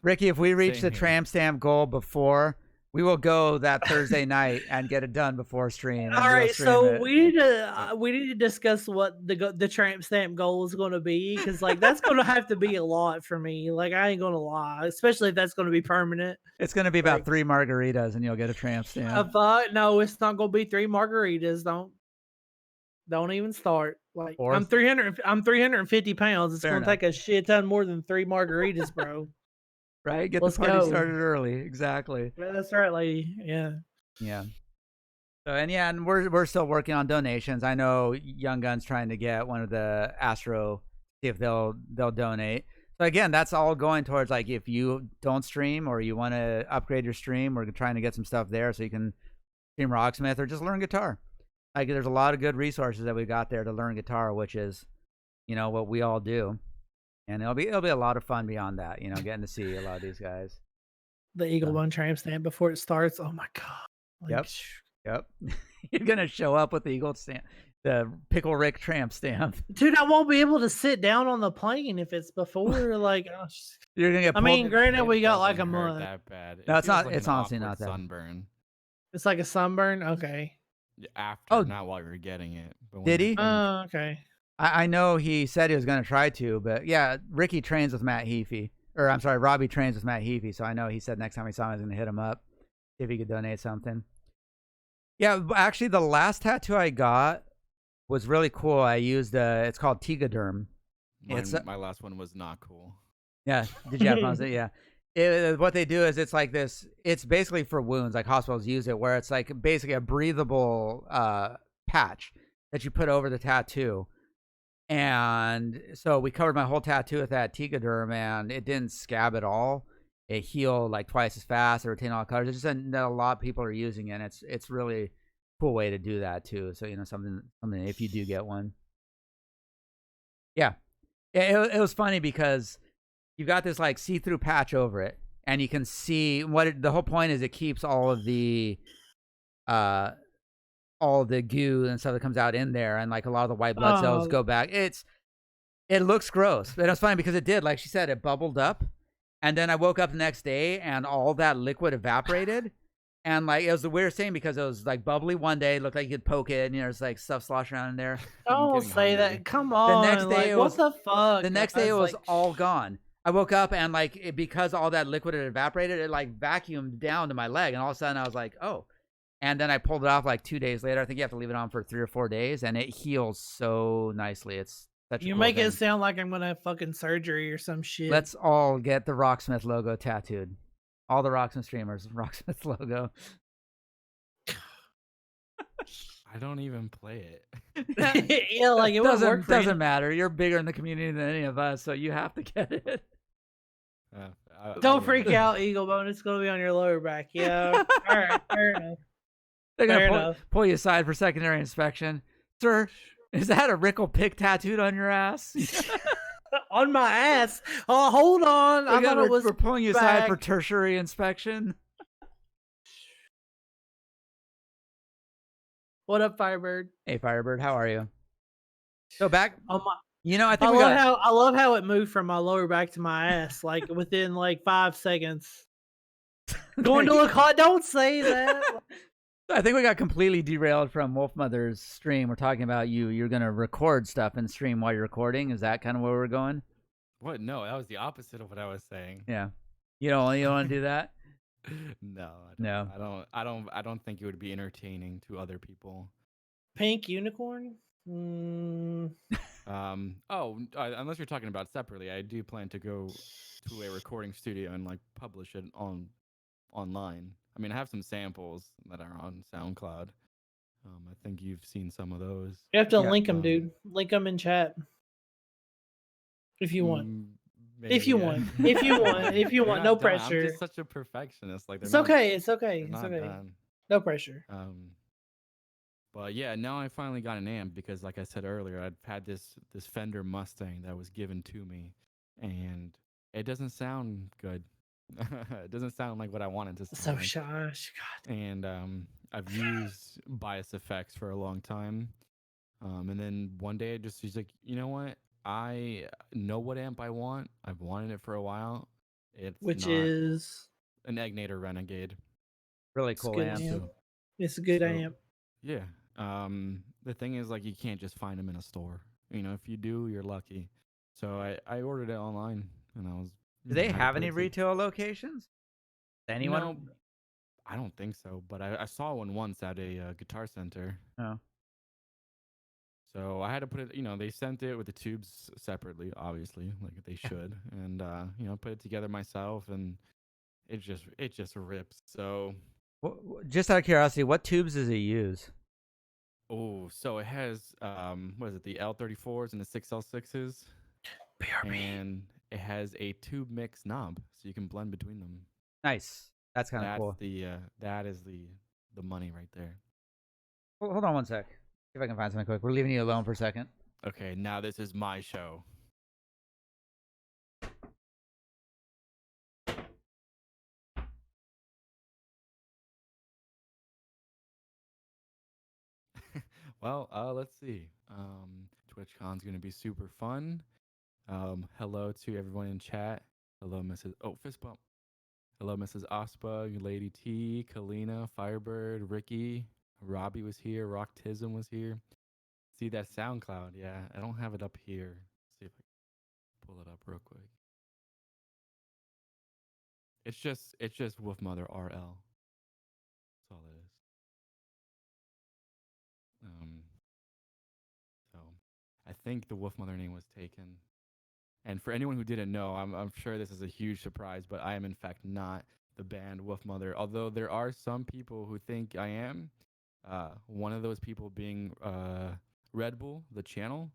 Ricky, if we reach the tramp stamp goal before, we will go that Thursday night and get it done before stream. All right, so we need to discuss what the tramp stamp goal is going to be, because like that's going to have to be a lot for me. Like I ain't going to lie, especially if that's going to be permanent. It's going to be about 3 margaritas and you'll get a tramp stamp. No, it's not going to be 3 margaritas. Don't even start. Like I'm 350 pounds. It's going to take a shit ton more than 3 margaritas, bro. Right? Get the party started early. Exactly. Yeah, that's right, lady. Yeah. Yeah. So and we're still working on donations. I know Young Gun's trying to get one of the Astro, see if they'll donate. So again, that's all going towards like if you don't stream or you want to upgrade your stream, we're trying to get some stuff there so you can stream Rocksmith or just learn guitar. Like there's a lot of good resources that we got there to learn guitar, which is, what we all do. And it'll be a lot of fun beyond that, getting to see a lot of these guys. The Eagle One tramp stamp before it starts. Oh my god. Like, yep. You're gonna show up with the Eagle stamp, the Pickle Rick tramp stamp. Dude, I won't be able to sit down on the plane if it's before. Like, you're gonna get. Granted, we got like a month. That bad. No, it's not. Like it's honestly not that sunburn. It's like a sunburn. Okay. After, not while you're getting it. But did he? Oh, okay. I know he said he was going to try to, but yeah, Ricky trains with Matt Heafy. Or I'm sorry, Robbie trains with Matt Heafy, so I know he said next time he saw him, he was going to hit him up, see if he could donate something. Yeah, actually, the last tattoo I got was really cool. I used, it's called Tegaderm. My last one was not cool. Yeah, did you have fun with it? Yeah. What they do is it's like this, it's basically for wounds, like hospitals use it, where it's like basically a breathable patch that you put over the tattoo. And so we covered my whole tattoo with that Tegaderm, and it didn't scab at all. It healed like twice as fast. It retained all the colors. It's just that a lot of people are using it. And it's really a cool way to do that too. So something if you do get one. Yeah, it was funny because you got this like see-through patch over it, and you can see the whole point is it keeps all of the goo and stuff that comes out in there, and like a lot of the white blood cells go back. It looks gross, but it's funny because it did, like she said, it bubbled up, and then I woke up the next day and all that liquid evaporated, and like it was the weirdest thing because it was like bubbly one day, it looked like you could poke it, and there's like stuff sloshing around in there. Don't say that. Come on. The next day, what the fuck? The next day it was all gone. I woke up and like because all that liquid had evaporated, it like vacuumed down to my leg, and all of a sudden I was like, oh. And then I pulled it off like 2 days later. I think you have to leave it on for 3 or 4 days, and it heals so nicely. It's such a cool make thing. It sound like I'm gonna have fucking surgery or some shit. Let's all get the Rocksmith logo tattooed. All the Rocksmith streamers, Rocksmith logo. I don't even play it. Yeah, like it doesn't matter. You're bigger in the community than any of us, so you have to get it. Don't freak out, Eagle Bone. It's gonna be on your lower back. Yeah. All right. Fair enough. They're gonna pull you aside for secondary inspection. Sir, is that a Rickle pick tattooed on your ass? On my ass. Oh, hold on. I thought it was we're pulling you aside back. for tertiary inspection. What up, Firebird? Hey, Firebird, how are you? So back, Oh my. I think I love how it moved from my lower back to my ass, like within like 5 seconds. Going to look hot. Don't say that. I think we got completely derailed from Wolfmother's stream. We're talking about you're gonna record stuff and stream while you're recording. Is that kind of where we're going? What? No, that was the opposite of what I was saying. Yeah. You don't want to do that? No, No. I don't think it would be entertaining to other people. Pink unicorn? Unless you're talking about separately, I do plan to go to a recording studio and like publish it online. I mean, I have some samples that are on SoundCloud. I think you've seen some of those. You have to link them, dude. Link them in chat. If you want. Maybe, if you want. If you want. If you want. No pressure. I'm just such a perfectionist. Like, it's okay. It's okay. It's okay. Done. No pressure. But yeah, now I finally got an amp because, like I said earlier, I've had this Fender Mustang that was given to me, and it doesn't sound good. It doesn't sound like what I wanted to sound. So like. shush, God. And I've used bias effects for a long time, and then one day I just was like, you know what? I know what amp I want. I've wanted it for a while. Which is an Egnator Renegade. Really cool amp. It's a good amp. Yeah. The thing is, like, you can't just find them in a store. You know, if you do, you're lucky. So I ordered it online, and I was. Do they have any retail locations? Anyone? No, I don't think so. But I saw one once at a Guitar Center. Oh. So I had to put it. You know, they sent it with the tubes separately, obviously, like they should, and put it together myself, and it just rips. So. Just out of curiosity, what tubes does it use? Oh, so it has what is it? The L34s and the 6L6s. BRB. And it has a tube mix knob, so you can blend between them. Nice. That's kind of cool. That is the money right there. Well, hold on one sec. See if I can find something quick. We're leaving you alone for a second. Okay, now this is my show. Well, let's see. TwitchCon's gonna be super fun. Hello to everyone in chat. Hello, Mrs. Oh, fist bump. Hello, Mrs. Ospa, Lady T, Kalina, Firebird, Ricky, Robbie was here, Rocktism was here. See that SoundCloud? Yeah, I don't have it up here. Let's see if I can pull it up real quick. It's just Wolfmother RL. That's all it is. So I think the Wolfmother name was taken. And for anyone who didn't know, I'm sure this is a huge surprise, but I am in fact not the band Wolfmother. Although there are some people who think I am. One of those people being Red Bull, the channel.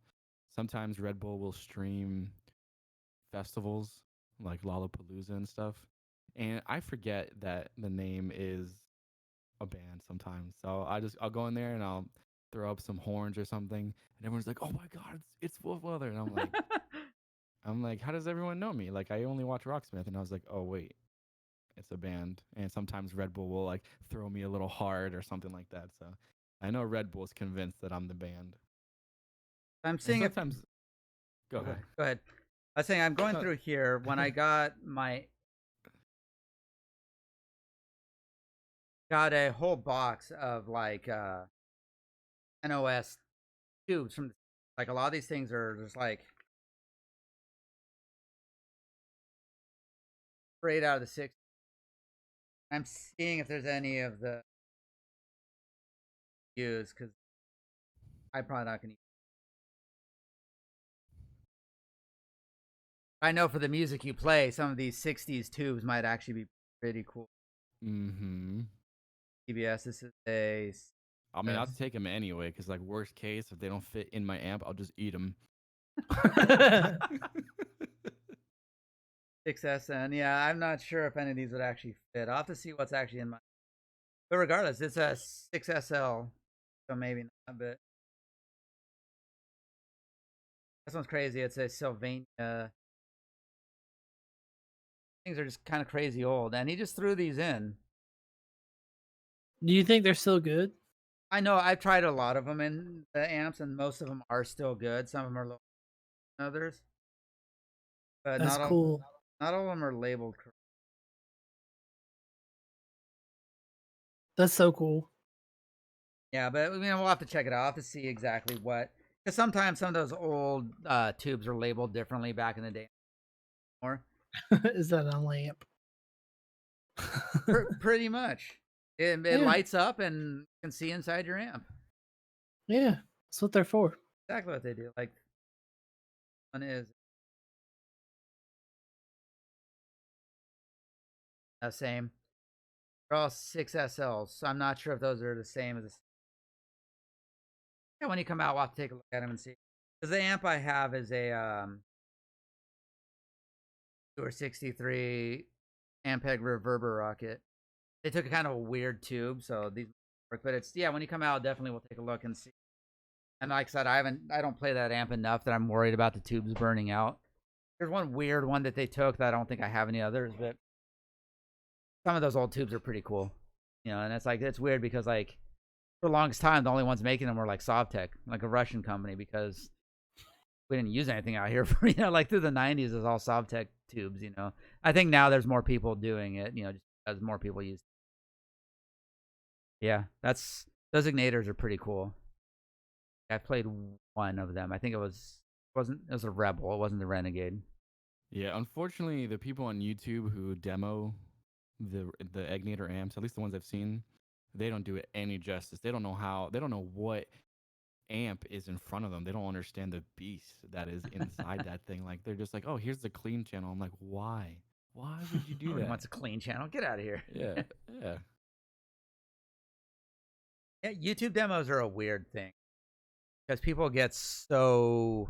Sometimes Red Bull will stream festivals like Lollapalooza and stuff. And I forget that the name is a band sometimes. So I'll go in there and I'll throw up some horns or something. And everyone's like, oh my God, it's Wolfmother. And I'm like, how does everyone know me? Like, I only watch Rocksmith. And I was like, oh, wait, it's a band. And sometimes Red Bull will like throw me a little hard or something like that. So I know Red Bull's convinced that I'm the band. I'm seeing it. Go ahead. Go ahead. I was saying I'm going through here when I got a whole box of like NOS tubes from like a lot of these things are just like straight out of the 60s. I'm seeing if there's any of the use because I'm probably not gonna. I know for the music you play, some of these 60s tubes might actually be pretty cool. Mm-hmm. TBS, this is a... I mean, I'll take them anyway, because, like, worst case, if they don't fit in my amp, I'll just eat them. 6SN, yeah, I'm not sure if any of these would actually fit. I'll have to see what's actually in my... But regardless, it's a 6SL, so maybe not, but... This one's crazy. It's a Sylvania. Things are just kind of crazy old, and he just threw these in. Do you think they're still good? I know I've tried a lot of them in the amps, and most of them are still good. Some of them are lower than others, but That's cool. not all of them are labeled correct. That's so cool. Yeah, but we'll have to check it out. I'll have to see exactly what, because sometimes some of those old tubes are labeled differently back in the day. More Is that a lamp? pretty much. It Yeah. lights up and you can see inside your amp. Yeah, that's what they're for. Exactly what they do. Like one is the same. They're all 6SLs, so I'm not sure if those are the same as. Yeah, when you come out, we'll have to take a look at them and see. Because the amp I have is a 263 Ampeg Reverber Rocket. They took a kind of a weird tube, so these work. But it's, yeah, when you come out, definitely we'll take a look and see. And like I said, I don't play that amp enough that I'm worried about the tubes burning out. There's one weird one that they took that I don't think I have any others, but some of those old tubes are pretty cool. And it's weird because like for the longest time, the only ones making them were like Sovtek, like a Russian company, because we didn't use anything out here for, like through the 90s, it was all Sovtek tubes, I think now there's more people doing it, just as more people use. Yeah, those ignators are pretty cool. I've played one of them. I think it was a Rebel. It wasn't the Renegade. Yeah, unfortunately, the people on YouTube who demo the Ignator amps, at least the ones I've seen, they don't do it any justice. They don't know what amp is in front of them. They don't understand the beast that is inside that thing. Like they're just like, oh, here's the clean channel. I'm like, why? Why would you do that? Wants a clean channel? Get out of here. Yeah, yeah. Yeah, YouTube demos are a weird thing because people get so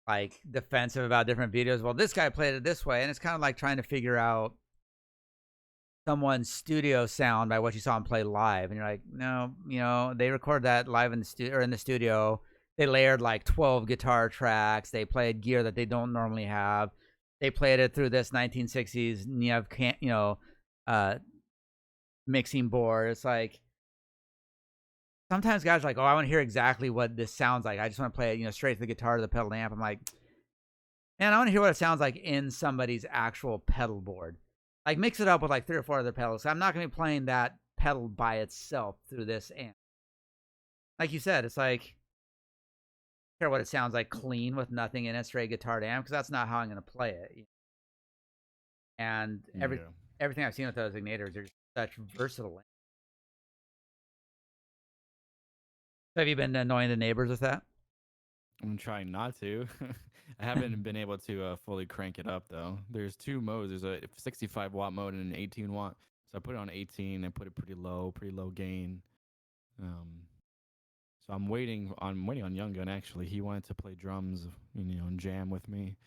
like defensive about different videos. Well, this guy played it this way, and it's kind of like trying to figure out someone's studio sound by what you saw him play live, and you're like, no, they record that live in the studio. They layered like 12 guitar tracks. They played gear that they don't normally have. They played it through this 1960s Niev mixing board. It's like sometimes guys are like, oh, I want to hear exactly what this sounds like. I just want to play it, straight to the guitar to the pedal amp. I'm like, man, I want to hear what it sounds like in somebody's actual pedal board. Like mix it up with like 3 or 4 other pedals. I'm not going to be playing that pedal by itself through this amp. Like you said, it's like, I don't care what it sounds like clean with nothing in it, straight guitar to amp, because that's not how I'm going to play it. And everything I've seen with those ignators are just such versatile. Have you been annoying the neighbors with that? I'm trying not to. I haven't been able to fully crank it up though. There's 2 modes. There's a 65 watt mode and an 18 watt. So I put it on 18 and put it pretty low gain. So I'm waiting on Young Gun actually. He wanted to play drums, and jam with me.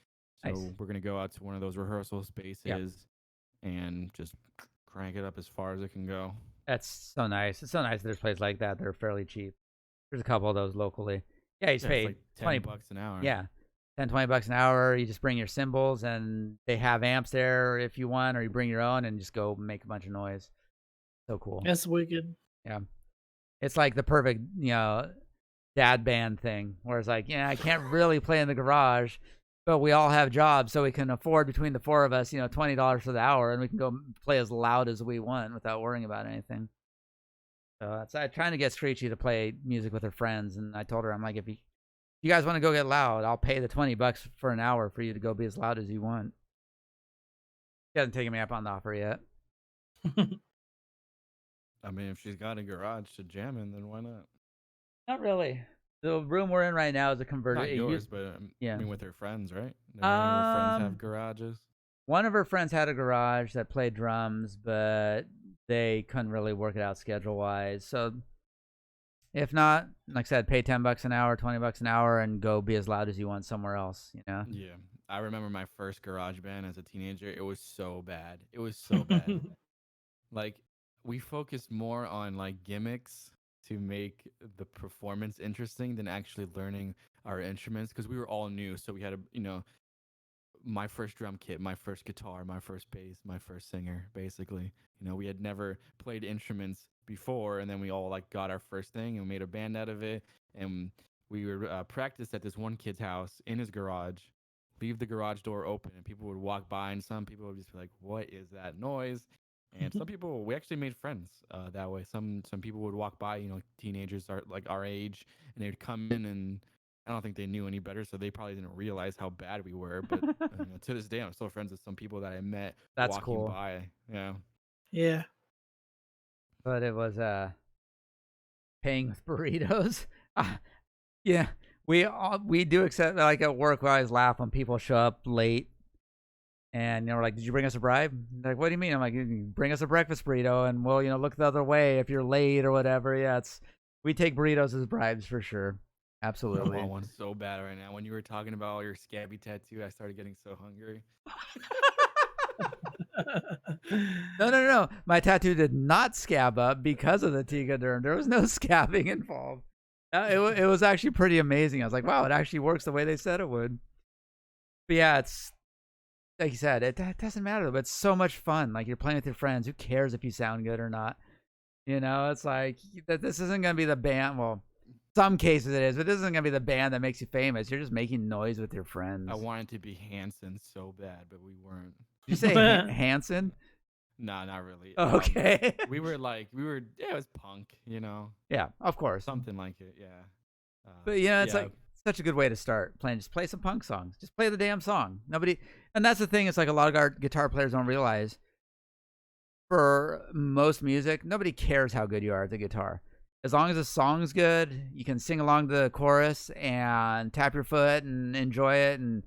So Nice. we're gonna go out to one of those rehearsal spaces and just crank it up as far as it can go. That's so nice. It's so nice there's places like that. They're fairly cheap. There's a couple of those locally. Yeah, he's paid it's like $20 an hour. Yeah, $10-$20 an hour. You just bring your cymbals, and they have amps there if you want, or you bring your own and just go make a bunch of noise. So cool. That's wicked. Yeah, it's like the perfect dad band thing, where it's like, I can't really play in the garage, but we all have jobs, so we can afford between the 4 of us, $20 for the hour, and we can go play as loud as we want without worrying about anything. So I'm trying to get Screechy to play music with her friends, and I told her, I'm like, if you guys want to go get loud, I'll pay the $20 for an hour for you to go be as loud as you want. She hasn't taken me up on the offer yet. I mean, if she's got a garage to jam in, then why not? Not really. The room we're in right now is a converted. Not yours, but I mean with her friends, right? Any of her friends have garages? One of her friends had a garage that played drums, but they couldn't really work it out schedule-wise. So if not, like I said, pay $10 an hour, $20 an hour, and go be as loud as you want somewhere else, Yeah. I remember my first garage band as a teenager. It was so bad. It was so bad. Like, we focused more on, like, gimmicks to make the performance interesting than actually learning, our instruments because we were all new. So we had my first drum kit, my first guitar, my first bass, my first singer, basically. We had never played instruments before, and then we all like got our first thing and made a band out of it. And we would practice at this one kid's house in his garage, leave the garage door open, and people would walk by, and some people would just be like, "What is that noise?" And some people, we actually made friends that way. Some people would walk by, teenagers are like our age, and they'd come in, and I don't think they knew any better, so they probably didn't realize how bad we were. But to this day, I'm still friends with some people that I met That's walking cool. by. Yeah. Yeah. But it was paying with burritos. Yeah, we do accept, like at work. We always laugh when people show up late, and we're like, "Did you bring us a bribe?" They're like, "What do you mean?" I'm like, "You bring us a breakfast burrito, and we'll look the other way if you're late or whatever." Yeah, we take burritos as bribes for sure. I Absolutely. want one so bad right now. When you were talking about all your scabby tattoo, I started getting so hungry. No. My tattoo did not scab up because of the Tegaderm. There was no scabbing involved. It was actually pretty amazing. I was like, wow, it actually works the way they said it would. But yeah, it's like you said, it doesn't matter, but it's so much fun. Like you're playing with your friends. Who cares if you sound good or not? It's like this isn't going to be the band. Well, some cases it is, but this isn't going to be the band that makes you famous. You're just making noise with your friends. I wanted to be Hanson so bad, but we weren't. Did you say Hanson? Nah, not really. Okay. we were, it was punk, Yeah, of course. something like it, yeah. But it's like such a good way to start playing. Just play some punk songs. Just play the damn song. Nobody, and that's the thing. It's like a lot of our guitar players don't realize. For most music, nobody cares how good you are at the guitar. As long as the song's good, you can sing along to the chorus and tap your foot and enjoy it. And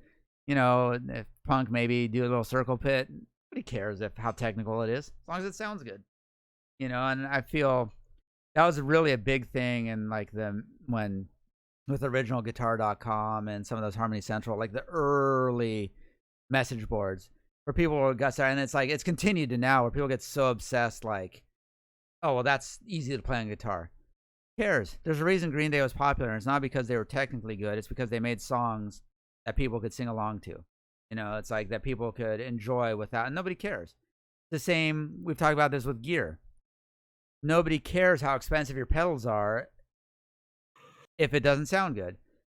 if punk, maybe do a little circle pit. Nobody cares how technical it is, as long as it sounds good. And I feel that was really a big thing in like when with originalguitar.com and some of those Harmony Central, like the early message boards where people got started. And it's like, it's continued to now where people get so obsessed, like, oh, well, that's easy to play on guitar. Who cares? There's a reason Green Day was popular, and it's not because they were technically good. It's because they made songs that people could sing along to. It's like that people could enjoy without, and nobody cares. The same, we've talked about this with gear. Nobody cares how expensive your pedals are if it doesn't sound good.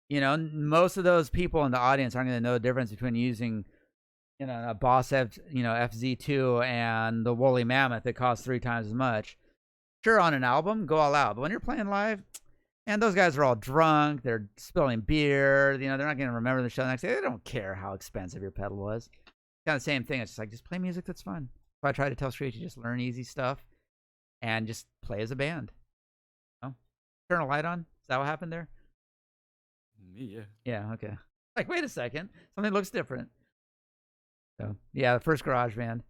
Most of those people in the audience aren't going to know the difference between using, a Boss FZ2 and the Woolly Mammoth that costs 3 times as much. Sure, on an album, go all out. But when you're playing live, and those guys are all drunk, they're spilling beer, they're not going to remember the show the next day. They don't care how expensive your pedal was. Kind of the same thing. It's just like, just play music that's fun. So I try to tell Screechy, just learn easy stuff and just play as a band. Turn a light on. Is that what happened there? Me, yeah. Yeah, okay. Like, wait a second. Something looks different. So, yeah, the first garage band.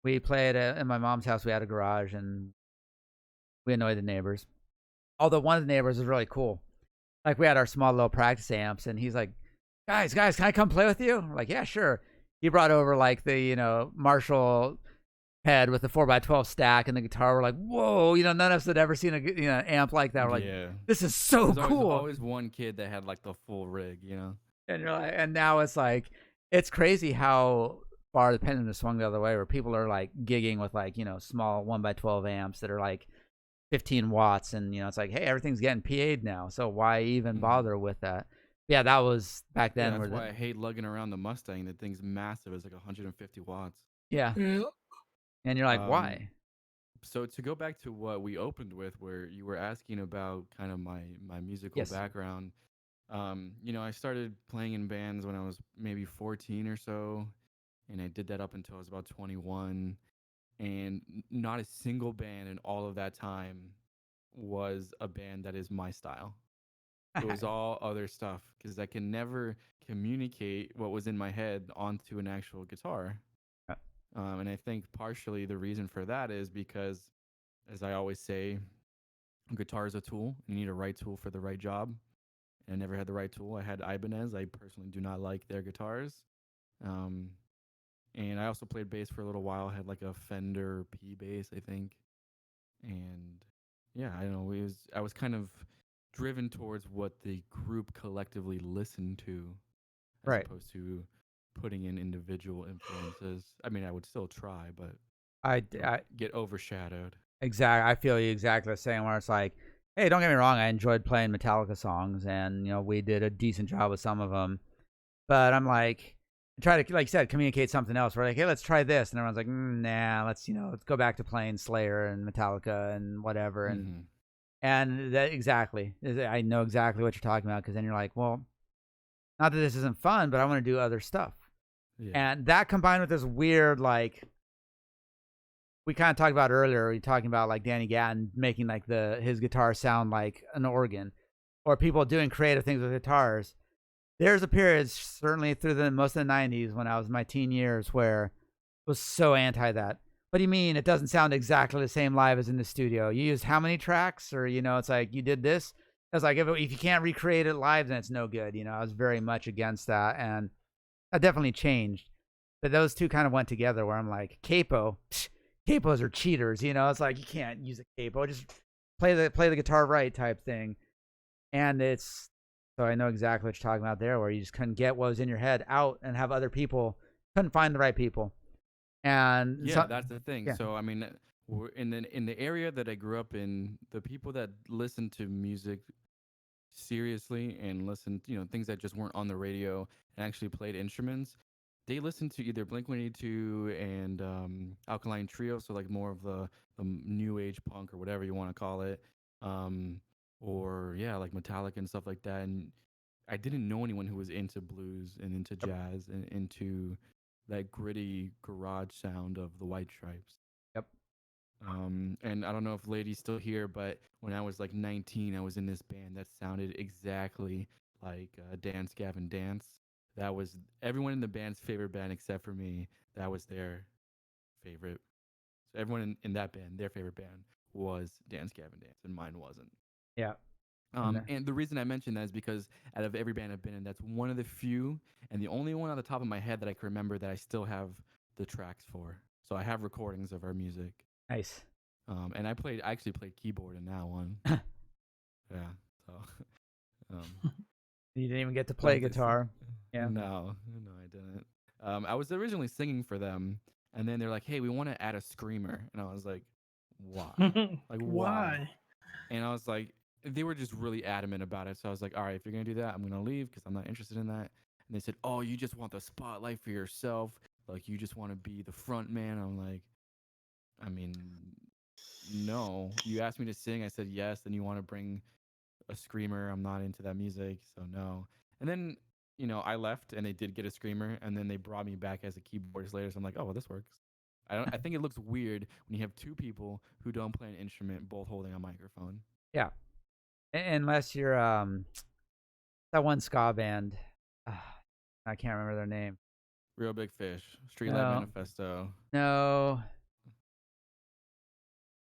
We played in my mom's house. We had a garage, and we annoyed the neighbors. Although one of the neighbors was really cool. Like, we had our small little practice amps, and he's like, guys, can I come play with you? We're like, yeah, sure. He brought over, like, the, Marshall head with the 4x12 stack and the guitar. We're like, whoa, none of us had ever seen a amp like that. We're like, this is so cool. There's always one kid that had like the full rig, And you're like, and now it's like, it's crazy how far the pendulum has swung the other way, where people are like gigging with like small 1x12 amps that are like 15 watts, and it's like, hey, everything's getting PA'd now, so why even bother with that? Yeah, that was back then. Yeah, that's why I hate lugging around the Mustang. That thing's massive. It's like 150 watts. Yeah. And you're like, why? So to go back to what we opened with, where you were asking about kind of my musical background, I started playing in bands when I was maybe 14 or so, and I did that up until I was about 21, and not a single band in all of that time was a band that is my style. It was all other stuff because I can never communicate what was in my head onto an actual guitar. And I think partially the reason for that is because, as I always say, guitar is a tool. You need a right tool for the right job. And I never had the right tool. I had Ibanez. I personally do not like their guitars. And I also played bass for a little while. I had like a Fender P bass, I think. And yeah, I don't know. I was kind of driven towards what the group collectively listened to, as Right. opposed to putting in individual influences. I mean, I would still try, but I get overshadowed. exactly. I feel you exactly the same. Where it's like, hey, don't get me wrong. I enjoyed playing Metallica songs, and we did a decent job with some of them. But I'm like, try to, like you said, communicate something else. We're like, hey, let's try this, and everyone's like, nah, let's let's go back to playing Slayer and Metallica and whatever. And that exactly, I know exactly what you're talking about, because then you're like, well, not that this isn't fun, but I want to do other stuff. Yeah. And that combined with this weird, like, we kind of talked about earlier, we talking about like Danny Gatton making like his guitar sound like an organ, or people doing creative things with guitars. There's a period, certainly through most of the 90s when I was in my teen years, where it was so anti that. What do you mean it doesn't sound exactly the same live as in the studio? You used how many tracks? Or, it's like you did this. I was like, if you can't recreate it live, then it's no good. I was very much against that. And that definitely changed. But those two kind of went together where I'm like, capos are cheaters. It's like, you can't use a capo. Just play the guitar right type thing. And so I know exactly what you're talking about there, where you just couldn't get what was in your head out and have other people, couldn't find the right people. And that's the thing. Yeah. So I mean, we're in the area that I grew up in, the people that listened to music seriously and listened, things that just weren't on the radio and actually played instruments, they listened to either Blink-182 and Alkaline Trio, so like more of the new age punk or whatever you want to call it, or like Metallica and stuff like that. And I didn't know anyone who was into blues and into jazz and into that gritty garage sound of the White Stripes. Yep. And I don't know if Lady's still here, but when I was like 19, I was in this band that sounded exactly like Dance Gavin Dance. That was everyone in the band's favorite band except for me. That was their favorite. So everyone in that band, their favorite band was Dance Gavin Dance, and mine wasn't. Yeah. And the reason I mention that is because out of every band I've been in, that's one of the few and the only one on the top of my head that I can remember that I still have the tracks for. So I have recordings of our music. Nice. And I actually played keyboard in that one. Yeah. So. You didn't even get to play guitar. Yeah. No, I didn't. I was originally singing for them, and then they're like, "Hey, we want to add a screamer," and I was like, "Why? Like why?" And I was like, they were just really adamant about it. So I was like, "All right, if you're gonna do that, I'm gonna leave because I'm not interested in that." And they said, "Oh, you just want the spotlight for yourself? Like you just want to be the front man?" I'm like, I mean, no. You asked me to sing. I said yes. Then you want to bring a screamer. I'm not into that music, so no. And then, I left and they did get a screamer, and then they brought me back as a keyboardist later. So I'm like, oh, well, this works. I think it looks weird when you have two people who don't play an instrument both holding a microphone. Yeah. Unless you're that one ska band. I can't remember their name. Real Big Fish, Streetlight Manifesto. No.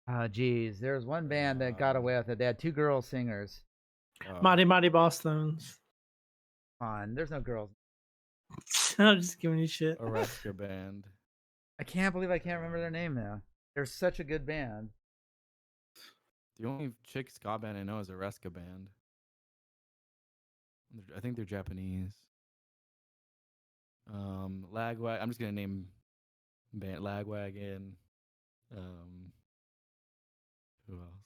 Oh, geez. There was one band that got away with it. They had two girl singers. Mighty Mighty Bosstones. Come on, there's no girls. I'm just giving you shit. A Rescue Band. I can't believe I can't remember their name now. They're such a good band. The only chick ska band I know is a Rescue Band. I think they're Japanese. Lagwagon. I'm just gonna name band Lagwagon. Who else?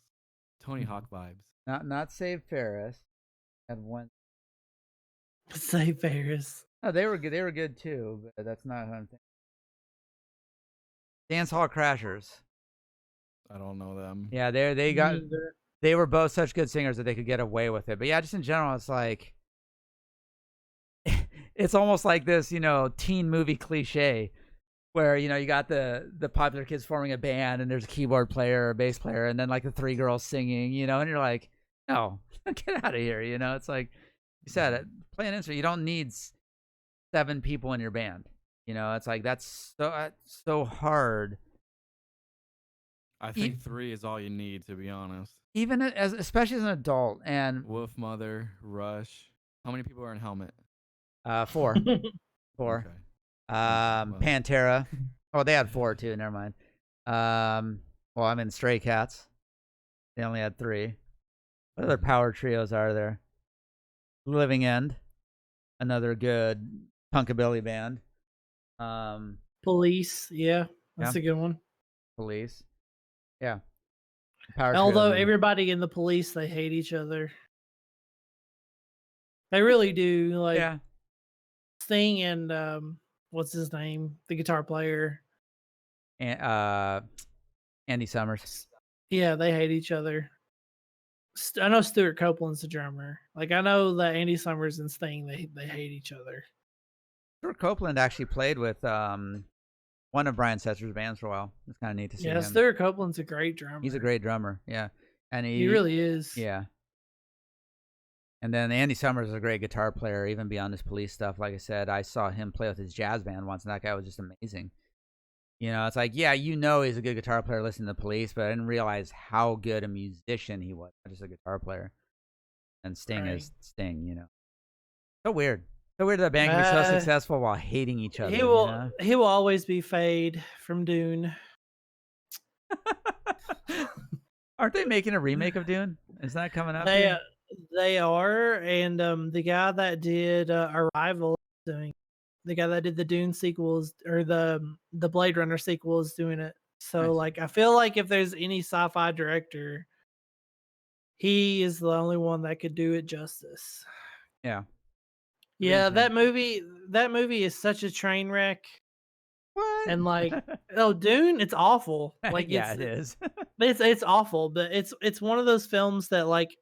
Tony Hawk Vibes. Not Save Ferris. Had one. Save Ferris. Oh, they were good. They were good too, but that's not who I'm thinking. Dance Hall Crashers. I don't know them. Yeah, they were both such good singers that they could get away with it. But yeah, just in general, it's like it's almost like this, teen movie cliche where, you got the popular kids forming a band and there's a keyboard player or a bass player and then like the three girls singing, and you're like, no, get out of here. It's like you said, play an instrument. You don't need 7 people in your band. It's like that's so hard. I think 3 is all you need, to be honest. Even especially as an adult. And Wolfmother, Rush. How many people are in Helmet? 4. 4. Okay. Pantera. Oh, they had 4 too. Never mind. Well, I'm in Stray Cats. They only had 3. What other power trios are there? Living End, another good punkabilly band. Police, yeah, Yeah, that's a good one. Police. Yeah, power trios. Although everybody in the Police, they hate each other. They really do. Like Yeah, Sting and what's his name, the guitar player. and Andy Summers. Yeah, they hate each other. I know Stuart Copeland's the drummer. Like I know that Andy Summers and Sting, they hate each other. Stuart Copeland actually played with one of Brian Setzer's bands for a while. It's kind of neat to see Yeah, him. Stuart Copeland's a great drummer. He's a great drummer. Yeah, and he really is. Yeah. And then Andy Summers is a great guitar player, even beyond his Police stuff. Like I said, I saw him play with his jazz band once, and that guy was just amazing. You know, it's like, yeah, you know he's a good guitar player listening to Police, but I didn't realize how good a musician he was, not just a guitar player. And Sting is Sting, you know. So weird. So weird that a band can be so successful while hating each other. He will always be Fade from Dune. Aren't they making a remake of Dune? Is that coming up? They are, and the guy that did Arrival is doing. The guy that did the Dune sequels or the Blade Runner sequel is doing it. So Nice. like I feel like if there's any sci-fi director, he is the only one that could do it justice. Yeah. Yeah, that movie is such a train wreck. What? And like, oh, Dune, it's awful. Like, yeah, it is. it's awful, but it's one of those films that like,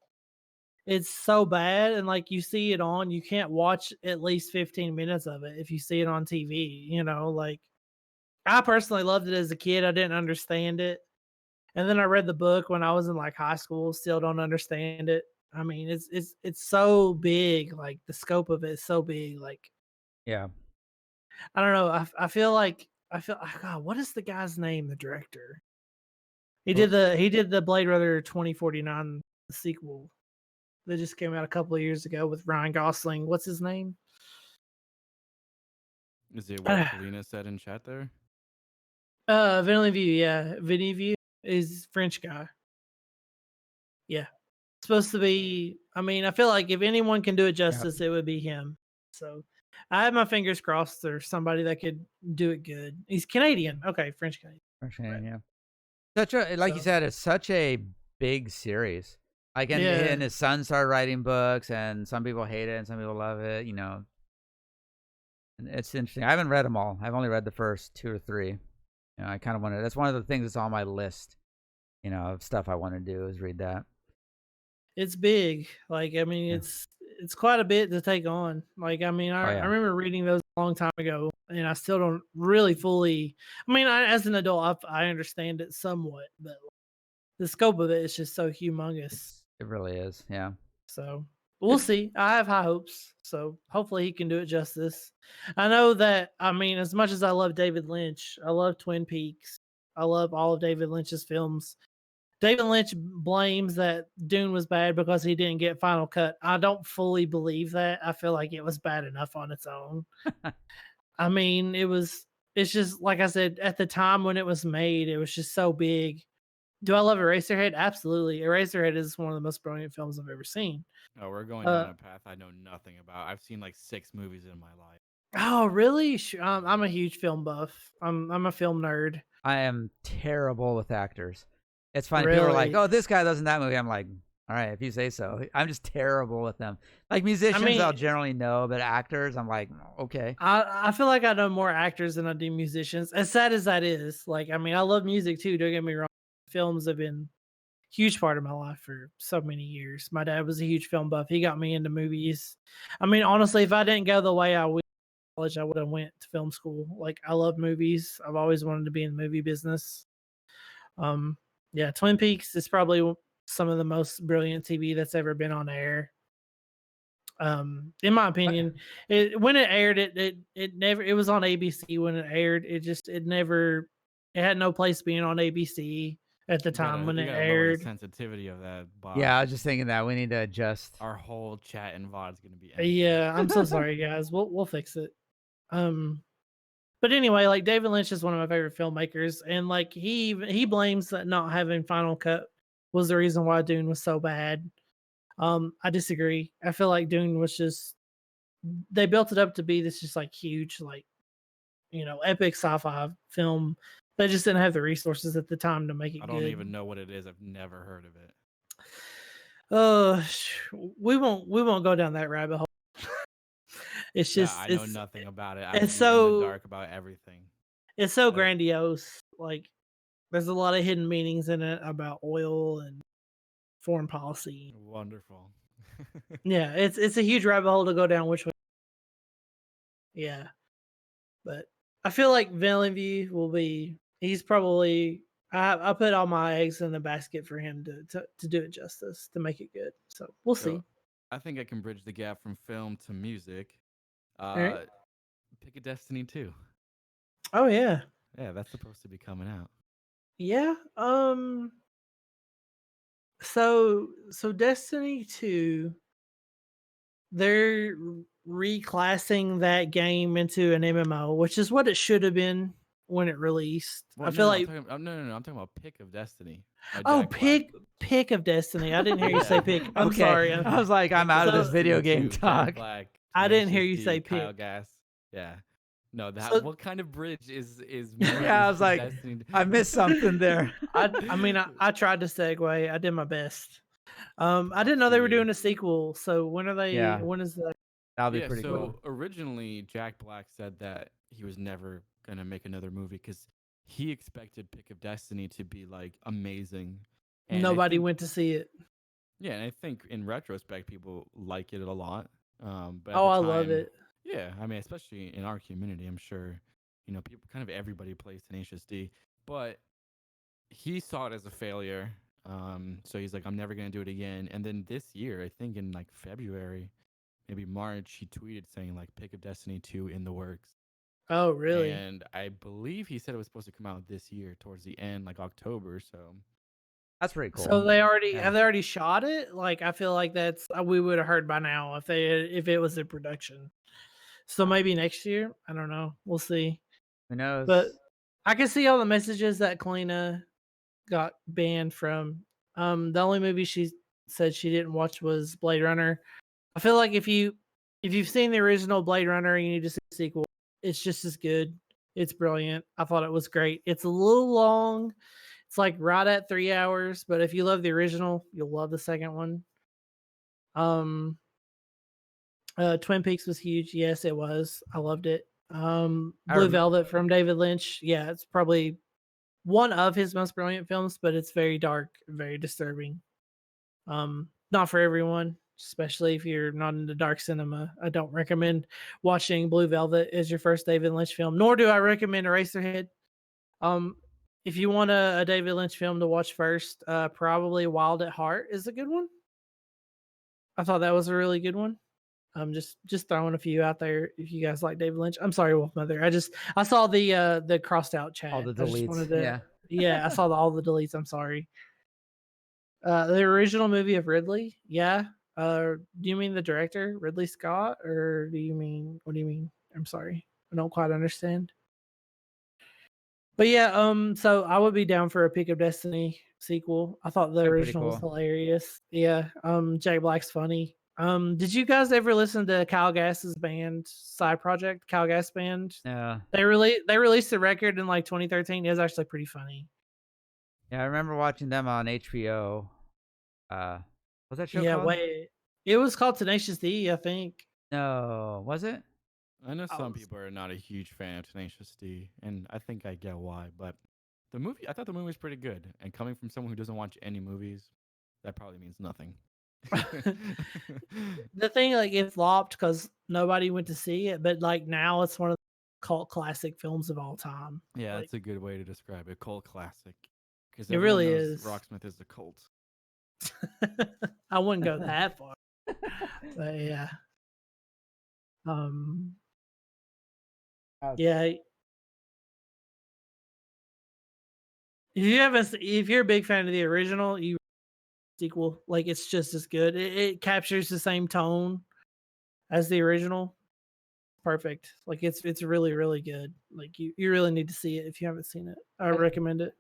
it's so bad, and like you see it on, you can't watch at least 15 minutes of it if you see it on TV. You know, like I personally loved it as a kid. I didn't understand it, and then I read the book when I was in like high school. Still don't understand it. I mean, it's so big. Like the scope of it is so big. Like, yeah. I don't know. I feel God, what is the guy's name? The director. He did the Blade Runner 2049 sequel that just came out a couple of years ago with Ryan Gosling. What's his name? Is it what Kalina said in chat there? Villeneuve, yeah. Villeneuve is French guy. Yeah. Supposed to be, I mean, I feel like if anyone can do it justice, it would be him. So I have my fingers crossed there's somebody that could do it good. He's Canadian. Okay, French Canadian. French Canadian, yeah. Such a, like you said, it's such a big series. Like, and his son started writing books, and some people hate it, and some people love it. You know, and it's interesting. I haven't read them all. I've only read the first 2 or 3. You know, I kind of want to. That's one of the things that's on my list. You know, of stuff I want to do is read that. It's big. Like, I mean, it's quite a bit to take on. Like, I mean, I remember reading those a long time ago, and I still don't really fully. I mean, as an adult, I understand it somewhat, but the scope of it is just so humongous. It really is, yeah. So we'll see. I have high hopes. So hopefully he can do it justice. I know that. I mean, as much as I love David Lynch, I love Twin Peaks. I love all of David Lynch's films. David Lynch blames that Dune was bad because he didn't get final cut. I don't fully believe that. I feel like it was bad enough on its own. I mean, it's just like I said, at the time when it was made, it was just so big. Do I love Eraserhead? Absolutely. Eraserhead is one of the most brilliant films I've ever seen. Oh, we're going down a path I know nothing about. I've seen like 6 movies in my life. Oh, really? I'm a huge film buff. I'm a film nerd. I am terrible with actors. It's funny. Really? People are like, "Oh, this guy does in that movie." I'm like, "All right, if you say so." I'm just terrible with them. Like musicians, I'll generally know, but actors, I'm like, okay. I feel like I know more actors than I do musicians. As sad as that is, like, I mean, I love music too. Don't get me wrong. Films have been a huge part of my life for so many years. My dad was a huge film buff. He got me into movies. I mean, honestly, if I didn't go the way I went to college, I would have went to film school. Like, I love movies. I've always wanted to be in the movie business. Yeah, Twin Peaks is probably some of the most brilliant TV that's ever been on air. In my opinion, when it aired, it was on ABC when it aired. It had no place being on ABC at the time when it aired. The sensitivity of that box. Yeah, I was just thinking that we need to adjust. Our whole chat and VOD is going to be empty. Yeah, I'm so sorry, guys. We'll fix it. But anyway, like David Lynch is one of my favorite filmmakers, and like he blames that not having final cut was the reason why Dune was so bad. I disagree. I feel like Dune was just they built it up to be this just like huge, like, epic sci-fi film. They just didn't have the resources at the time to make I it don't good. even know what it is. I've never heard of it. Uh, we won't go down that rabbit hole. It's Yeah, just I know nothing about it. I it's would be in the so dark about everything. it's so I- grandiose. Like there's a lot of hidden meanings in it about oil and foreign policy. Wonderful. Yeah, it's a huge rabbit hole to go down. Which way? Yeah, but I feel like Villeneuve will be. He's probably. I put all my eggs in the basket for him to do it justice to make it good. So we'll see. So I think I can bridge the gap from film to music. All right. Pick a Destiny 2. Oh yeah. Yeah, that's supposed to be coming out. Yeah. So Destiny 2, they're reclassing that game into an MMO, which is what it should have been when it released. Well, I feel no, like no. I'm talking about Pick of Destiny by oh, Jack Black. pick of Destiny. I didn't hear you say Yeah. pick. I'm Okay. sorry. I was like, I'm Pick out of of this video Destiny game 2, talk. Jack Black. I didn't hear Tenacious you say D, Kyle pick. Gass. Yeah. No, that So- what kind of bridge is Yeah, I was like, Destiny? I missed something there. I mean, I tried to segue. I did my best. I didn't know For they were you. doing a sequel. So when are they? Yeah. When is that? That'll be Yeah, pretty so cool. originally Jack Black said that he was never gonna make another movie because he expected Pick of Destiny to be like amazing. And I Nobody think- went to see it. Yeah, and I think in retrospect people like it a lot. But at Oh, the I love time- it. Yeah, I mean, especially in our community, I'm sure, people, kind of everybody plays Tenacious D, but he saw it as a failure. So he's like, I'm never gonna do it again. And then this year, I think in like February, maybe March, he tweeted saying like Pick of Destiny 2 in the works. Oh, really? And I believe he said it was supposed to come out this year towards the end, like October. So That's pretty cool. So they already Yeah. have they already shot it? Like I feel like that's we would have heard by now if it was in production. So maybe next year. I don't know. We'll see. Who knows? But I can see all the messages that Kalina got banned from. The only movie she said she didn't watch was Blade Runner. I feel like if you've seen the original Blade Runner, you need to see the sequel. It's just as good. It's brilliant. I thought it was great. It's a little long. It's like right at 3 hours, but if you love the original, you'll love the second one. Twin Peaks was huge. Yes, it was. I loved it. Blue Velvet from David Lynch. Yeah, it's probably one of his most brilliant films, but it's very dark, very disturbing. Not for everyone, especially if you're not into dark cinema. I don't recommend watching Blue Velvet as your first David Lynch film, nor do I recommend Eraserhead. If you want a David Lynch film to watch first, probably Wild at Heart is a good one. I thought that was a really good one. Just throwing a few out there if you guys like David Lynch. I'm sorry, Wolfmother. I saw the crossed out chat. All the I just wanted deletes. to- Yeah. yeah, I saw all the deletes. I'm sorry. The original movie of Ridley. Yeah. Do you mean the director, Ridley Scott, or what do you mean? I'm sorry. I don't quite understand. But yeah, so I would be down for a Pick of Destiny sequel. I thought the They're pretty original was cool. hilarious. Yeah, Jack Black's funny. Did you guys ever listen to Kyle Gass's band side project, Kyle Gass Band? Yeah. They released the record in like 2013. It was actually pretty funny. Yeah, I remember watching them on HBO. What's that show Yeah, called? wait. It was called Tenacious D, I think. No, was it? I know I some was- people are not a huge fan of Tenacious D, and I think I get why. But I thought the movie was pretty good. And coming from someone who doesn't watch any movies, that probably means nothing. The thing, like, it flopped because nobody went to see it, but like now it's one of the cult classic films of all time. Yeah, Like, that's a good way to describe it. Cult classic. Because It really knows is. Rocksmith is a cult. I wouldn't go that far, but yeah. Yeah. If you're a big fan of the original, you sequel, like it's just as good. It captures the same tone as the original. Perfect. Like it's really, really good. Like you really need to see it if you haven't seen it. I recommend it.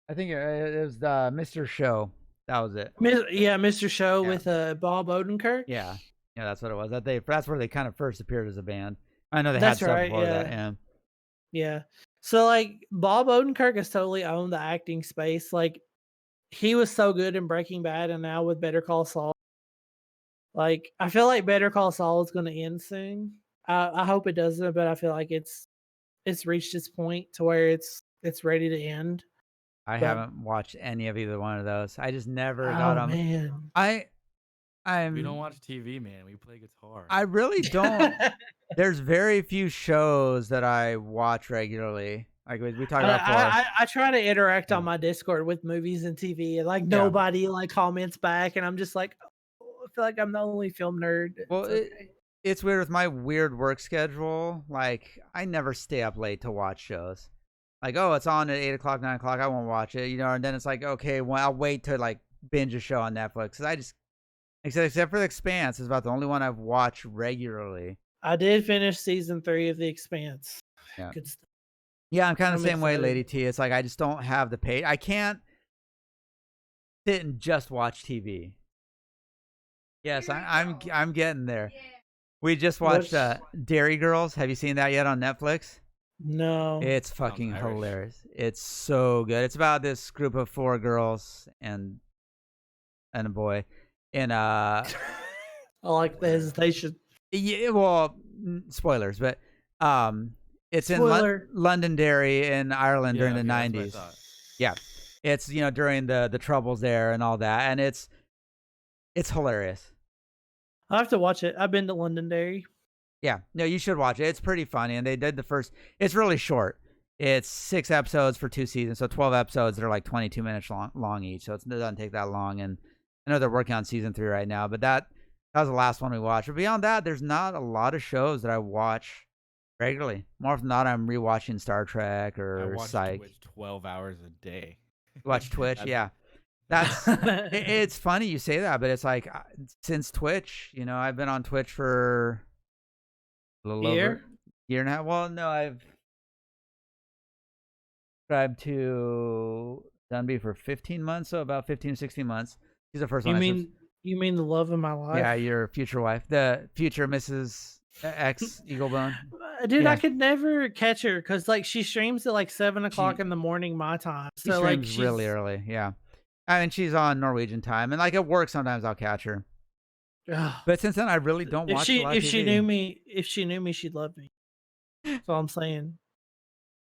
I think it was the Mr. Show That was it. Yeah, Mr. Show Yeah. with Bob Odenkirk. Yeah, that's what it was. That's where they kind of first appeared as a band. I know they had That's stuff right. before that. Yeah, Yeah. yeah. So like Bob Odenkirk has totally owned the acting space. Like he was so good in Breaking Bad, and now with Better Call Saul. Like I feel like Better Call Saul is going to end soon. I hope it doesn't, but I feel like it's reached its point to where it's ready to end. I But haven't watched any of either one of those. I just never got oh them. man, I We don't I'm watch TV, man. We play guitar. I really don't. There's very few shows that I watch regularly. Like we talked about before. I try to interact Yeah. on my Discord with movies and TV, and like Yeah. nobody like comments back, and I'm just like, oh, I feel like I'm the only film nerd. Well, It's okay. it's weird with my weird work schedule. Like I never stay up late to watch shows. Like, oh, it's on at 8 o'clock, 9 o'clock. I won't watch it, And then it's like, okay, well, I'll wait to like binge a show on Netflix. Cause I just, except for The Expanse, is about the only one I've watched regularly. I did finish season 3 of The Expanse. Yeah. Good stuff. Yeah, I'm kind of I'm the same way, excited. Lady T. It's like I just don't have the page. I can't sit and just watch TV. Yes, I'm getting there. We just watched Dairy Girls. Have you seen that yet on Netflix? No. It's fucking hilarious. It's so good. It's about this group of 4 girls and a boy. And I like the hesitation. yeah, well, spoilers, but it's Spoiler. in Londonderry in Ireland during the that's 90s. what I thought. Yeah. It's during the troubles there and all that, and it's hilarious. I have to watch it. I've been to Londonderry. Yeah, no, you should watch it. It's pretty funny, and they did the first. It's really short. It's 6 episodes for 2 seasons, so 12 episodes. They're like 22 minutes long each, so it doesn't take that long. And I know they're working on season 3 right now, but that was the last one we watched. But beyond that, there's not a lot of shows that I watch regularly. More often than not, I'm rewatching Star Trek or I watch Psych. Twitch 12 hours a day. Watch Twitch, yeah. That's it's funny you say that, but it's like since Twitch, I've been on Twitch for a little over year and a half. Well, no, I've subscribed to Dunby for 15 months, so about 15 or 16 months. She's the first one. You mean the love of my life? Yeah, your future wife, the future Mrs. X Eaglebone. Dude, Yeah. I could never catch her because like she streams at like 7 o'clock in the morning my time. She So like streams really early. Yeah, I mean she's on Norwegian time, and like at work sometimes I'll catch her. But since then I really don't watch a lot of if she TV. if she knew me, she'd love me. That's all I'm saying.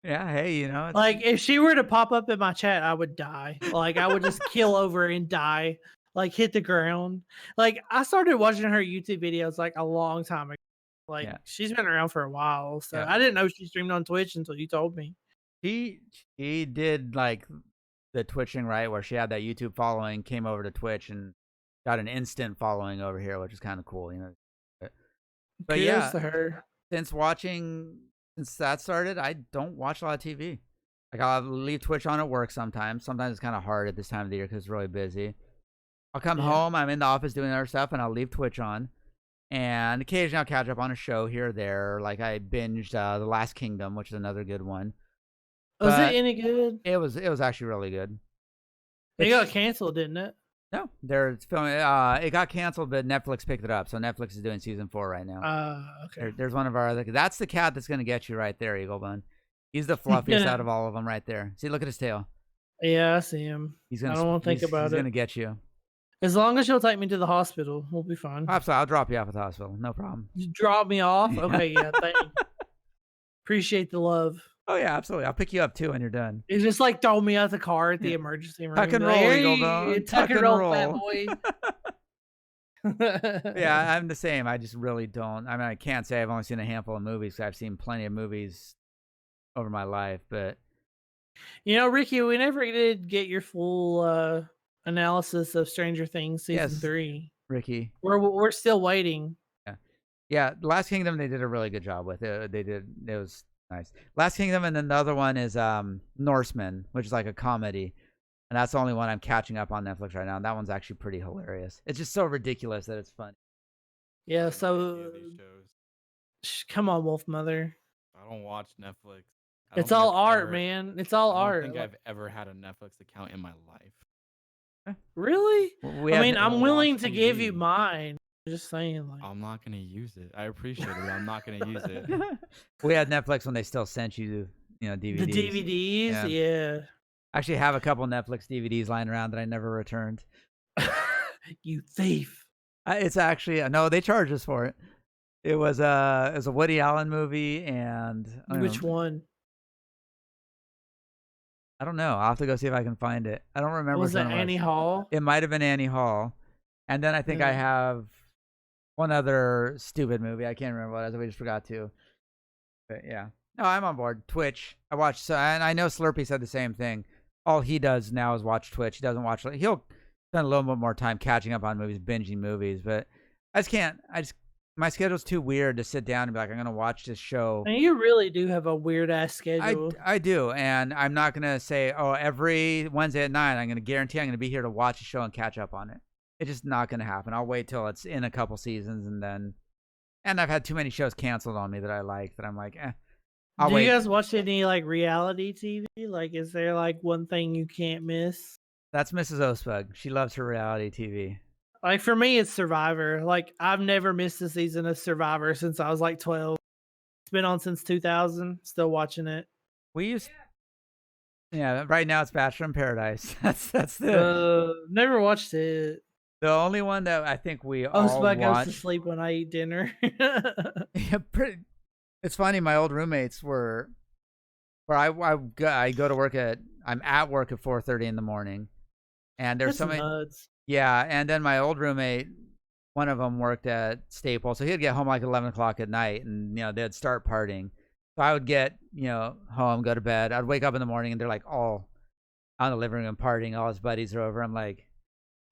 Yeah, hey, it's Like if she were to pop up in my chat, I would die. Like I would just kill over and die. Like hit the ground. Like I started watching her YouTube videos like a long time ago. Like she's been around for a while, so I didn't know she streamed on Twitch until you told me. She did like the twitching right where she had that YouTube following, came over to Twitch and got an instant following over here, which is kind of cool, But Kudos yeah, to her. Since that started, I don't watch a lot of TV. Like I'll leave Twitch on at work sometimes. Sometimes it's kind of hard at this time of the year because it's really busy. I'll come home, I'm in the office doing other stuff, and I'll leave Twitch on. And occasionally I'll catch up on a show here or there. Like I binged The Last Kingdom, which is another good one. Was it any good? It was actually really good. It got canceled, didn't it? No, they're filming. It got canceled, but Netflix picked it up. So Netflix is doing season 4 right now. Okay. There's one of our other. That's the cat that's gonna get you right there, Eaglebone. He's the fluffiest out of all of them right there. See, look at his tail. Yeah, I see him. I don't want to think about it. He's gonna get you. As long as you'll take me to the hospital, we'll be fine. Absolutely, I'll drop you off at the hospital. No problem. You drop me off? Okay, yeah, thank you. Appreciate the love. Oh yeah, absolutely. I'll pick you up too when you're done. It's just like throw me out the car at the emergency room. Tuck and roll, Eaglebone. Tuck and roll, fat boy. Yeah, I'm the same. I just really don't. I mean, I can't say I've only seen a handful of movies. I've seen plenty of movies over my life, but Ricky, we never did get your full analysis of Stranger Things season 3. Ricky, we're still waiting. Yeah. Last Kingdom they did a really good job with it. It was nice. Last Kingdom, and then the other one is Norseman, which is like a comedy. And that's the only one I'm catching up on Netflix right now. And that one's actually pretty hilarious. It's just so ridiculous that it's funny. Yeah, so come on, Wolfmother. I don't watch Netflix. It's all art, man. It's all art. I don't think I've ever had a Netflix account in my life. Really? We I had mean, I'm willing to give you TV. mine. Just saying, like, I'm not gonna use it. I appreciate it, but I'm not gonna use it. we had Netflix when they still sent you, the DVDs. DVDs, yeah. I actually have a couple Netflix DVDs lying around that I never returned. You thief. It's actually no, they charged us for it. It was a Woody Allen movie, and Which one? I don't know. I'll have to go see if I can find it. I don't remember Was which it one it was. Annie Hall? It might have been Annie Hall, and then I think I Yeah. have one other stupid movie. I can't remember what it was. We just forgot to. But yeah, no, I'm on board. Twitch. I watch, and I know Slurpee said the same thing. All he does now is watch Twitch. He doesn't watch. He'll spend a little bit more time catching up on movies, binging movies, but I just can't. My schedule's too weird to sit down and be like, I'm gonna watch this show. And you really do have a weird ass schedule. I do, and I'm not gonna say, oh, every Wednesday at 9, I'm gonna guarantee I'm gonna be here to watch a show and catch up on it. It's just not gonna happen. I'll wait till it's in a couple seasons, and I've had too many shows canceled on me that I like that I'm like, I'll do wait. you guys watch any like reality TV? Like, is there like one thing you can't miss? That's Mrs. Ospug. She loves her reality TV. Like for me, it's Survivor. Like I've never missed a season of Survivor since I was like 12. It's been on since 2000. Still watching it. Yeah. Right now it's Bachelor in Paradise. That's the Never watched it. the only one that I think we all Ospug goes watch. to sleep when I eat dinner. Yeah, it's funny. My old roommates were, where I go to work I'm at work at 4:30 in the morning, and there's That's somebody. nuts. Yeah, and then my old roommate, one of them worked at Staples, so he'd get home like 11 o'clock at night, and they'd start partying. So I would get home, go to bed. I'd wake up in the morning, and they're like all on the living room partying. All his buddies are over. I'm like,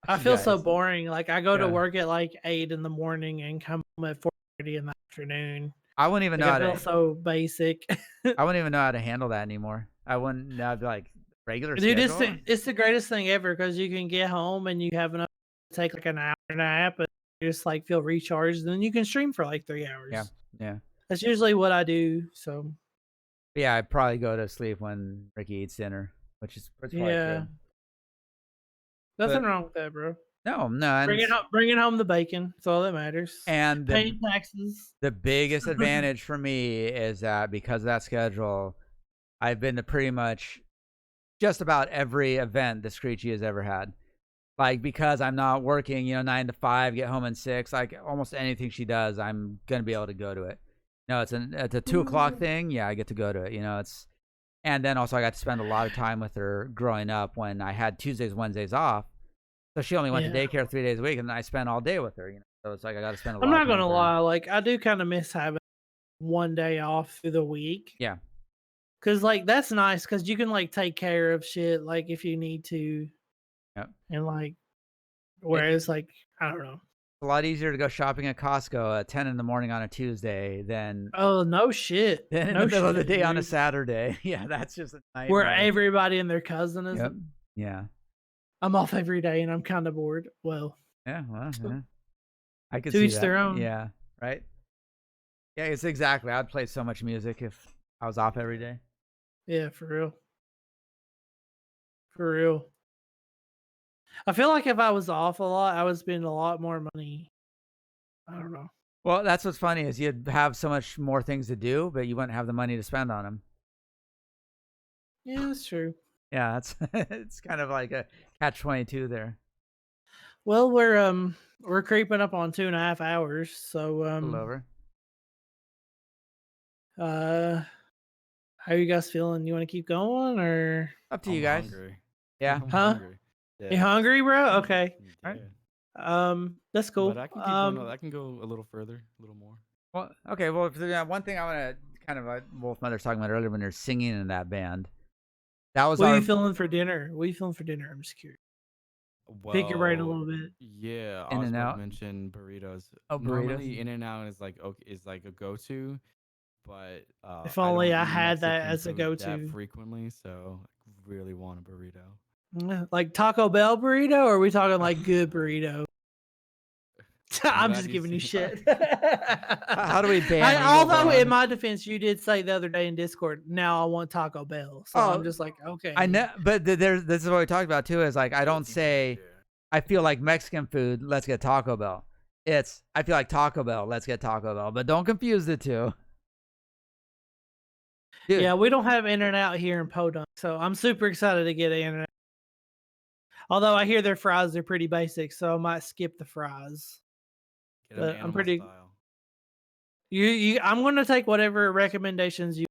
I feel so guys. boring. Like I go to Yeah. work at like 8 in the morning and come home at 4:30 in the afternoon. I wouldn't even Like, know I how feel so basic. I wouldn't even know how to handle that anymore. I wouldn't. I'd be like regular Dude, schedule. it's the greatest thing ever because you can get home and you have enough to take like an hour nap and you just like feel recharged. And then you can stream for like 3 hours. Yeah. That's usually what I do. So Yeah, I'd probably go to sleep when Ricky eats dinner, which is probably yeah, good. nothing But- wrong with that, bro. No, Bringing home the bacon. That's all that matters. and Paying taxes. the biggest advantage for me is that because of that schedule, I've been to pretty much just about every event that Screechy has ever had. Like, because I'm not working, 9 to 5, get home at 6, like almost anything she does, I'm going to be able to go to it. It's a 2 o'clock thing. Yeah, I get to go to it. And then also I got to spend a lot of time with her growing up when I had Tuesdays, Wednesdays off. So she only went to daycare 3 days a week, and I spent all day with her. So it's like I got to spend a lot. I'm not of time gonna with her. lie, like I do kind of miss having one day off through the week. Yeah. Cause like that's nice because you can like take care of shit like if you need to. Yep. And like whereas like I don't know. It's a lot easier to go shopping at Costco at 10 in the morning on a Tuesday than Oh no shit. in No the middle of the shit, day on a dude. Saturday. Yeah, that's just a nightmare. Where everybody and their cousin is. Yep. Yeah. I'm off every day and I'm kind of bored. Well, Yeah. Well, yeah. I could To see each that. their own. Yeah. Right. Yeah, it's exactly. I'd play so much music if I was off every day. yeah, for real. For real. I feel like if I was off a lot, I would spend a lot more money. I don't know. Well, that's what's funny is you'd have so much more things to do, but you wouldn't have the money to spend on them. Yeah, that's true. Yeah, that's it's kind of like a catch-22 there. Well, we're creeping up on 2.5 hours, so A little over. how you guys feeling? You want to keep going or Up to you I'm guys. hungry. Yeah. I'm Huh? hungry. you hungry, bro? Okay. Yeah. Alright. That's cool. But I can keep going. I can go a little further, a little more. Well, okay. Well, if there's one thing I want to kind of Wolfmother was talking about earlier when they're singing in that band. That was What are our. you feeling for dinner? What are you feeling for dinner? I'm just curious. Pick your brain a little bit. Yeah, I In was and about out? to mention burritos. Oh, burritos. Normally, In and Out is like a go-to, but If only don't I eat had that Mexican as a food go-to. that frequently, so I really want a burrito. Like Taco Bell burrito, or are we talking like good burrito? I'm glad just you giving you see- shit. How do we ban Eagle Although, Bone? in my defense, you did say the other day in Discord, now I want Taco Bell. So I'm Oh, just like, okay. I know, but this is what we talked about too. Is like I don't say I feel like Mexican food. Let's get Taco Bell. It's I feel like Taco Bell. Let's get Taco Bell. But don't confuse the two. Dude, Yeah, we don't have In-N-Out here in Podunk, so I'm super excited to get In-N-Out. Although I hear their fries are pretty basic, so I might skip the fries. Get an But I'm animal pretty. style. I'm going to take whatever recommendations you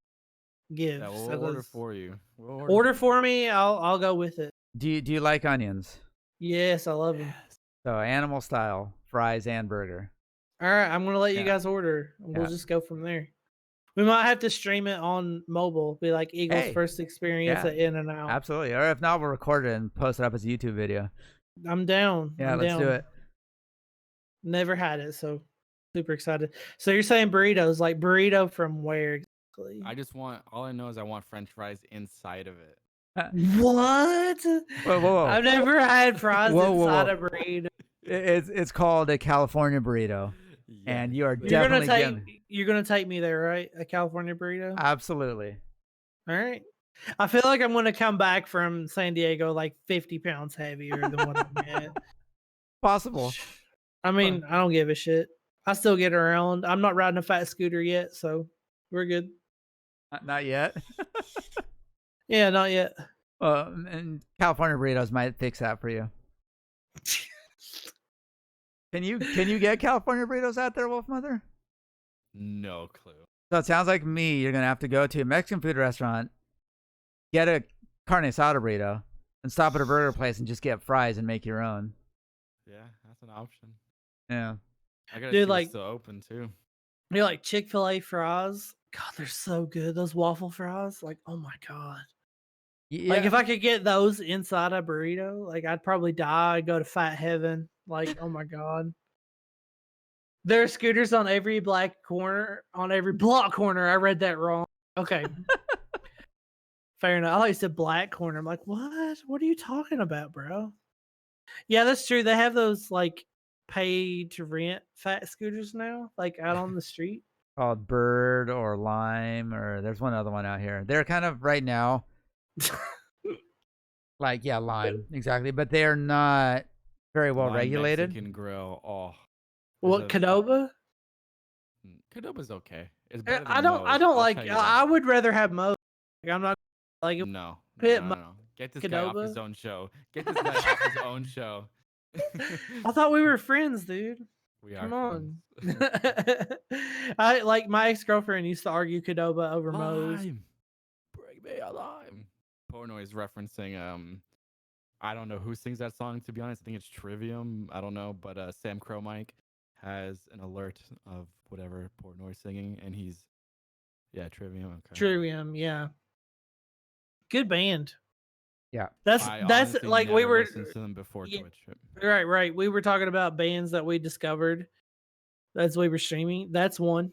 give. Yeah, we'll So order those- for you. We'll order for me. I'll go with it. do you like onions? Yes, I love them. So animal style fries and burger. All right, I'm going to let you Yeah. guys order. We'll Yeah. just go from there. We might have to stream it on mobile. Be like Eagles' Hey, first experience yeah, at In-N-Out. Absolutely. Or if not, we'll record it and post it up as a YouTube video. I'm down. Yeah, I'm let's down. do it. Never had it, so super excited. So you're saying burritos, like burrito from where exactly? all I know is I want French fries inside of it. What? Whoa. I've never had fries Whoa, whoa, inside whoa. a burrito. It's called a California burrito, and you are You're gonna definitely take me there, right? A California burrito. absolutely. All right. I feel like I'm gonna come back from San Diego like 50 pounds heavier than what I'm at. Possible. I mean, I don't give a shit. I still get around. I'm not riding a fat scooter yet, so we're good. Not yet. Yeah, not yet. And California burritos might fix that for you. Can you get California burritos out there, Wolfmother? No clue. So it sounds like me. You're gonna have to go to a Mexican food restaurant, get a carne asada burrito, and stop at a burger place and just get fries and make your own. Yeah, that's an option. Yeah. I gotta Dude, see like- what's still open too. You're like Chick-fil-A fries. God, they're so good. Those waffle fries, like, oh my god. Yeah. Like if I could get those inside a burrito, like I'd probably die. I'd go to fat heaven. Like, oh my god. There are scooters on every block corner. I read that wrong. Okay. Fair enough. I thought you said black corner. I'm like, what? What are you talking about, bro? Yeah, that's true. They have those like pay to rent fat scooters now, like out on the street. Called Bird or Lime, or there's one other one out here. They're kind of right now like, yeah, Lime, exactly. But they're not very well Lime regulated. Mexican grill. Oh, What, Qdoba? Qdoba's okay. It's better than I don't Moe's, I'll like. tell you I that. would rather have Moe's. Like, I'm not like. No. Pit No. Get this guy off his Qdoba? own show. Get this guy off his own show. I thought we were friends, dude. We are Come on. friends. I like my ex-girlfriend used to argue Qdoba over Moe's. Lime. Bring me a lime. Porno is referencing I don't know who sings that song, to be honest. I think it's Trivium. I don't know, but Sam Cromike has an alert of whatever Portnoy is singing, and he's Trivium. Okay. Trivium, yeah. Good band. Yeah. That's I honestly like we never were listened to them before Yeah. Twitch. right. We were talking about bands that we discovered as we were streaming. That's one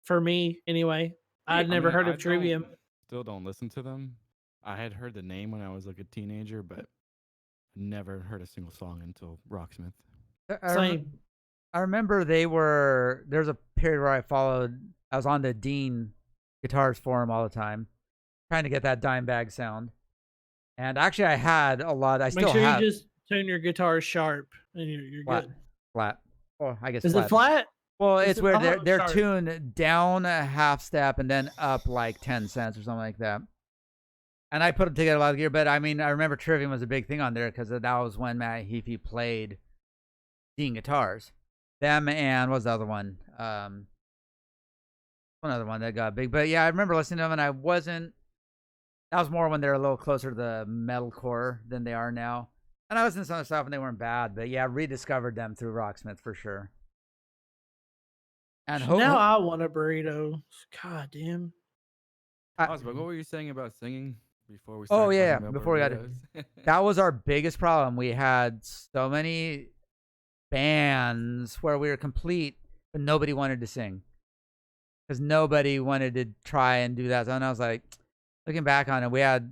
for me anyway. I'd never heard of Trivium. Still don't listen to them. I had heard the name when I was like a teenager, but never heard a single song until Rocksmith. Same. I remember there's a period where I was on the Dean Guitars forum all the time, trying to get that dime bag sound. And actually I had a lot. I Make still sure have you just tune your guitar sharp and you're flat. good. Flat. Oh, I guess Is flat. it flat? Well, Is it's it- where oh, they're sharp. tuned down a half step and then up like 10 cents or something like that. And I put them together a lot of gear, but I mean, I remember Trivium was a big thing on there because that was when Matt Heafy played Dean Guitars. Them and what was the other one? One other one that got big. But yeah, I remember listening to them, and that was more when they were a little closer to the metalcore than they are now. And I listened to some of the stuff, and they weren't bad. But yeah, rediscovered them through Rocksmith for sure. And Now I want a burrito. God damn. But what were you saying about singing before we Oh, started? yeah, talking about before we got burritos? that was our biggest problem. We had so many bands where we were complete, but nobody wanted to sing because nobody wanted to try and do that. So and I was like, looking back on it,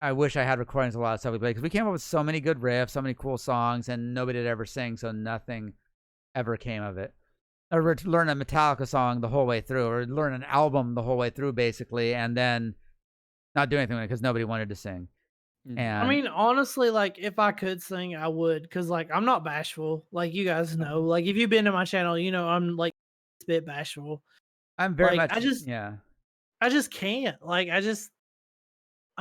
I wish I had recordings of a lot of stuff we played because we came up with so many good riffs, so many cool songs, and nobody had ever sing, so nothing ever came of it. Or to learn a Metallica song the whole way through, or learn an album the whole way through, basically, and then not do anything with it because nobody wanted to sing. And I mean, honestly, like if I could sing, I would, because like I'm not bashful. Like you guys know, like if you've been to my channel, you know I'm like a bit bashful. I'm very Like much I just can't. Like I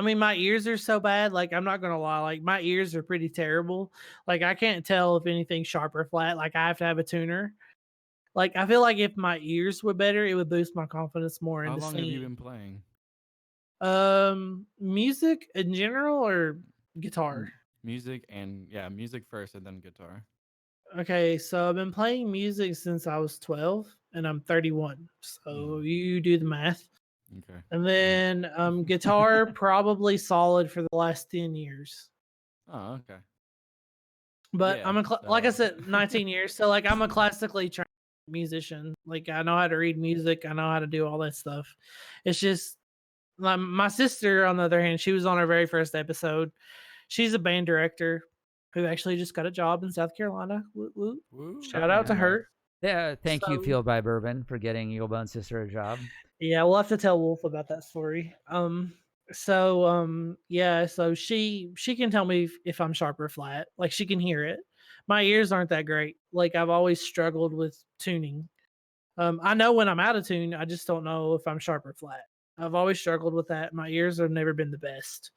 mean, my ears are so bad. Like I'm not gonna lie, like my ears are pretty terrible. Like I can't tell if anything's sharp or flat. Like I have to have a tuner. Like I feel like if my ears were better, it would boost my confidence more How into long have you singing. been playing? Music in general or guitar? Music and music first and then guitar. Okay, so I've been playing music since I was 12 and I'm 31. So you do the math. Okay. And then guitar probably solid for the last 10 years. Oh, okay. But Yeah. I'm like I So said 19 years. So like I'm a classically trained musician. Like I know how to read music, I know how to do all that stuff. It's just like my sister on the other hand, she was on our very first episode. She's a band director who actually just got a job in South Carolina. Woot, woot. woo, Shout out to Yeah. her. Yeah, thank you, So Fueled by Bourbon, for getting Eaglebone's sister a job. yeah, we'll have to tell Wolf about that story. Yeah, so she can tell me if I'm sharp or flat. Like she can hear it. My ears aren't that great. Like I've always struggled with tuning. I know when I'm out of tune, I just don't know if I'm sharp or flat. I've always struggled with that. My ears have never been the best.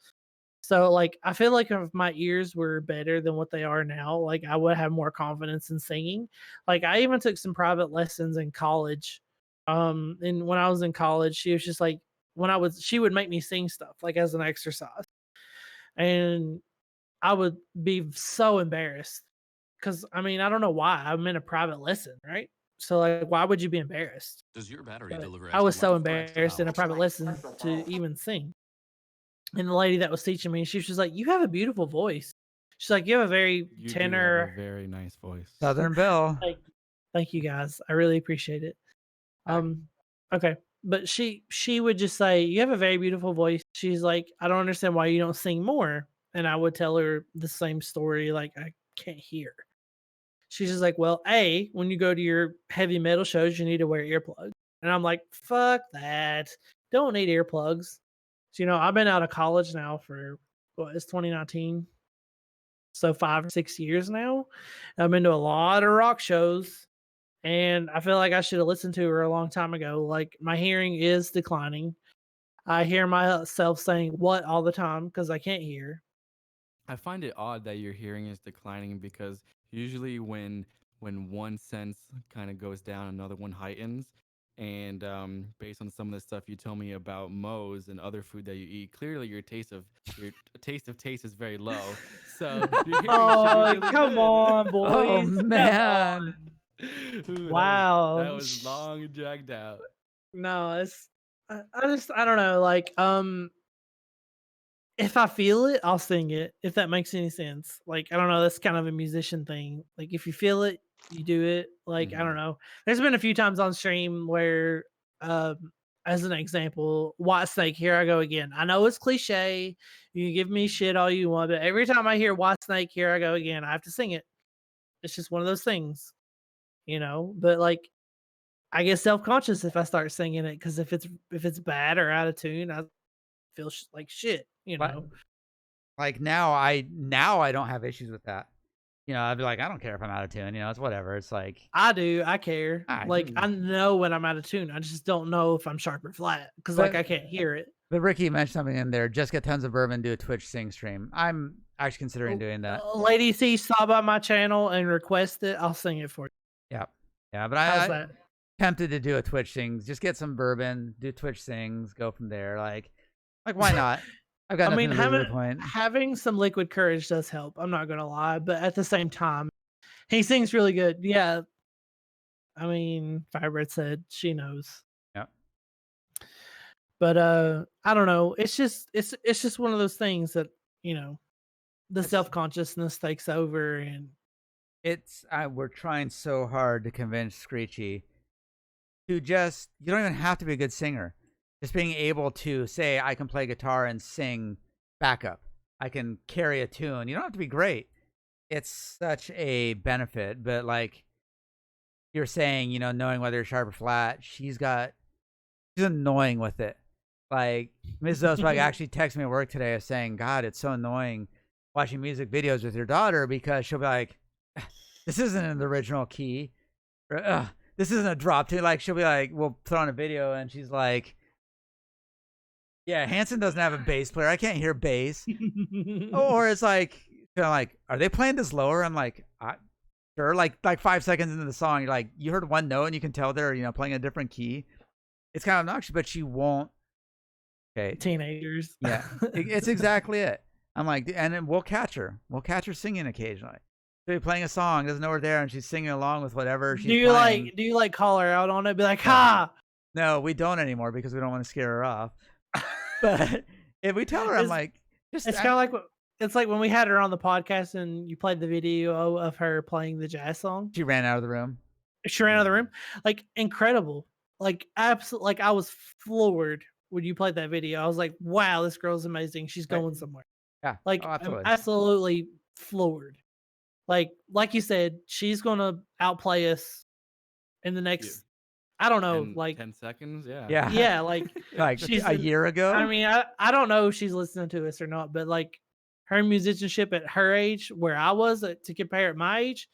So like I feel like if my ears were better than what they are now, like I would have more confidence in singing. Like I even took some private lessons in college. And when I was in college, she was just like she would make me sing stuff like as an exercise. And I would be so embarrassed because I mean, I don't know why. I'm in a private lesson, right? So like why would you be embarrassed? Does your battery But deliver I extra was so life or extra embarrassed in a power? private lesson to even sing. And the lady that was teaching me, she was just like, "You have a beautiful voice." She's like, "You have a very you do have a tenor." very nice voice. Southern Belle. Thank you guys. I really appreciate it. Okay, but she would just say, "You have a very beautiful voice." She's like, "I don't understand why you don't sing more." And I would tell her the same story, like I can't hear. She's just like, "Well, A, when you go to your heavy metal shows, you need to wear earplugs." And I'm like, "Fuck that. Don't need earplugs." So, I've been out of college now for it's 2019. So 5 or 6 years now. I've been to a lot of rock shows and I feel like I should have listened to her a long time ago. Like my hearing is declining. I hear myself saying what all the time because I can't hear. I find it odd that your hearing is declining because usually when one sense kind of goes down, another one heightens. And based on some of the stuff you told me about Moe's and other food that you eat, clearly your taste of taste is very low. So your hearing should be Oh, really come good. on, Oh boys. Come man. on. Ooh, Wow. that was long and dragged out. No, I don't know. Like, if I feel it, I'll sing it, if that makes any sense. Like, I don't know, that's kind of a musician thing. Like, if you feel it, you do it. Like, I don't know. There's been a few times on stream where, as an example, White Snake, here I go again. I know it's cliche. You can give me shit all you want, but every time I hear White Snake, here I go again, I have to sing it. It's just one of those things, But like, I get self-conscious if I start singing it because if it's bad or out of tune, I feel like shit. Like now I don't have issues with that. I'd be like, I don't care if I'm out of tune. It's whatever. It's like I do. I care. Ah, Like I know when I'm out of tune. I just don't know if I'm sharp or flat because like I can't hear it. But Ricky mentioned something in there. Just get tons of bourbon, do a Twitch sing stream. I'm actually considering doing that. Lady C, stop by my channel and request it. I'll sing it for you. Yeah. But How's I that? tempted to do a Twitch sings. Just get some bourbon, do Twitch sings, go from there. Like why not? I've got nothing to lose at the point. having some liquid courage does help. I'm not gonna lie, but at the same time, he sings really good. Yeah. I mean, Firebird said she knows. Yeah. But I don't know. It's just one of those things that, the self-consciousness takes over and we're trying so hard to convince Screechy to you don't even have to be a good singer. Just being able to say, I can play guitar and sing backup. I can carry a tune. You don't have to be great. It's such a benefit, but like you're saying, knowing whether it's sharp or flat, she's annoying with it. Like Mrs. Osbach actually texted me at work today saying, God, it's so annoying watching music videos with your daughter because she'll be like, this isn't an original key. Or, this isn't a drop tune. Like she'll be like, we'll throw on a video and she's like, yeah, Hanson doesn't have a bass player. I can't hear bass. Or it's like, are they playing this lower? I'm like, sure. Like 5 seconds into the song, you're like, you heard one note and you can tell they're, playing a different key. It's kind of obnoxious, but she won't. Okay. Teenagers. Yeah, it's exactly it. I'm like, and then we'll catch her. We'll catch her singing occasionally. She'll be playing a song, doesn't know we're there, and she's singing along with whatever she's playing. Do you call her out on it? Be like, ha! No, we don't anymore because we don't want to scare her off. But if we tell her, I'm like, it's kind of like it's like when we had her on the podcast and you played the video of her playing the jazz song. She ran out of the room. She ran out of the room. Like incredible. Like absolutely. Like I was floored when you played that video. I was like, wow, this girl's amazing. She's going somewhere. Yeah. Like absolutely. I'm absolutely floored. Like you said, she's gonna outplay us in the next. I don't know, 10 seconds. Yeah. Like she's a year ago. I mean, I don't know if she's listening to us or not, but like her musicianship at her age, where I was to compare at my age,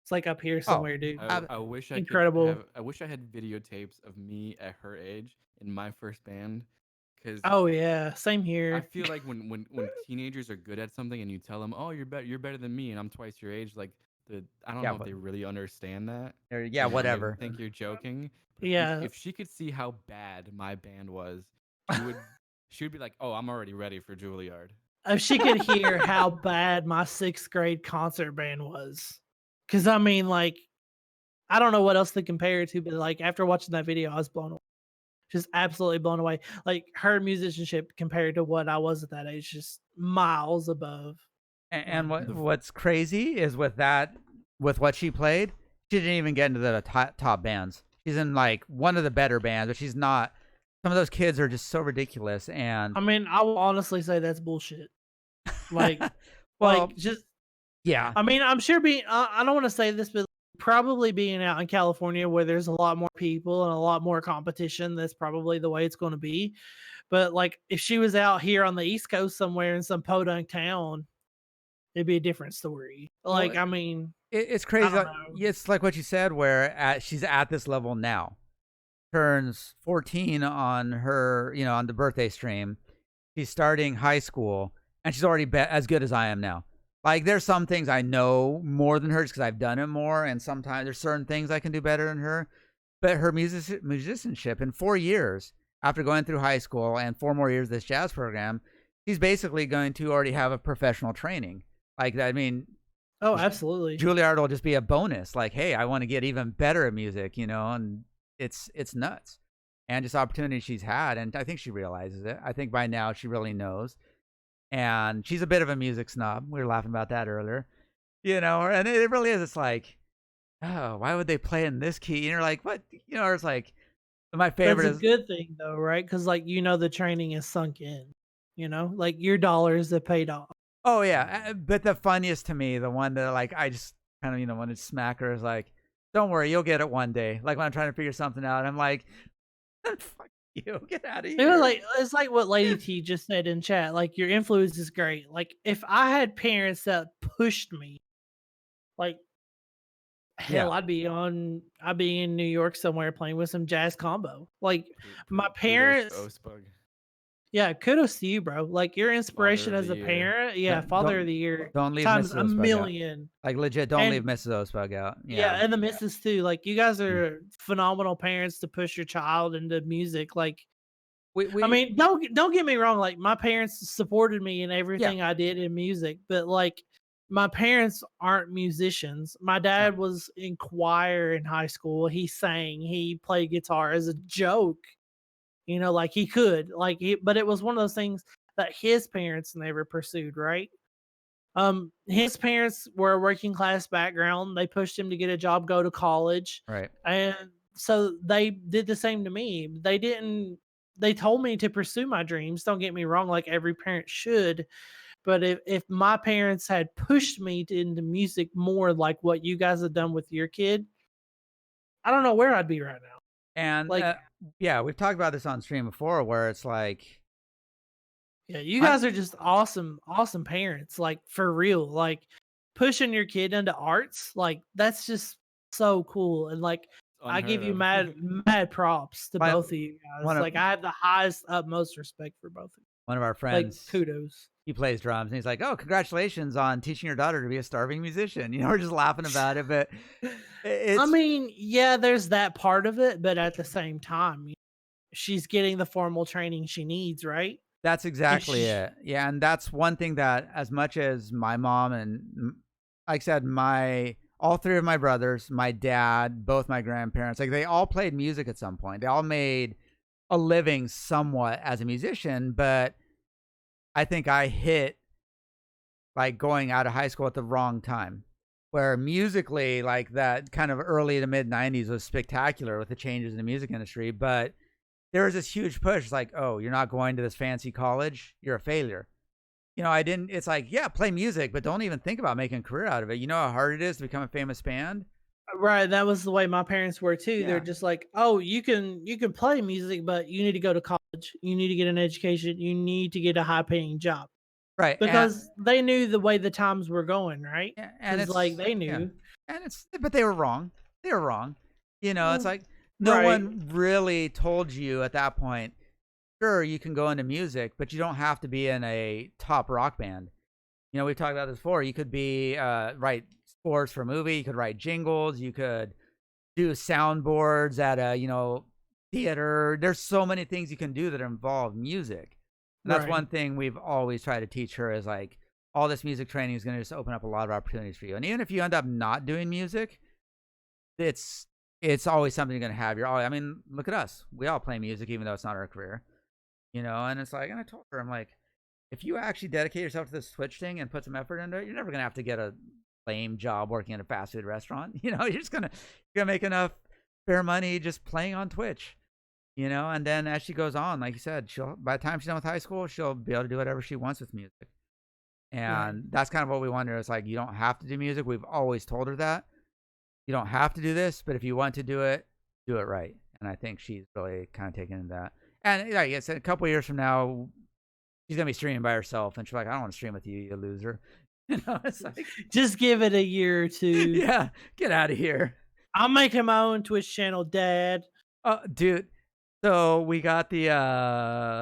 it's like up here somewhere, dude. I wish I incredible. I wish I had videotapes of me at her age in my first band. Oh yeah, same here. I feel like when teenagers are good at something and you tell them, oh, you're better than me, and I'm twice your age, like I don't know if they really understand that. Yeah, whatever. They think you're joking. But yeah. If she could see how bad my band was, she would be like, oh, I'm already ready for Juilliard. If she could hear how bad my 6th grade concert band was, because I mean, like, I don't know what else to compare it to, but like after watching that video, I was blown away. Just absolutely blown away. Like her musicianship compared to what I was at that age, just miles above. And what's crazy is with what she played, she didn't even get into the top bands. She's in like one of the better bands, but she's not. Some of those kids are just so ridiculous. And I mean, I will honestly say that's bullshit. Like, well, like just yeah. I mean, I'm sure I don't want to say this, but probably being out in California where there's a lot more people and a lot more competition, that's probably the way it's going to be. But like, if she was out here on the East Coast somewhere in some podunk town, it'd be a different story. Like, I mean, it's crazy. It's like what you said, where she's at this level now. Turns 14 on her, on the birthday stream. She's starting high school, and she's already as good as I am now. Like, there's some things I know more than her because I've done it more, and sometimes there's certain things I can do better than her. But her musicianship in 4 years after going through high school and 4 more years this jazz program, she's basically going to already have a professional training. Like, I mean, oh, absolutely. Juilliard will just be a bonus. Like, hey, I want to get even better at music, and it's nuts. And just opportunity she's had, and I think she realizes it. I think by now she really knows. And she's a bit of a music snob. We were laughing about that earlier. And it really is. It's like, oh, why would they play in this key? And you're like, what? Or it's like, my favorite That's a good thing though, right? Because like, the training is sunk in, like your dollars have paid off. Oh yeah. But the funniest to me, the one that like, I just kind of, wanted to smack her is like, don't worry, you'll get it one day. Like when I'm trying to figure something out, I'm like, fuck you, get out of here. It's like what Lady T just said in chat. Like, your influence is great. Like, if I had parents that pushed me, like, hell, I'd be in New York somewhere playing with some jazz combo. Like, my parents. Yeah, kudos to you, bro. Like, your inspiration as a parent. Yeah, Father of the Year. Don't leave times Mrs. a million. Like, legit, don't leave Mrs. Osbug out. Yeah, and the missus too. Like, you guys are phenomenal parents to push your child into music. Like, I mean, don't get me wrong. Like, my parents supported me in everything I did in music, but like, my parents aren't musicians. My dad was in choir in high school. He sang. He played guitar as a joke. Like he could, but it was one of those things that his parents never pursued, right? His parents were a working class background. They pushed him to get a job, go to college. Right. And so they did the same to me. They told me to pursue my dreams. Don't get me wrong, like every parent should. But if my parents had pushed me into music more like what you guys have done with your kid, I don't know where I'd be right now. And Like, yeah, we've talked about this on stream before, where it's like, yeah, you guys are just awesome, awesome parents. Like for real, like pushing your kid into arts, like that's just so cool. And like I give Unheard you of. mad props to My- both of you guys. one of- Like I have the highest, utmost respect for both of you. one of our Like friends, kudos. he plays drums, and he's like, "Oh, congratulations on teaching your daughter to be a starving musician." You know, we're just laughing about it, but I mean, yeah, there's that part of it, but at the same time, she's getting the formal training she needs, right? that's exactly it. Yeah, and that's one thing that, as much as my mom and, like I said, all three of my brothers, my dad, both my grandparents, like they all played music at some point. They all made a living somewhat as a musician, but I think I hit like going out of high school at the wrong time, where musically, like that kind of early to mid 90s was spectacular with the changes in the music industry. But there was this huge push like, oh, you're not going to this fancy college, you're a failure. You know, it's like, yeah, play music, but don't even think about making a career out of it. You know how hard it is to become a famous band? Right, that was the way my parents were too. Yeah. They're just like, "Oh, you can play music, but you need to go to college. You need to get an education. You need to get a high-paying job." Right. Because they knew the way the times were going, right? And Because like they knew. But they were wrong. They were wrong. You know, it's like no Right. one really told you at that point, sure, you can go into music, but you don't have to be in a top rock band. You know, we've talked about this before. You could be write scores for a movie. You could write jingles. You could do soundboards at a theater. There's so many things you can do that involve music. And that's Right. one thing we've always tried to teach her is like all this music training is going to just open up a lot of opportunities for you. And even if you end up not doing music, it's always something you're going to have. I mean, look at us. We all play music, even though it's not our career. You know, and it's like, and I told her, I'm like, if you actually dedicate yourself to this Twitch thing and put some effort into it, you're never gonna have to get a lame job working at a fast food restaurant. You know, you're gonna make enough fair money just playing on Twitch. You know, and then as she goes on, like you said, by the time she's done with high school, she'll be able to do whatever she wants with music. And that's kind of what we want her. It's like, you don't have to do music. We've always told her that. You don't have to do this, but if you want to do it right. And I think she's really kind of taken into that. And like I said, a couple years from now, she's gonna be streaming by herself, and she's like, "I don't want to stream with you, you loser." You know, it's like, just give it a year or two. Yeah, get out of here. I'm making my own Twitch channel, Dad. Oh, dude. So we got the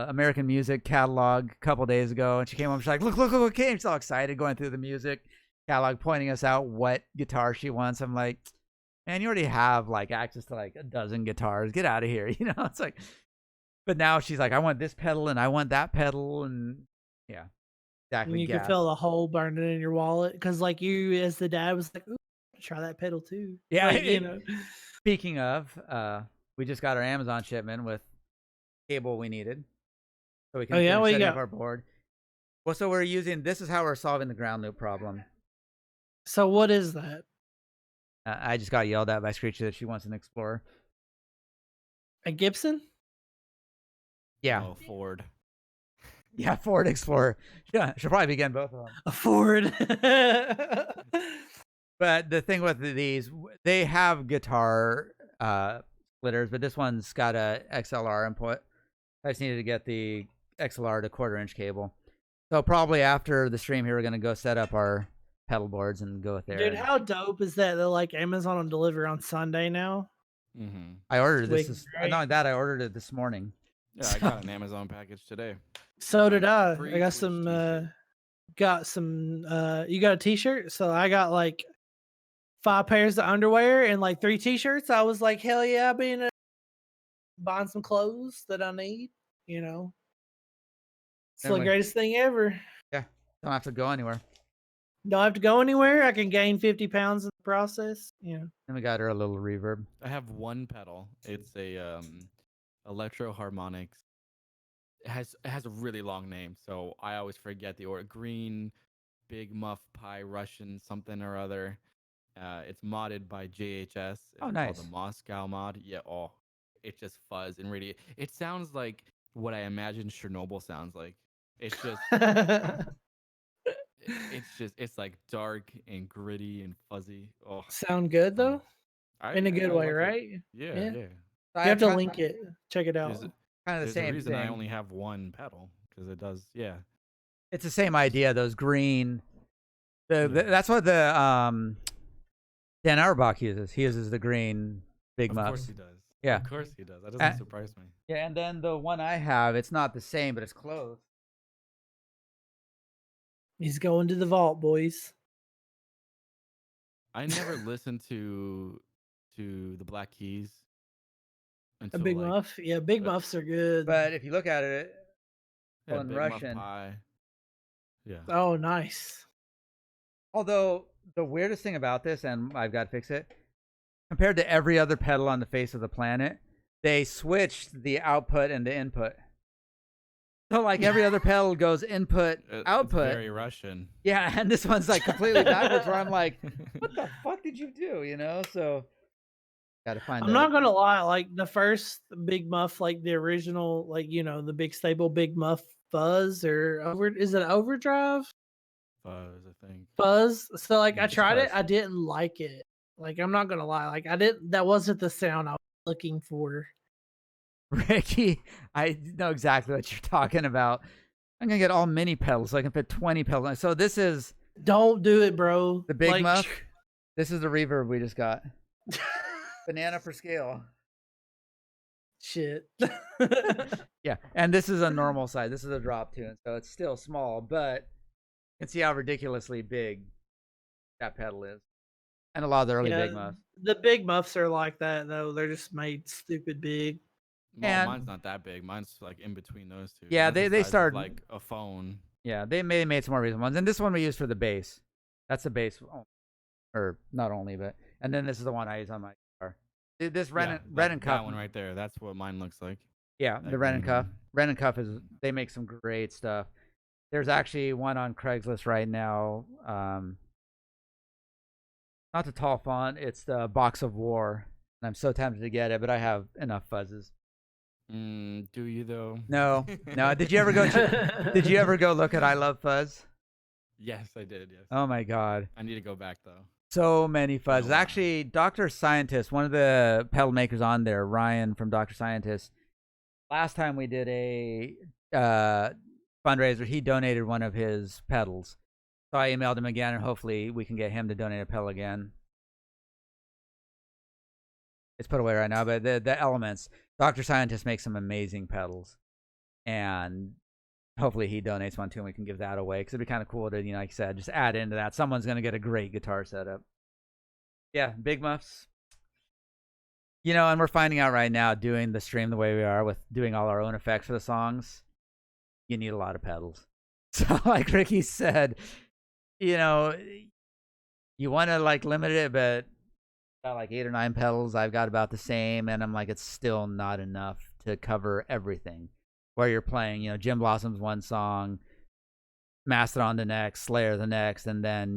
American music catalog a couple days ago, and she came up. She's like, "Look, okay!" She's all excited, going through the music catalog, pointing us out what guitar she wants. I'm like, "Man, you already have like access to like a dozen guitars. Get out of here!" You know, it's like. But now she's like, I want this pedal and I want that pedal, and yeah, exactly. And you can feel the hole burning in your wallet because, like, you as the dad was like, "Ooh, try that pedal too." Yeah, like, you know. Speaking of, we just got our Amazon shipment with cable we needed, so we can finish setting up our board. Well, so we're using. This is how we're solving the ground loop problem. So what is that? I just got yelled at by Screechy that she wants an Explorer. A Gibson? Yeah. Oh, Ford. Yeah, Ford Explorer. Yeah, she'll probably be getting both of them. A Ford. But the thing with these, they have guitar splitters, but this one's got a XLR input. I just needed to get the XLR to 1/4-inch cable. So probably after the stream here, we're gonna go set up our pedal boards and go with there. Dude, how dope is that? They're like Amazon will deliver on Sunday now. Mm-hmm. I ordered It's this. wicked, Not only that, I ordered it this morning. Yeah, I got an Amazon package today. So did I. Free I got Twitch some. t-shirt. You got a T-shirt? So I got like 5 pairs of underwear and like 3 T-shirts. I was like, hell yeah, I've been buying some clothes that I need. You know, it's the greatest thing ever. Yeah, don't have to go anywhere. Don't have to go anywhere. I can gain 50 pounds in the process. Yeah. And we got her a little reverb. I have one pedal. It's a electro harmonics. It has a really long name, so I always forget the order. Green, Big Muff Pie Russian something or other. It's modded by JHS. It's Oh, nice. called the Moscow mod. Yeah. Oh, it just fuzz and radiate. It sounds like what I imagine Chernobyl sounds like. It's just. It's like dark and gritty and fuzzy. Oh, Sound good though? in a good way, like it. right? Yeah, Yeah. yeah. So You have to kind link it. Check it out. There's of the there's a same reason I thing. only have one pedal because it does. Yeah. It's the same idea. Those green. Yeah. That's what the Dan Auerbach uses. He uses the green big Of muffs. course he does. Yeah. Of course he does. That doesn't surprise me. Yeah, and then the one I have, it's not the same, but it's close. He's going to the vault, boys. I never listened to the Black Keys A until big like muff? Yeah, big muffs are good. But if you look at it, yeah, in Big Russian. Muff Pie. Yeah. Oh, nice. Although the weirdest thing about this, and I've got to fix it, compared to every other pedal on the face of the planet, they switched the output and the input. So like every other pedal goes input, output. It's very Russian. Yeah, and this one's like completely backwards where I'm like, what the fuck did you do? You know? So gotta find I'm not gonna lie, like the first big muff, like the original, like the big stable big muff fuzz is it overdrive? Fuzz, I think. Fuzz. So like I It's tried it, fuzz. I didn't like it. Like I'm not gonna lie, like that wasn't the sound I was looking for. Ricky, I know exactly what you're talking about. I'm gonna get all mini pedals so I can fit 20 pedals. So this is Don't do it, bro. the big Like, muff. This is the reverb we just got. Banana for scale. Shit. Yeah, and this is a normal size. This is a drop tune, so it's still small, but you can see how ridiculously big that pedal is. And a lot of the early big muffs. The big muffs are like that though. They're just made stupid big. Well, And- mine's not that big. Mine's like in between those two. Yeah, Mine's the they size of, started- like a phone. Yeah, they made some more recent ones, and this one we use for the bass. That's the bass, or not only, but and then this is the one I use on my guitar. This Ren and Cuff That one right there. That's what mine looks like. Yeah, That the Ren and green Cuff. one. Ren and Cuff they make some great stuff. There's actually one on Craigslist right now. Not the tall font, it's the Box of War. And I'm so tempted to get it, but I have enough fuzzes. Do you though? No. Did you ever go look at I Love Fuzz? Yes, I did. Yes. Oh my god. I need to go back though. So many fuzzes. wow. Actually, Dr. Scientist, one of the pedal makers on there, Ryan from Dr. Scientist, last time we did a fundraiser, he donated one of his pedals. So I emailed him again, and hopefully we can get him to donate a pedal again. It's put away right now, but the Elements, Dr. Scientist makes some amazing pedals. And hopefully he donates one too, and we can give that away. Because it'd be kind of cool to, like I said, just add into that. Someone's going to get a great guitar setup. Yeah, big muffs. And we're finding out right now, doing the stream the way we are, with doing all our own effects for the songs, you need a lot of pedals. So like Ricky said, you want to like limit it, but got like 8 or 9 pedals. I've got about the same, and I'm like, it's still not enough to cover everything. Where you're playing, Jim Blossom's one song, Mastodon the next, Slayer the next, and then,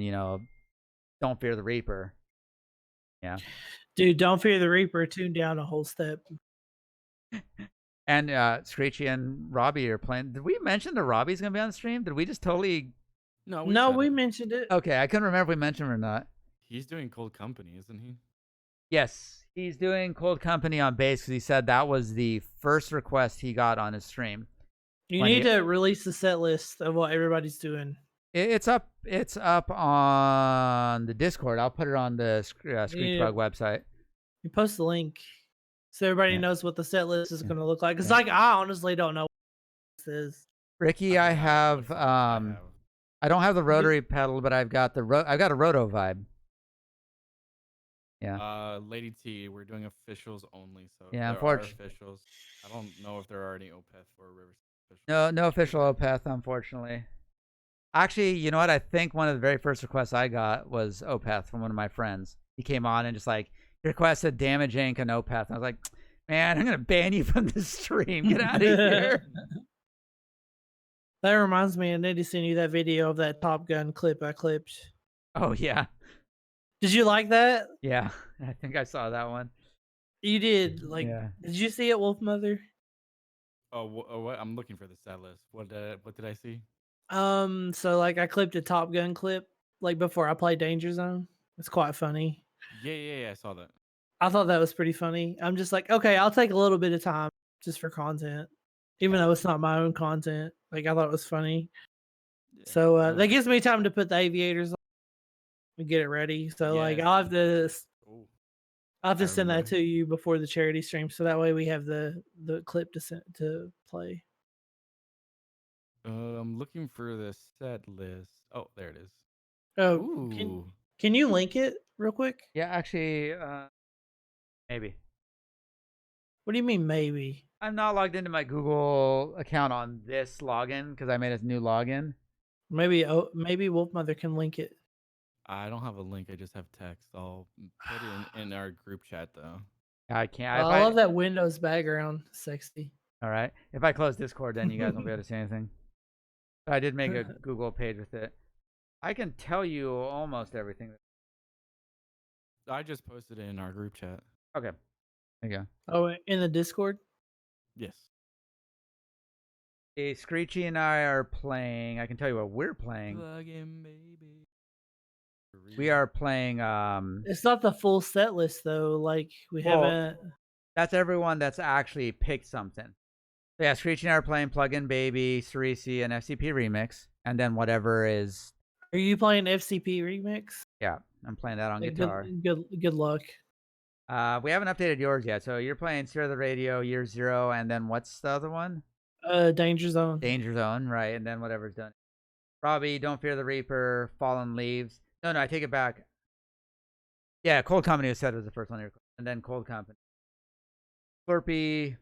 Don't Fear the Reaper. Yeah. Dude, Don't Fear the Reaper, tune down a whole step. And Screechy and Robbie are playing. Did we mention that Robbie's going to be on the stream? Did we just totally... No, we mentioned it. Okay, I couldn't remember if we mentioned him or not. He's doing Cold Company, isn't he? Yes, he's doing Cold Company on bass because he said that was the first request he got on his stream. You need to release the set list of what everybody's doing. It's up. It's up on the Discord. I'll put it on the Screech Bug website. You post the link so everybody knows what the set list is going to look like. Because like I honestly don't know what this is. Ricky, I have. I don't have the rotary pedal, but I've got I've got a roto vibe. Yeah. Lady T, we're doing officials only. So yeah, unfortunately, officials. I don't know if there are any Opeth or Rivers officials. No official Opeth, unfortunately. Actually, you know what? I think one of the very first requests I got was Opeth from one of my friends. He came on and just like requested Damage Inc. and Opeth. And I was like, man, I'm gonna ban you from the stream. Get out of here. That reminds me, I need to send you that video of that Top Gun clip I clipped. Oh yeah. Did you like that? Yeah, I think I saw that one. You did. Like, Did you see it, Wolfmother? Oh, what? I'm looking for the set list. What did I see? So like I clipped a Top Gun clip like before I played Danger Zone. It's quite funny. Yeah, I saw that. I thought that was pretty funny. I'm just like, okay, I'll take a little bit of time just for content, even though it's not my own content. Like I thought it was funny. Yeah. So that gives me time to put the aviators on and get it ready. So like Yes. I'll have to Ooh, send that remember. to you before the charity stream, so that way we have the clip to play. I'm looking for the set list. Oh, there it is. Oh, Ooh. can you link it real quick? Yeah, actually, maybe. What do you mean maybe? I'm not logged into my Google account on this login because I made a new login. Maybe Wolfmother can link it. I don't have a link. I just have text. I'll put it in our group chat though. I can't. I love that Windows background, sexy. All right. If I close Discord, then you guys won't be able to see anything. But I did make a Google page with it. I can tell you almost everything. I just posted it in our group chat. Okay. There you go. Oh, in the Discord? Yes. Hey, Screechy and I are playing. I can tell you what we're playing. Plug in, baby. We are playing. It's not the full set list though. Like we haven't. That's everyone that's actually picked something. So yeah, Screechy and I are playing Plug In Baby, Cerisi, and FCP Remix, and then whatever is. Are you playing FCP Remix? Yeah, I'm playing that on guitar. Good luck. We haven't updated yours yet, so you're playing Zero the Radio, Year Zero, and then what's the other one? Danger Zone. Danger Zone, right? And then whatever's done. Robbie, Don't Fear the Reaper, Fallen Leaves. No, I take it back. Yeah, Cold Company was said was the first one here, and then Cold Company. Slurpee,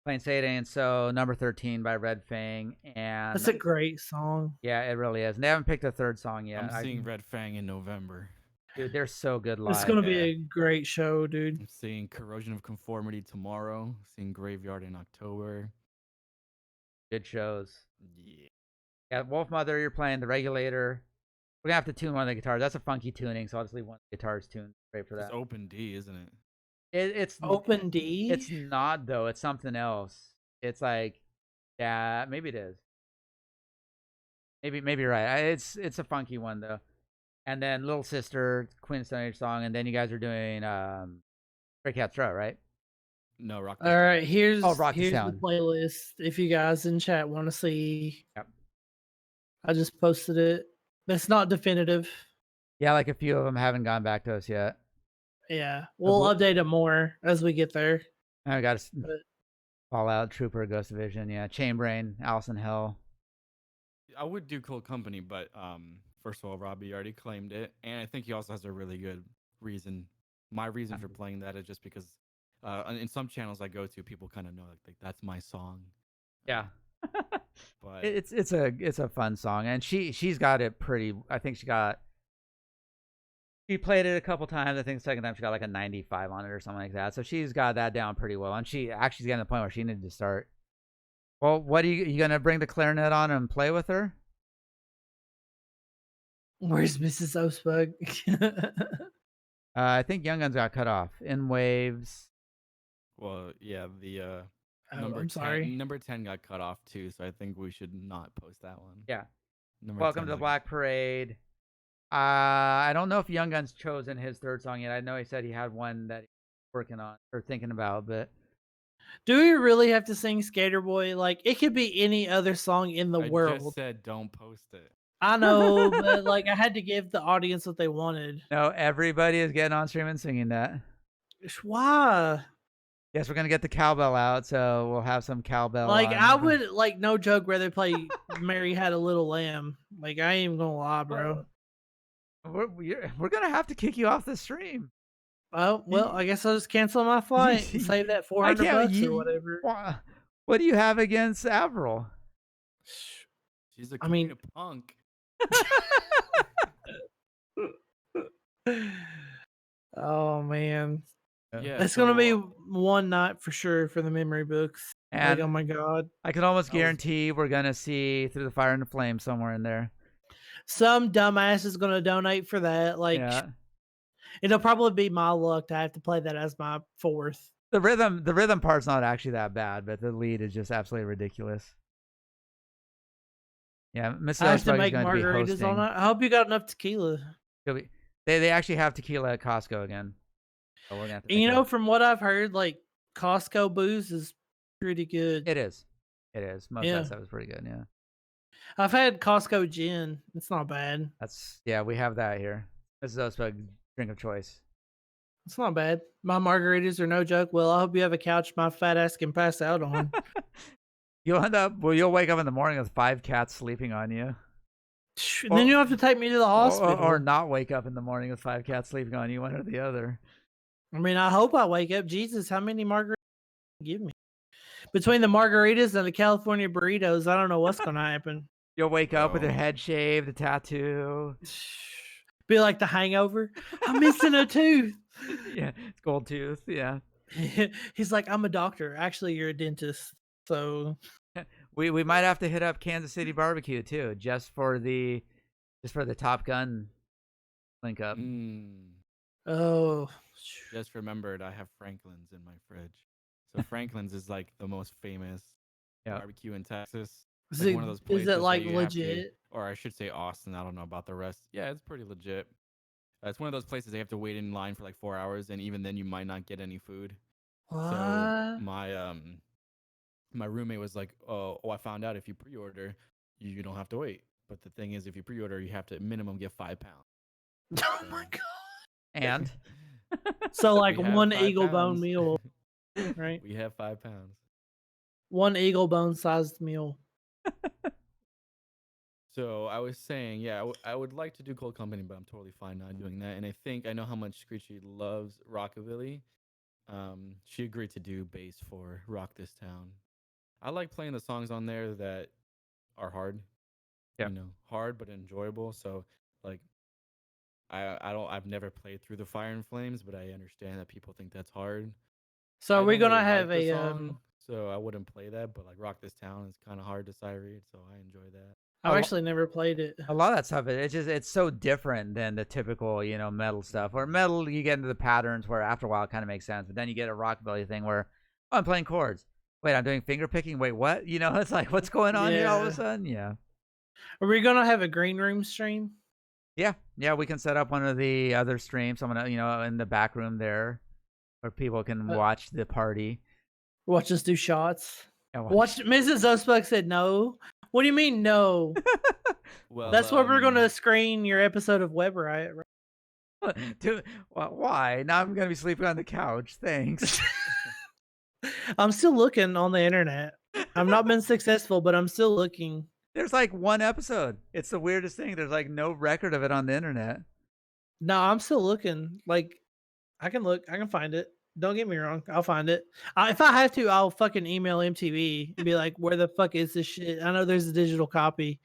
playing Say It Ain't So, number 13 by Red Fang, and That's a great song. yeah, it really is. And they haven't picked a third song yet. I'm seeing Red Fang in November. Dude, they're so good live. It's gonna be a great show, dude. I'm seeing Corrosion of Conformity tomorrow. Seeing Graveyard in October. Good shows. Yeah. Yeah, Wolfmother, you're playing The Regulator. We're gonna have to tune one of the guitars. That's a funky tuning, so I'll just leave one of the guitars tuned. Great for that. It's open D, isn't it? It's Open D. It's not though. It's something else. It's like, yeah, maybe it is. Maybe you're right. It's a funky one though. And then Little Sister, Queen Stone Age song, and then you guys are doing Stray Cat Strut, right? No, Rock. All right, here's Rocky the Sound. playlist. If you guys in chat want to see, Yep. I just posted it. It's not definitive. Yeah, like a few of them haven't gone back to us yet. Yeah, we'll update it more as we get there. I got Fallout, Trooper, Ghost Division, yeah, Chainbrain, Allison Hell. I would do Cold Company, but first of all, Robbie already claimed it, and I think he also has a really good reason. My reason for playing that is just because in some channels I go to, people kind of know like that's my song. Yeah. But it's a fun song, and she's got it pretty. I think she played it a couple times. I think the second time she got like a 95 on it or something like that. So she's got that down pretty well, and she actually's getting to the point where she needed to start. Well, what are you gonna bring the clarinet on and play with her? Where's Mrs. Osbug? I think Young Guns got cut off in Waves. Well, yeah, the I'm sorry. number 10 got cut off too, so I think we should not post that one. Yeah. Number Welcome 10 to the Black Parade. I don't know if Young Gun's chosen his third song yet. I know he said he had one that he's working on or thinking about, but do we really have to sing Skater Boy? Like it could be any other song in the world. I just said don't post it. I know, but like I had to give the audience what they wanted. No, everybody is getting on stream and singing that. Why? Yes, we're gonna get the cowbell out, so we'll have some cowbell. Like on. I would, like no joke, rather play "Mary Had a Little Lamb." Like I ain't even gonna lie, bro. We're gonna have to kick you off the stream. Oh well, I guess I'll just cancel my flight and save that $400 or whatever. What do you have against Avril? She's a queen of punk. Oh man, yeah, it's gonna be one night for sure for the memory books. And like, oh my god, I can almost guarantee we're gonna see Through the Fire and the Flame somewhere in there. Some dumbass is gonna donate for that. Like, it'll probably be my luck to have to play that as my fourth. The rhythm part's not actually that bad, but the lead is just absolutely ridiculous. Yeah, Mrs. I have to make going margaritas to be all night. I hope you got enough tequila. They actually have tequila at Costco again. So we're gonna have to And, think of. from what I've heard, like Costco booze is pretty good. It is. It is. Most of that Yeah, stuff is pretty good. Yeah. I've had Costco gin. It's not bad. We have that here. This is also a drink of choice. It's not bad. My margaritas are no joke. Well, I hope you have a couch my fat ass can pass out on. You'll wake up in the morning with 5 cats sleeping on you. And then you have to take me to the hospital. Or not wake up in the morning with 5 cats sleeping on you, one or the other. I mean, I hope I wake up. Jesus, how many margaritas give me? Between the margaritas and the California burritos, I don't know what's gonna happen. You'll wake up with your head shaved, a tattoo. Be like the Hangover. I'm missing a tooth. Yeah, it's gold tooth. Yeah. He's like, I'm a doctor. Actually, you're a dentist. So we might have to hit up Kansas City barbecue too, just for the Top Gun link up. Oh, Just remembered I have Franklin's in my fridge. So Franklin's is like the most famous barbecue in Texas. is Like it, one of those places is it like that you have to, legit? or I should say Austin. I don't know about the rest. Yeah, it's pretty legit. It's one of those places they have to wait in line for like 4 hours, and even then you might not get any food. What? So my roommate was like, "Oh, I found out if you pre-order, you don't have to wait. But the thing is, if you pre-order, you have to minimum get 5 pounds." Oh my god! And So like We have one 5 eagle bone pounds. meal, right? We have 5 pounds. One eagle bone sized meal. So I was saying, yeah, I would like to do Cold Company, but I'm totally fine not doing that. And I think I know how much Screechy loves rockabilly. She agreed to do bass for Rock This Town. I like playing the songs on there that are hard. Yeah. Hard but enjoyable. So like I've never played through the Fire and Flames, but I understand that people think that's hard. So I are we don't gonna really have like the a? song, so I wouldn't play that. But like Rock This Town is kind of hard to sight read, so I enjoy that. I've actually never played it. a lot of that stuff, it's so different than the typical, metal stuff. Or metal, you get into the patterns where after a while it kind of makes sense, but then you get a rockabilly thing where, oh, I'm playing chords. Wait, I'm doing finger picking. Wait, what? It's like, what's going on here all of a sudden? Yeah. Are we gonna have a green room stream? Yeah, we can set up one of the other streams. Someone, in the back room there, where people can watch the party. Watch us do shots. Yeah, Watch. Mrs. Osbuck said no. What do you mean no? Well, that's why we're gonna screen your episode of Web Riot. Right? Dude, why? Now I'm gonna be sleeping on the couch. Thanks. I'm still looking on the internet. I've not been successful, but I'm still looking. There's like one episode. It's the weirdest thing. There's like no record of it on the internet. No, I'm still looking. Like, I can look. I can find it. Don't get me wrong. I'll find it. If I have to, I'll fucking email MTV and be like, where the fuck is this shit? I know there's a digital copy.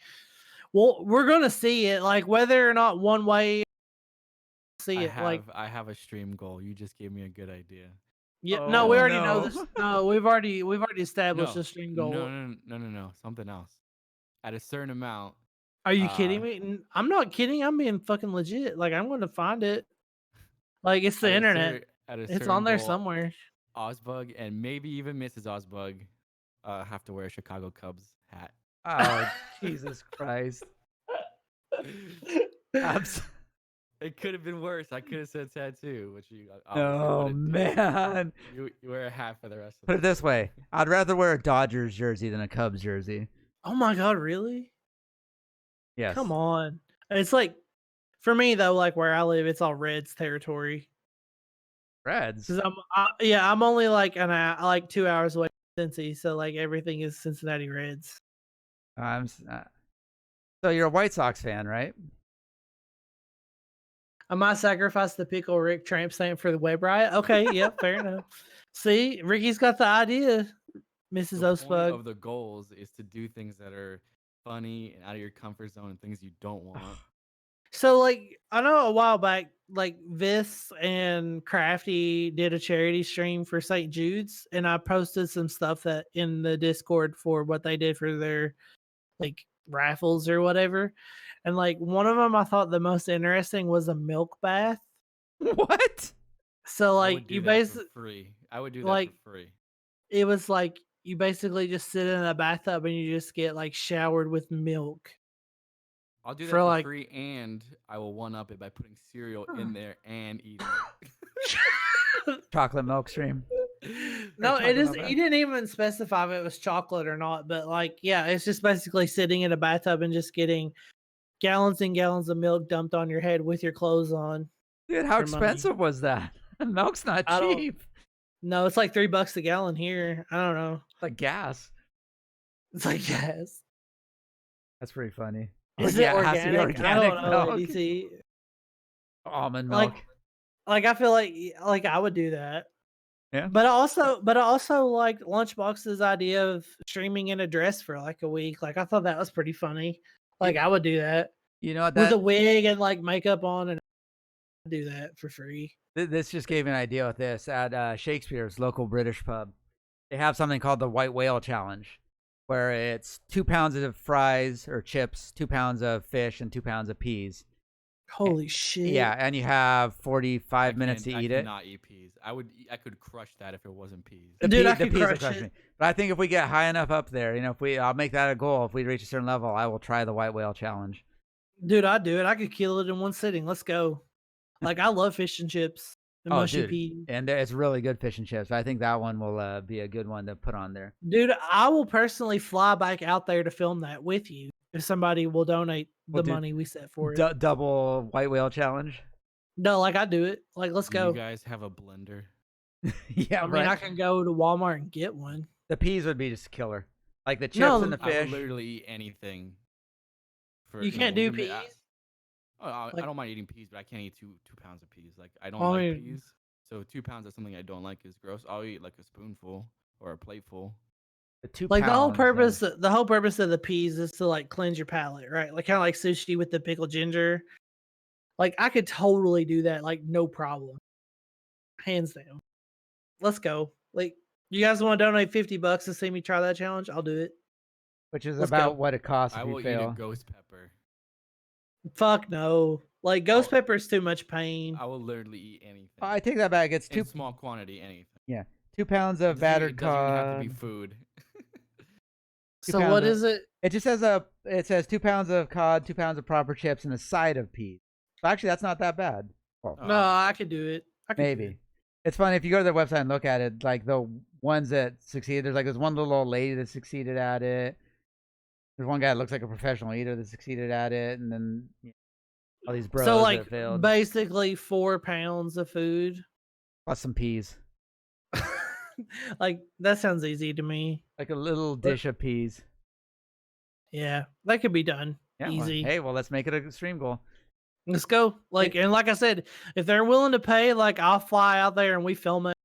Well, we're going to see it. Like, whether or not one way, see it. I have a stream goal. You just gave me a good idea. Yeah, no, we already know this. No, we've already established a stream goal. No. Something else. At a certain amount. Are you kidding me? I'm not kidding. I'm being fucking legit. Like, I'm going to find it. Like, it's the internet. It's on there somewhere. Ozbug and maybe even Mrs. Ozbug have to wear a Chicago Cubs hat. Oh, Jesus Christ. It could have been worse. I could have said tattoo, which you oh man. You wear a hat for the rest of Put it this way. I'd rather wear a Dodgers jersey than a Cubs jersey. Oh my god, really? Yes. Come on. It's like, for me though, like where I live, it's all Reds territory. Reds? Because I'm only like 2 hours away from Cincy, so like everything is Cincinnati Reds. So you're a White Sox fan, right? I might sacrifice the Pickle Rick tramp stamp for the Web Riot. Okay, yep, fair enough. See, Ricky's got the idea, Mrs. The Ospug. point of the goals is to do things that are funny and out of your comfort zone and things you don't want. So, like, I know a while back, like, Vis and Crafty did a charity stream for St. Jude's, and I posted some stuff that in the Discord for what they did for their, like, raffles or whatever. And, like, one of them I thought the most interesting was a milk bath. What? So, like, you basically free. I would do that for free. It was like you basically just sit in a bathtub and you just get like showered with milk. I'll do that for for like free, and I will one up it by putting cereal in there and eating it. Chocolate milk stream. No, it chocolate is. milk You bath. didn't even specify if it was chocolate or not, but like, yeah, it's just basically sitting in a bathtub and just getting gallons and gallons of milk dumped on your head with your clothes on. Dude, how for money. expensive was that? Milk's not I don't- cheap. No, it's like $3 a gallon here. I don't know. It's like gas. It's like gas. That's pretty funny. Is Yeah, it it has to be organic? I organic don't know. milk. ADT. Almond milk. Like I feel like I would do that. Yeah. But I also like Lunchbox's idea of streaming in a dress for like a week. Like I thought that was pretty funny. Like I would do that You know what? with a wig and like makeup on, and I'd do that for free. This just gave me an idea with this. At Shakespeare's local British pub, they have something called the White Whale Challenge, where it's 2 pounds of fries or chips, 2 pounds of fish, and 2 pounds of peas. Holy shit! Yeah, and you have 45 minutes to eat it. Not eat peas. I could crush that if it wasn't peas. Dude, I the could peas will crush crush it. me. But I think if we get high enough up there, I'll make that a goal. If we reach a certain level, I will try the White Whale Challenge. Dude, I'd do it. I could kill it in one sitting. Let's go. Like I love fish and chips and mushy dude. peas. And it's really good fish and chips. I think that one will be a good one to put on there. Dude, I will personally fly back out there to film that with you if somebody will donate the money we set for it. Double White Whale Challenge. No, like I do it. Like let's go. You guys have a blender? Yeah, I mean, I can go to Walmart and get one. The peas would be just killer. Like the chips No, and the I would fish. literally eat anything. You can't do peas. I Like- don't mind eating peas, but I can't eat two pounds of peas. Like I don't I like mean- peas, so 2 pounds of something I don't like is gross. I'll eat like a spoonful or a plateful. The 2 Like the whole pounds, purpose, the whole purpose of the peas is to like cleanse your palate, right? Like kind of like sushi with the pickled ginger. Like I could totally do that, like no problem, hands down. Let's go. Like you guys want to donate $50 to see me try that challenge? I'll do it. which is Let's about go. what it costs I if will you eat a fail. ghost pepper. Fuck no. Like ghost pepper is too much pain. I will literally eat anything. I take that back. It's in 2 small quantity, anything. 2 pounds of It battered doesn't even have to cod. be food. So pounds what of- is it? It just says it says 2 pounds of cod, 2 pounds of proper chips, and a side of peas. So actually, that's not that bad. Well, Oh, No, I could do it. I could do maybe. it. It's funny if you go to their website and look at it. Like the ones that succeeded, there's one little old lady that succeeded at it. There's one guy that looks like a professional eater that succeeded at it, and then all these bros So that like failed. basically 4 pounds of food. Plus some peas, Like that sounds easy to me. like a little dish of peas. Yeah, that could be done. Yeah, well, Easy. hey, well, let's make it a stream goal. Let's go. Like and like I said, if they're willing to pay, like I'll fly out there and we film it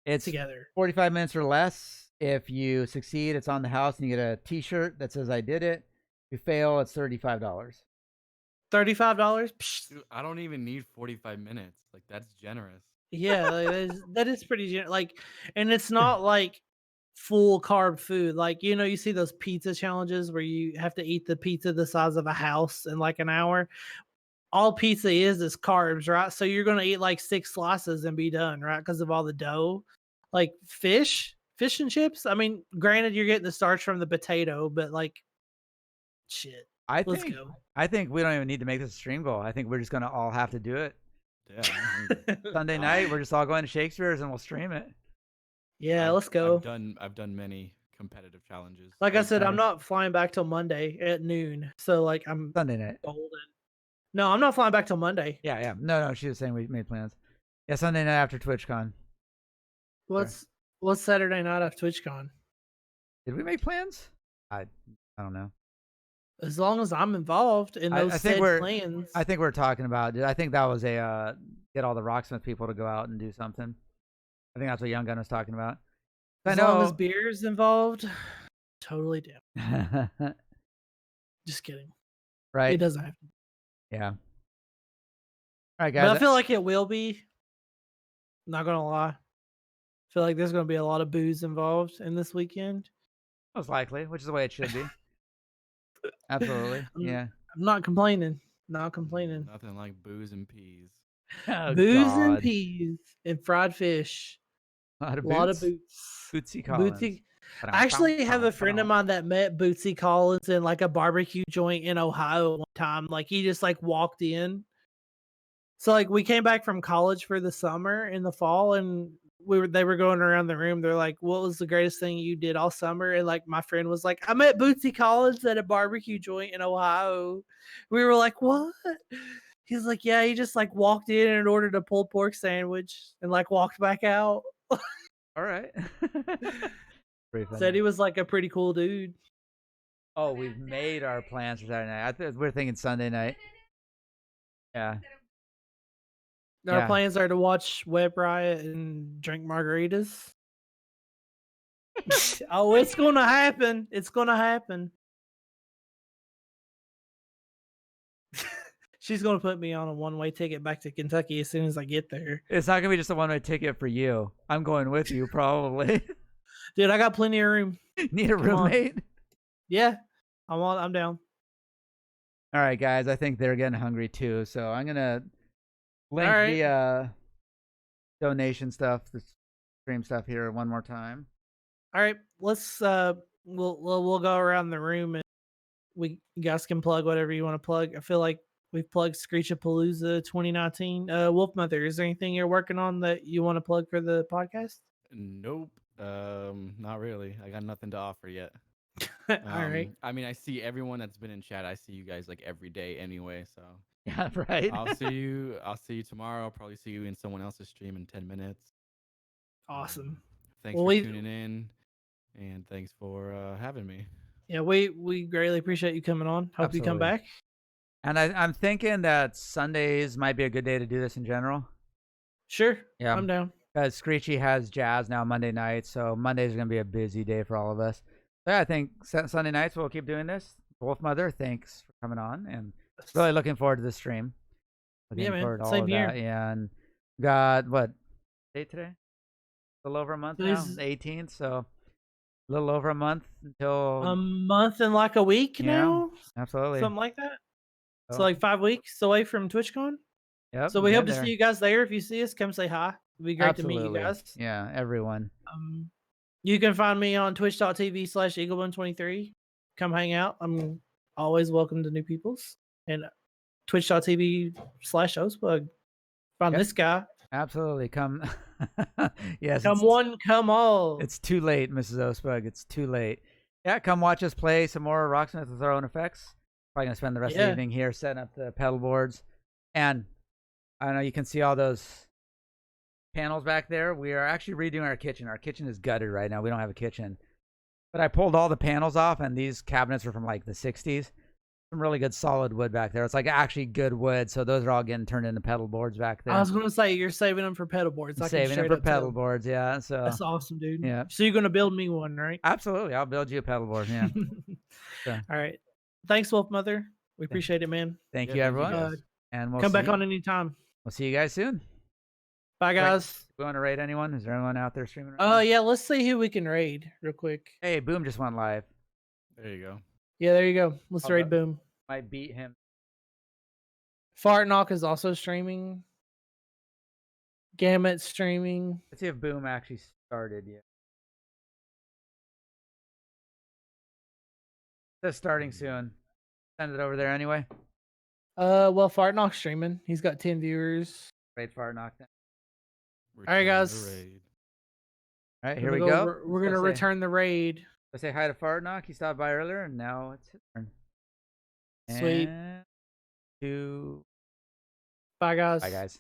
It's together. 45 minutes or less. If you succeed, it's on the house, and you get a T-shirt that says "I did it." If you fail, it's $35. $35. Dude, I don't even need 45 minutes. Like that's generous. Yeah, like, that is pretty like, and it's not like full carb food. Like you see those pizza challenges where you have to eat the pizza the size of a house in like an hour. All pizza is carbs, right? So you're gonna eat like 6 slices and be done, right? Because of all the dough. Like fish and chips. I mean, granted, you're getting the starch from the potato, but like, shit. Let's go. I think we don't even need to make this a stream goal. I think we're just gonna all have to do it. Yeah. I'm hungry. Sunday night, we're just all going to Shakespeare's and we'll stream it. Yeah, I've- let's go. I've done many competitive challenges. Like I said, I'm nice. not flying back till Monday at noon. So like I'm Sunday night. golden. No, I'm not flying back till Monday. Yeah. No, she was saying we made plans. Yeah, Sunday night after TwitchCon. What's Saturday night after TwitchCon? Did we make plans? I don't know. As long as I'm involved in those I think said we're- plans. I think we're talking about. I think that was a get all the Rocksmith people to go out and do something. I think that's what Young Gun was talking about. I as long as know. beer's involved, totally down. Just kidding. It Right? doesn't have to. Yeah. All right, But guys. I feel like it will be. Not gonna lie. I feel like there's gonna be a lot of booze involved in this weekend. Most likely, which is the way it should be. Absolutely. Yeah. I'm not complaining. Not complaining. Nothing like booze and peas. Oh, Booze God. and peas and fried fish. A lot of A lot of boots. boots. Bootsy Collins. Bootsy. I actually have a friend of mine that met Bootsy Collins in like a barbecue joint in Ohio one time. Like he just like walked in. So like we came back from college for the summer in the fall, and they were going around the room. They're like, "What was the greatest thing you did all summer?" And like my friend was like, "I met Bootsy Collins at a barbecue joint in Ohio." We were like, "What?" He's like, "Yeah, he just like walked in and ordered a pulled pork sandwich and like walked back out." All right. Said he was like a pretty cool dude. Oh, we've made our plans for Saturday night. We're thinking Sunday night. Yeah. Our plans are to watch Web Riot and drink margaritas. Oh, it's gonna happen. It's gonna happen. She's gonna put me on a one-way ticket back to Kentucky as soon as I get there. It's not gonna be just a one-way ticket for you. I'm going with you, probably. Dude, I got plenty of room. Need a roommate? Yeah, I'm down. All right, guys. I think they're getting hungry too, so I'm gonna link the donation stuff, the stream stuff here one more time. All right, let's we'll go around the room and you guys can plug whatever you want to plug. I feel like we've plugged Screechapalooza 2019. Wolfmother, is there anything you're working on that you want to plug for the podcast? Nope. Not really. I got nothing to offer yet. All right. I mean, I see everyone that's been in chat. I see you guys like every day anyway. So yeah, right. I'll see you tomorrow. I'll probably see you in someone else's stream in 10 minutes. Awesome. Thanks for tuning in, and thanks for having me. Yeah, we greatly appreciate you coming on. Hope you come back. And I'm thinking that Sundays might be a good day to do this in general. Sure. Yeah, I'm down. Because Screechy has jazz now Monday night, so Mondays are going to be a busy day for all of us. So yeah, I think Sunday nights we'll keep doing this. Wolfmother, thanks for coming on, and really looking forward to the stream. Looking forward to all Same of here. That. Yeah, and got what date today? A little over a month now, the 18th. So a little over a month until a month and like a week now. Absolutely, something like that. So like 5 weeks away from TwitchCon. Yep. So we hope to see you guys there. If you see us, come say hi. It'd be great to meet you guys. Yeah, everyone. You can find me on twitch.tv/Eagle123. Come hang out. I'm always welcome to new peoples. And twitch.tv/Osebug. Find this guy. Absolutely. Come. Yes. Come one, come all. It's too late, Mrs. Osebug. It's too late. Yeah, come watch us play some more Rocksmith with our own effects. Probably going to spend the rest of the evening here setting up the pedal boards. And I don't know, you can see all those panels back there. We are actually redoing our kitchen. Our kitchen is gutted right now. We don't have a kitchen. But I pulled all the panels off, and these cabinets are from like the 60s. Some really good solid wood back there. It's like actually good wood. So those are all getting turned into pedal boards back there. I was going to say, you're saving them for pedal boards. Saving them for pedal boards, yeah. So that's awesome, dude. Yeah. So you're going to build me one, right? Absolutely. I'll build you a pedal board, yeah. All right. Thanks, Wolfmother. We appreciate it, man. Thank you, everyone. And we'll come back on anytime. We'll see you guys soon. Bye, guys. We want to raid anyone? Is there anyone out there streaming? Yeah, let's see who we can raid real quick. Hey, Boom just went live. There you go. Yeah, there you go. Let's raid Boom. Might beat him. Fartnock is also streaming. Gamut streaming. Let's see if Boom actually started yet. It's starting soon. Send it over there anyway. Well, Fartnock's streaming. He's got 10 viewers. Raid Fartnock then. All right, guys. All right, here we go. We're gonna return the raid. Let's say hi to Fartnock. He stopped by earlier, and now it's his turn. Sweet. And 2. Bye, guys. Bye, guys.